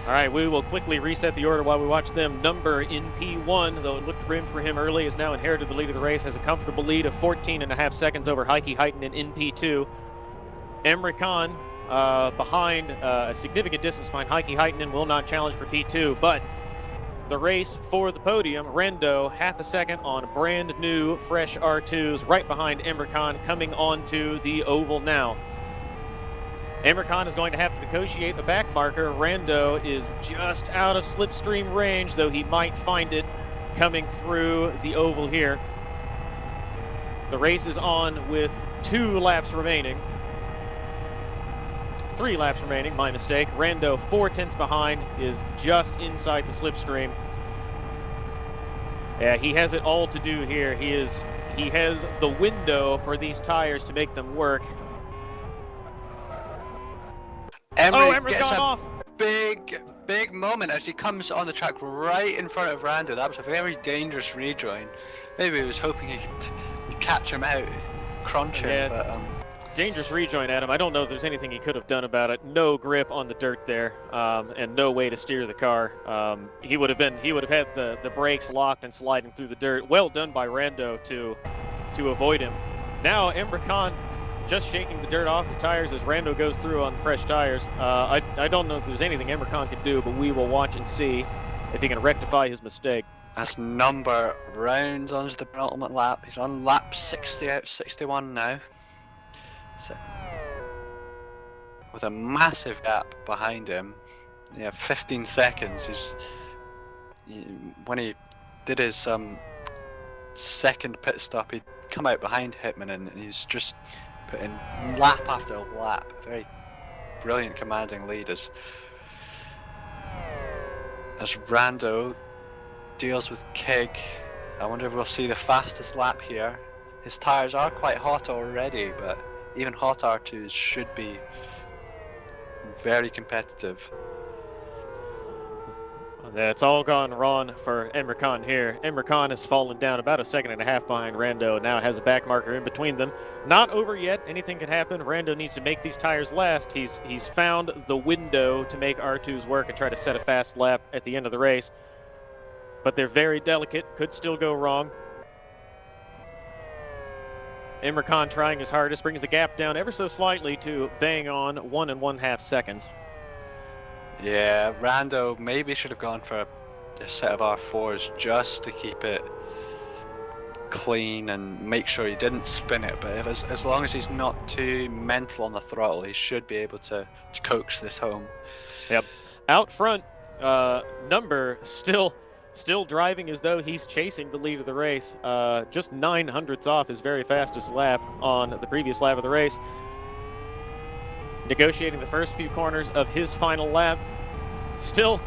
All right, we will quickly reset the order while we watch them. Number in P1, though it looked grim for him early, has now inherited the lead of the race, has a comfortable lead of 14.5 seconds over Heikki Heitinen in P2. Emre Can behind a significant distance behind Heikki Heitinen will not challenge for P2, but the race for the podium, Rando half a second on brand new fresh R2s right behind Emre Can coming onto the oval now. Emre Can is going to have to negotiate a back marker. Rando is just out of slipstream range, though he might find it coming through the oval here. The race is on with 2 laps remaining. 3 laps remaining, my mistake. Rando 4 tenths behind, is just inside the slipstream. Yeah, he has it all to do here. He has the window for these tires to make them work. Emre Emre's gets gone a off. big big moment as he comes on the track right in front of Rando. That was a very dangerous rejoin. Maybe he was hoping he could catch him out, crunch him, Yeah. but Dangerous rejoin, Adam. I don't know if there's anything he could have done about it. No grip on the dirt there, and no way to steer the car. He would have had the brakes locked and sliding through the dirt. Well done by Rando to avoid him. Now Emre Khan just shaking the dirt off his tires as Rando goes through on the fresh tires. I don't know if there's anything Emre Khan can do, but we will watch and see if he can rectify his mistake. as Number rounds onto the penultimate lap. He's on lap 60 out of 61 now. So, with a massive gap behind him, 15 seconds. When he did his second pit stop, he'd come out behind Hitman, and he's just put in lap after lap. A very brilliant commanding lead as Rando deals with Kig. I wonder if we'll see the fastest lap here. His tires are quite hot already, but even hot R2s should be very competitive. That's all gone wrong for Emre Khan here. Emre Khan has fallen down about a second and a half behind Rando. Now has a back marker in between them. Not over yet. Anything can happen. Rando needs to make these tires last. He's found the window to make R2s work and try to set a fast lap at the end of the race. But they're very delicate. Could still go wrong. Emre Khan trying his hardest, brings the gap down ever so slightly to bang on 1 1/2 seconds. Yeah, Rando maybe should have gone for a set of R4s just to keep it clean and make sure he didn't spin it. But as long as he's not too mental on the throttle, he should be able to coax this home. Yep. Out front, Number still driving as though he's chasing the lead of the race. Just 900ths off his very fastest lap on the previous lap of the race. Negotiating the first few corners of his final lap. Still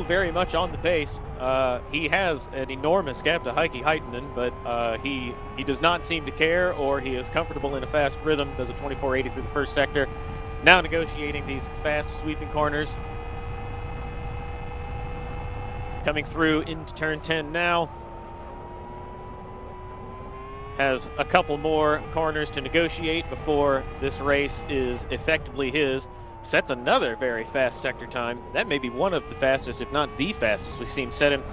very much on the pace. He has an enormous gap to Heikki Heitinen, but he does not seem to care, or he is comfortable in a fast rhythm. Does a 24.80 through the first sector. Now negotiating these fast sweeping corners. Coming through into turn 10 now. Has a couple more corners to negotiate before this race is effectively his. Sets another very fast sector time. That may be one of the fastest, if not the fastest, we've seen set him.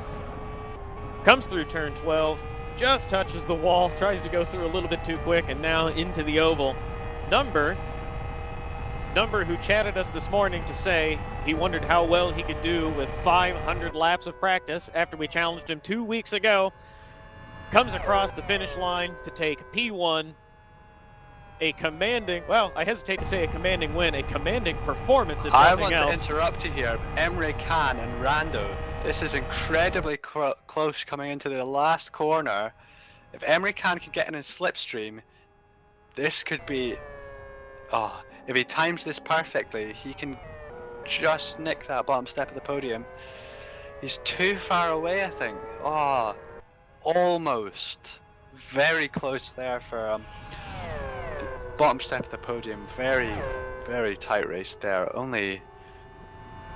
Comes through turn 12, just touches the wall, tries to go through a little bit too quick, and now into the oval. Number who chatted us this morning to say he wondered how well he could do with 500 laps of practice after we challenged him 2 weeks ago, comes across the finish line to take P1. A commanding, well, I hesitate to say a commanding win, a commanding performance if nothing else. I want to interrupt you here. Emre Khan and Rando, this is incredibly close coming into the last corner. If Emre Khan can get in a slipstream, this could be, if he times this perfectly, he can just nick that bottom step of the podium. He's too far away, I think. Almost. Very close there for the bottom step of the podium. Very, very tight race there. Only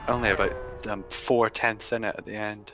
about 4/10ths in it at the end.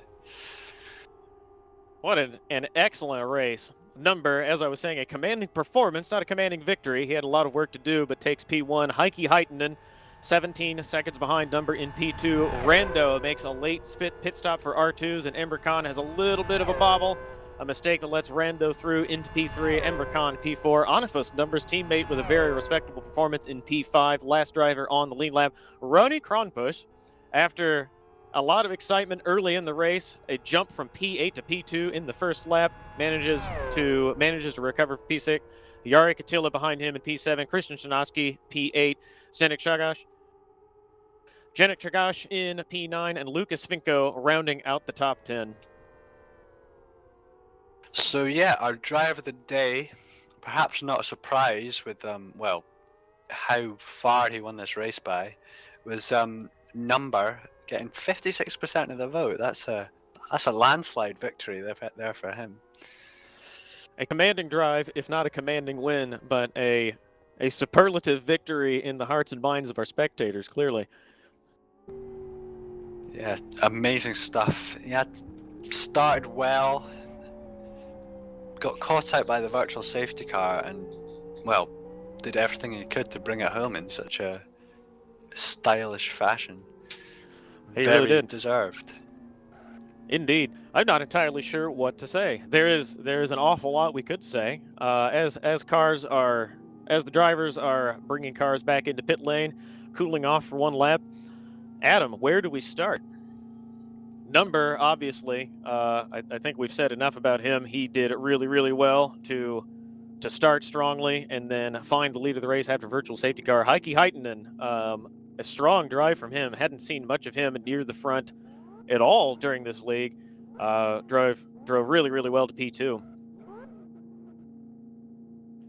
What an excellent race. Number, as I was saying, a commanding performance, not a commanding victory. He had a lot of work to do, but takes P1. Heikki Heitinen, 17 seconds behind Number in P2. Rando makes a late pit stop for R2s, and Emre Khan has a little bit of a bobble. A mistake that lets Rando through into P3, Emre Khan P4. Anifus, Number's teammate, with a very respectable performance in P5. Last driver on the lead lap. Ronnie Kronbusch, after a lot of excitement early in the race, a jump from P8 to P2 in the first lap, manages to recover for P6. Jari Katila behind him in P7. Christian Shanoski, P8. Zdenek Chagash in P9, and Lucas Finko rounding out the top 10. So yeah, our driver of the day, perhaps not a surprise with how far he won this race by, was Number getting 56% of the vote. That's a landslide victory there for him. A commanding drive, if not a commanding win, but a superlative victory in the hearts and minds of our spectators, clearly. Yeah, amazing stuff. He had started well, got caught out by the virtual safety car, and well, did everything he could to bring it home in such a stylish fashion. He really Very did. deserved. Indeed, I'm not entirely sure what to say. There is an awful lot we could say. As the drivers are bringing cars back into pit lane, cooling off for one lap. Adam, where do we start? Number, obviously, I think we've said enough about him. He did really, really well to start strongly and then find the lead of the race after virtual safety car. Heikki Heitinen, a strong drive from him. Hadn't seen much of him near the front at all during this league. Drove really, really well to P2.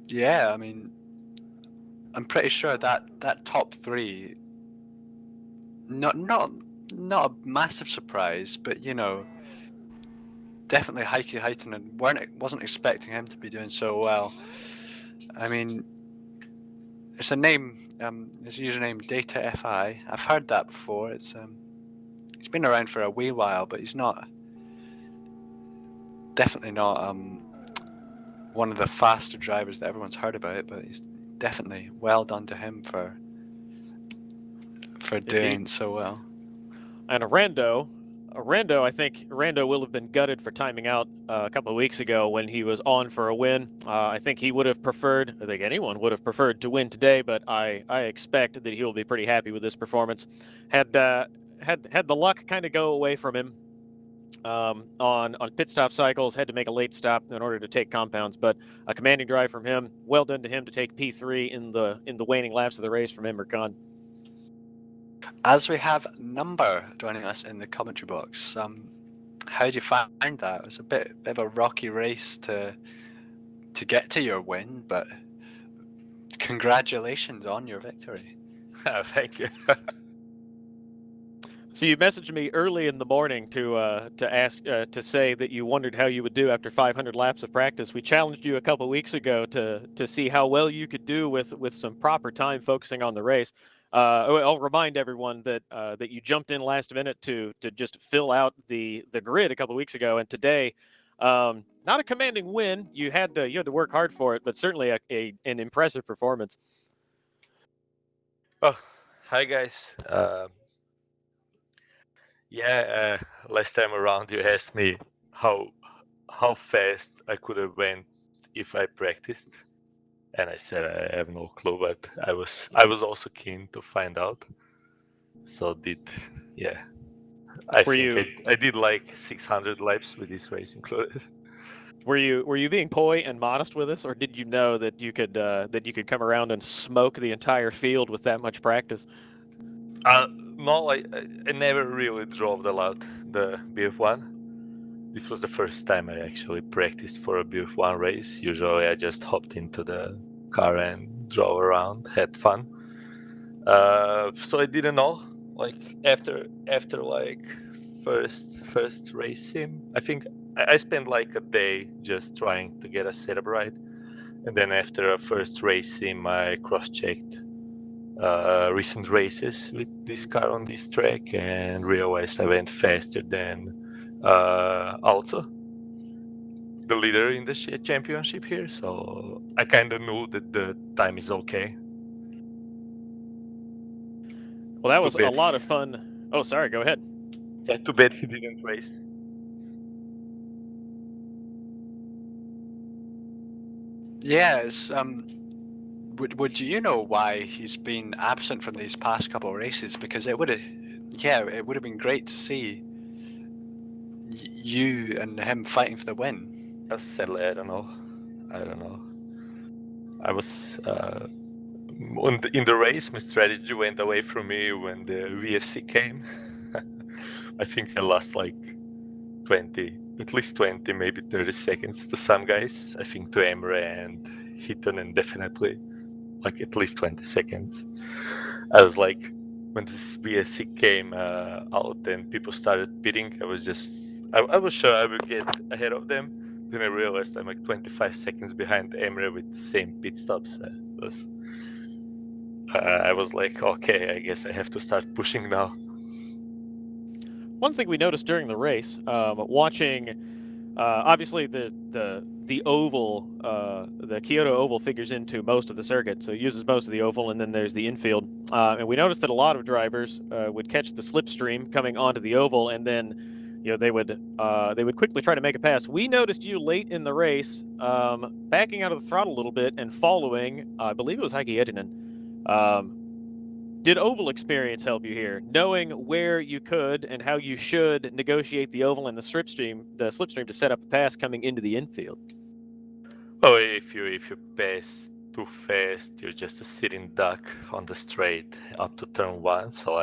Yeah, I mean, I'm pretty sure that top three, not a massive surprise, but definitely Heikki Heitinen wasn't expecting him to be doing so well. I mean, it's a name, his username DataFI. I've heard that before. He's been around for a wee while, but he's definitely not one of the faster drivers that everyone's heard about. But he's definitely well done to him for doing Indeed. so well. And Rando, I think Rando will have been gutted for timing out a couple of weeks ago when he was on for a win. I think he would have preferred, I think anyone would have preferred to win today, but I expect that he will be pretty happy with this performance. Had the luck kind of go away from him on pit stop cycles, had to make a late stop in order to take compounds, but a commanding drive from him. Well done to him to take P3 in the waning laps of the race from Imre Khan. As we have Number joining us in the commentary box, how do you find that? It was a bit of a rocky race to get to your win, but congratulations on your victory. Thank you. So you messaged me early in the morning to ask to say that you wondered how you would do after 500 laps of practice. We challenged you a couple weeks ago to see how well you could do with some proper time focusing on the race. I'll remind everyone that that you jumped in last minute to just fill out the grid a couple weeks ago, and today, not a commanding win. You had to work hard for it, but certainly an impressive performance. Oh, hi guys. Yeah, last time around you asked me how fast I could have went if I practiced, and I said I have no clue, but I was also keen to find out. So I Were think you I did like 600 laps with this race included. Were you being coy and modest with us, or did you know that you could come around and smoke the entire field with that much practice? No, I never really drove a lot the BF1. This was the first time I actually practiced for a BF1 race. Usually I just hopped into the car and drove around, had fun. So I didn't know. Like after like first race sim, I think I spent like a day just trying to get a setup right, and then after a first race sim, I cross-checked recent races with this car on this track and realized I went faster than also the leader in the championship here. So I kind of knew that the time is okay. Well, that Too was a bad. lot of fun. Oh, sorry. Go ahead. Yeah, too bad he didn't race. Yeah, would you know why he's been absent from these past couple of races? Because it would have been great to see you and him fighting for the win. Sadly, I don't know. I was in the race. My strategy went away from me when the VFC came. I think I lost like 20, at least 20, maybe 30 seconds to some guys. I think to Emre and Hitton, and definitely like at least 20 seconds. I was like, when this VSC came out and people started pitting, I was sure I would get ahead of them. Then I realized I'm like 25 seconds behind Emre with the same pit stops. I was like, okay, I guess I have to start pushing now. One thing we noticed during the race, watching, obviously the oval, the Kyoto oval figures into most of the circuit, so it uses most of the oval, and then there's the infield. And we noticed that a lot of drivers would catch the slipstream coming onto the oval, and then they would quickly try to make a pass. We noticed you late in the race, backing out of the throttle a little bit and following. I believe it was Heikki Ettinen. Did oval experience help you here, knowing where you could and how you should negotiate the oval and the slipstream to set up a pass coming into the infield? Oh, if you pass too fast, you're just a sitting duck on the straight up to turn 1. So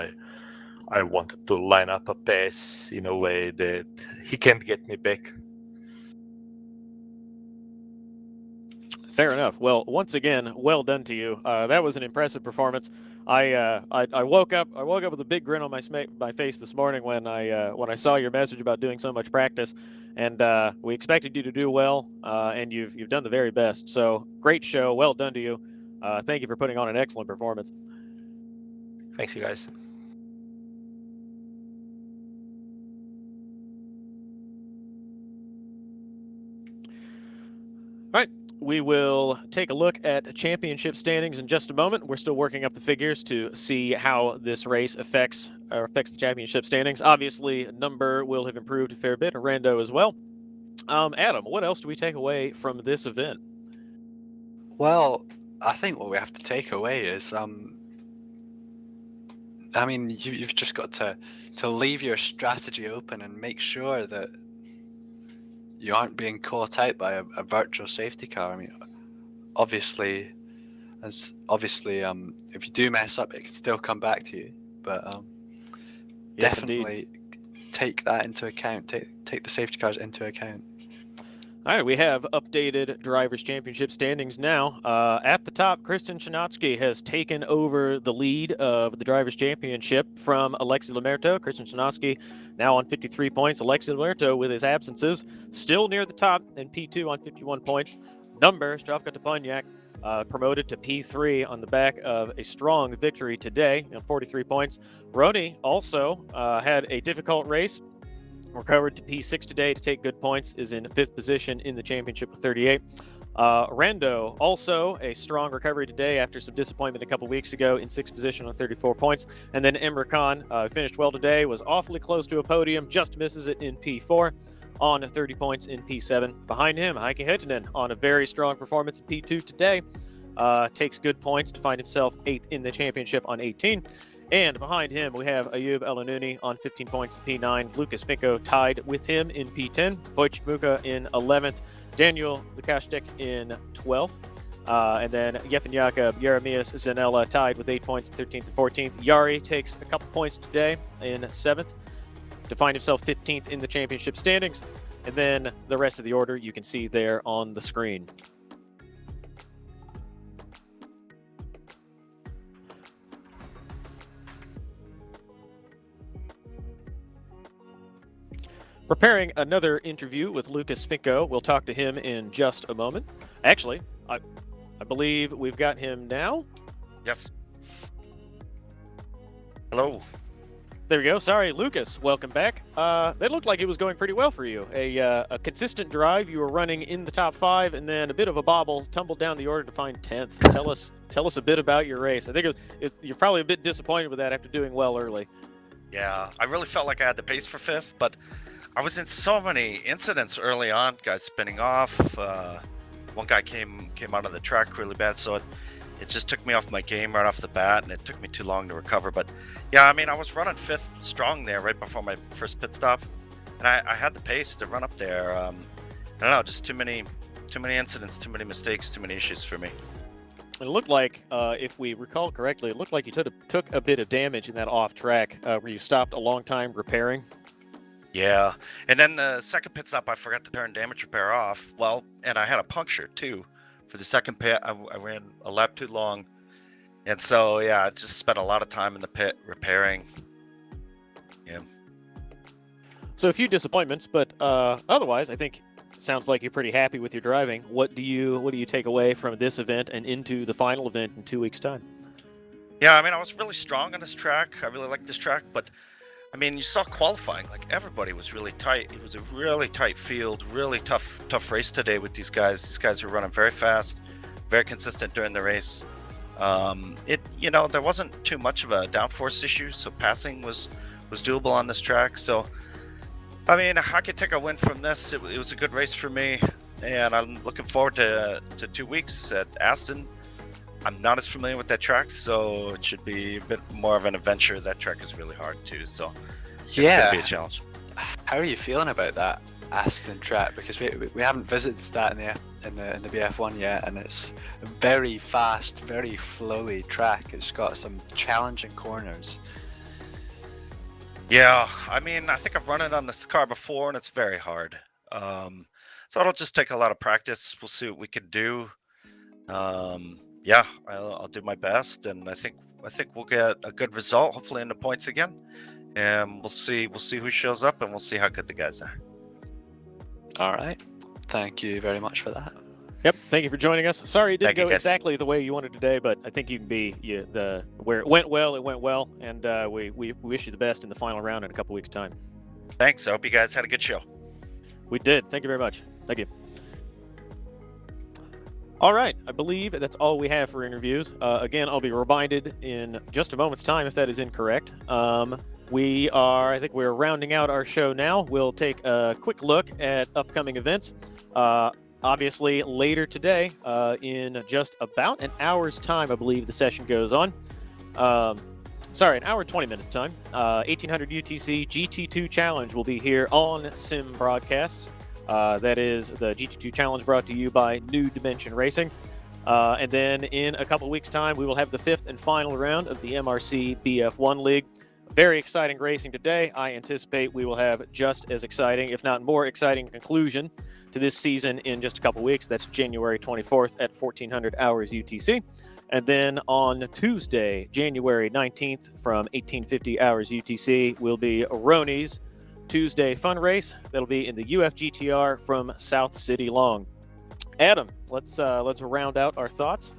I wanted to line up a pass in a way that he can't get me back. Fair enough. Well, once again, well done to you. That was an impressive performance. I woke up with a big grin on my face this morning when I saw your message about doing so much practice, and we expected you to do well, and you've done the very best. So great show. Well done to you. Thank you for putting on an excellent performance. Thanks, you guys. All right. We will take a look at championship standings in just a moment. We're still working up the figures to see how this race affects the championship standings. Obviously, number will have improved a fair bit, and Rando as well. Adam, what else do we take away from this event? Well, I think what we have to take away is, I mean, you've just got to leave your strategy open and make sure that you aren't being caught out by a virtual safety car. I mean, obviously, if you do mess up, it can still come back to you. But Yes, definitely take that into account. Take the safety cars into account. All right, we have updated Drivers' Championship standings now. At the top, Kristen Chinatsky has taken over the lead of the Drivers' Championship from Alexi Lamerto. Kristen Chinatsky now on 53 points. Alexi Lamerto, with his absences, still near the top in P2 on 51 points. Number, Zdravko Toponyak, promoted to P3 on the back of a strong victory today on 43 points. Roni also had a difficult race. Recovered to P6 today to take good points, is in 5th position in the championship with 38. Rando, also a strong recovery today after some disappointment a couple weeks ago, in 6th position on 34 points. And then Emre Khan finished well today, was awfully close to a podium, just misses it in P4 on 30 points in P7. Behind him, Heikki Ettinen on a very strong performance in P2 today, takes good points to find himself 8th in the championship on 18. And behind him, we have Ayub Elanuni on 15 points in P9. Lucas Finko tied with him in P10. Wojciech Muka in 11th. Daniel Lukashtek in 12th. And then Yefin Jakob, Jeremias Zanella tied with 8 points, 13th and 14th. Yari takes a couple points today in 7th to find himself 15th in the championship standings. And then the rest of the order you can see there on the screen. Preparing another interview with Lucas Finko. We'll talk to him in just a moment. Actually, I believe we've got him now. Yes. Hello. There we go. Sorry, Lucas. Welcome back. That looked like it was going pretty well for you. A consistent drive. You were running in the top 5, and then a bit of a bobble, tumbled down the order to find 10th. Tell us a bit about your race. I think you're probably a bit disappointed with that after doing well early. Yeah, I really felt like I had the pace for 5th, but I was in so many incidents early on. Guys spinning off. One guy came out of the track really bad, so it just took me off my game right off the bat, and it took me too long to recover. But yeah, I mean, I was running 5th strong there right before my first pit stop, and I had the pace to run up there. I don't know, just too many incidents, too many mistakes, too many issues for me. It looked like, if we recall correctly, it looked like you took a bit of damage in that off track where you stopped a long time repairing. Yeah, and then the second pit stop, I forgot to turn damage repair off. Well, and I had a puncture too. For the second pit, I ran a lap too long. And so, yeah, I just spent a lot of time in the pit repairing. Yeah. So a few disappointments, but otherwise, I think it sounds like you're pretty happy with your driving. What do you take away from this event and into the final event in 2 weeks' time? Yeah, I mean, I was really strong on this track. I really like this track, but I mean, you saw qualifying, like everybody was really tight. It was a really tight field, really tough race today with these guys. These guys are running very fast, very consistent during the race. There wasn't too much of a downforce issue, so passing was doable on this track. So, I mean, I could take a win from this. It was a good race for me, and I'm looking forward to 2 weeks at Aston. I'm not as familiar with that track, so it should be a bit more of an adventure. That track is really hard too, so it's gonna be a challenge. How are you feeling about that Aston track? Because we haven't visited that in the BF1 yet, and it's a very fast, very flowy track. It's got some challenging corners. Yeah, I mean, I think I've run it on this car before, and it's very hard. So it'll just take a lot of practice. We'll see what we can do. Yeah, I'll do my best, and I think we'll get a good result, hopefully in the points again, and we'll see who shows up, and we'll see how good the guys are. All right, thank you very much for that. Yep, thank you for joining us. Sorry it didn't Thank you, go guys. exactly the way you wanted today, but I think you can be where it went well, and we wish you the best in the final round in a couple weeks' time. Thanks. I hope you guys had a good show. We did. Thank you very much. Thank you. All right, I believe that's all we have for interviews. Again, I'll be reminded in just a moment's time if that is incorrect. I think we're rounding out our show now. We'll take a quick look at upcoming events. Obviously, later today, in just about an hour's time, I believe the session goes on. An hour and 20 minutes time. 1800 UTC GT2 Challenge will be here on Sim Broadcasts. That is the GT2 Challenge brought to you by New Dimension Racing. And then in a couple weeks' time, we will have the 5th and final round of the MRC BF1 League. Very exciting racing today. I anticipate we will have just as exciting, if not more exciting, conclusion to this season in just a couple weeks. That's January 24th at 1400 hours UTC. And then on Tuesday, January 19th from 1850 hours UTC, will be Roni's Tuesday fun race. That'll be in the UFGTR from South City Long. Adam, let's round out our thoughts,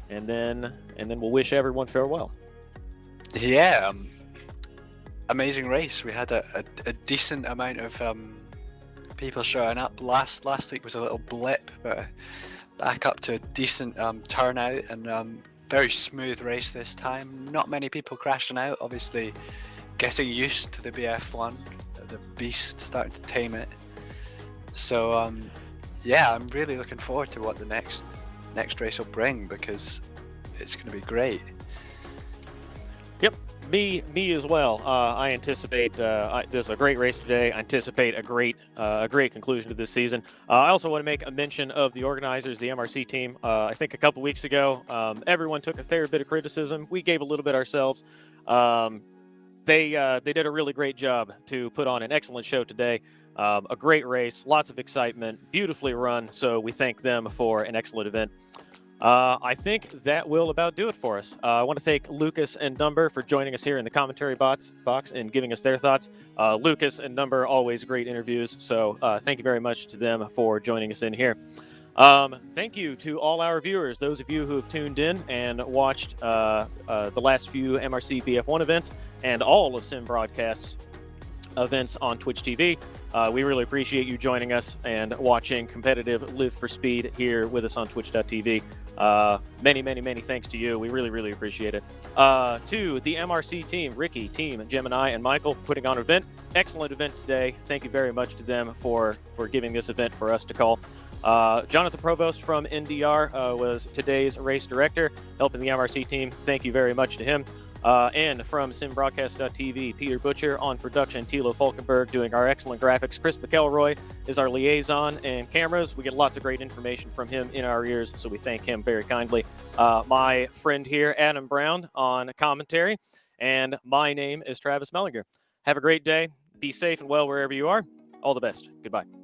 and then we'll wish everyone farewell. Yeah, amazing race. We had a decent amount of people showing up. Last week was a little blip, but back up to a decent turnout, and very smooth race this time. Not many people crashing out. Obviously, getting used to the BF1, the beast, starting to tame it. So yeah, I'm really looking forward to what the next race will bring, because it's going to be great. Yep, me as well. I anticipate there's a great race today. I anticipate a great conclusion to this season. I also want to make a mention of the organizers, the MRC team. I think a couple weeks ago, everyone took a fair bit of criticism. We gave a little bit ourselves. They did a really great job to put on an excellent show today. A great race, lots of excitement, beautifully run. So we thank them for an excellent event. I think that will about do it for us. I want to thank Lucas and Number for joining us here in the commentary box and giving us their thoughts. Lucas and Number, always great interviews. So thank you very much to them for joining us in here. Thank you to all our viewers, those of you who have tuned in and watched the last few MRC BF1 events and all of Sim Broadcasts events on Twitch TV. We really appreciate you joining us and watching competitive Live for Speed here with us on twitch.tv. Many thanks to you. We really appreciate it. To the MRC team, Ricky, Team, Gemini, and Michael for putting on an event. Excellent event today. Thank you very much to them for giving this event for us to call. Jonathan Provost from NDR was today's race director, helping the MRC team. Thank you very much to him. And from simbroadcast.tv, Peter Butcher on production, Tilo Falkenberg doing our excellent graphics. Chris McElroy is our liaison and cameras. We get lots of great information from him in our ears, so we thank him very kindly. My friend here, Adam Brown, on commentary. And my name is Travis Mehlinger. Have a great day. Be safe and well wherever you are. All the best. Goodbye.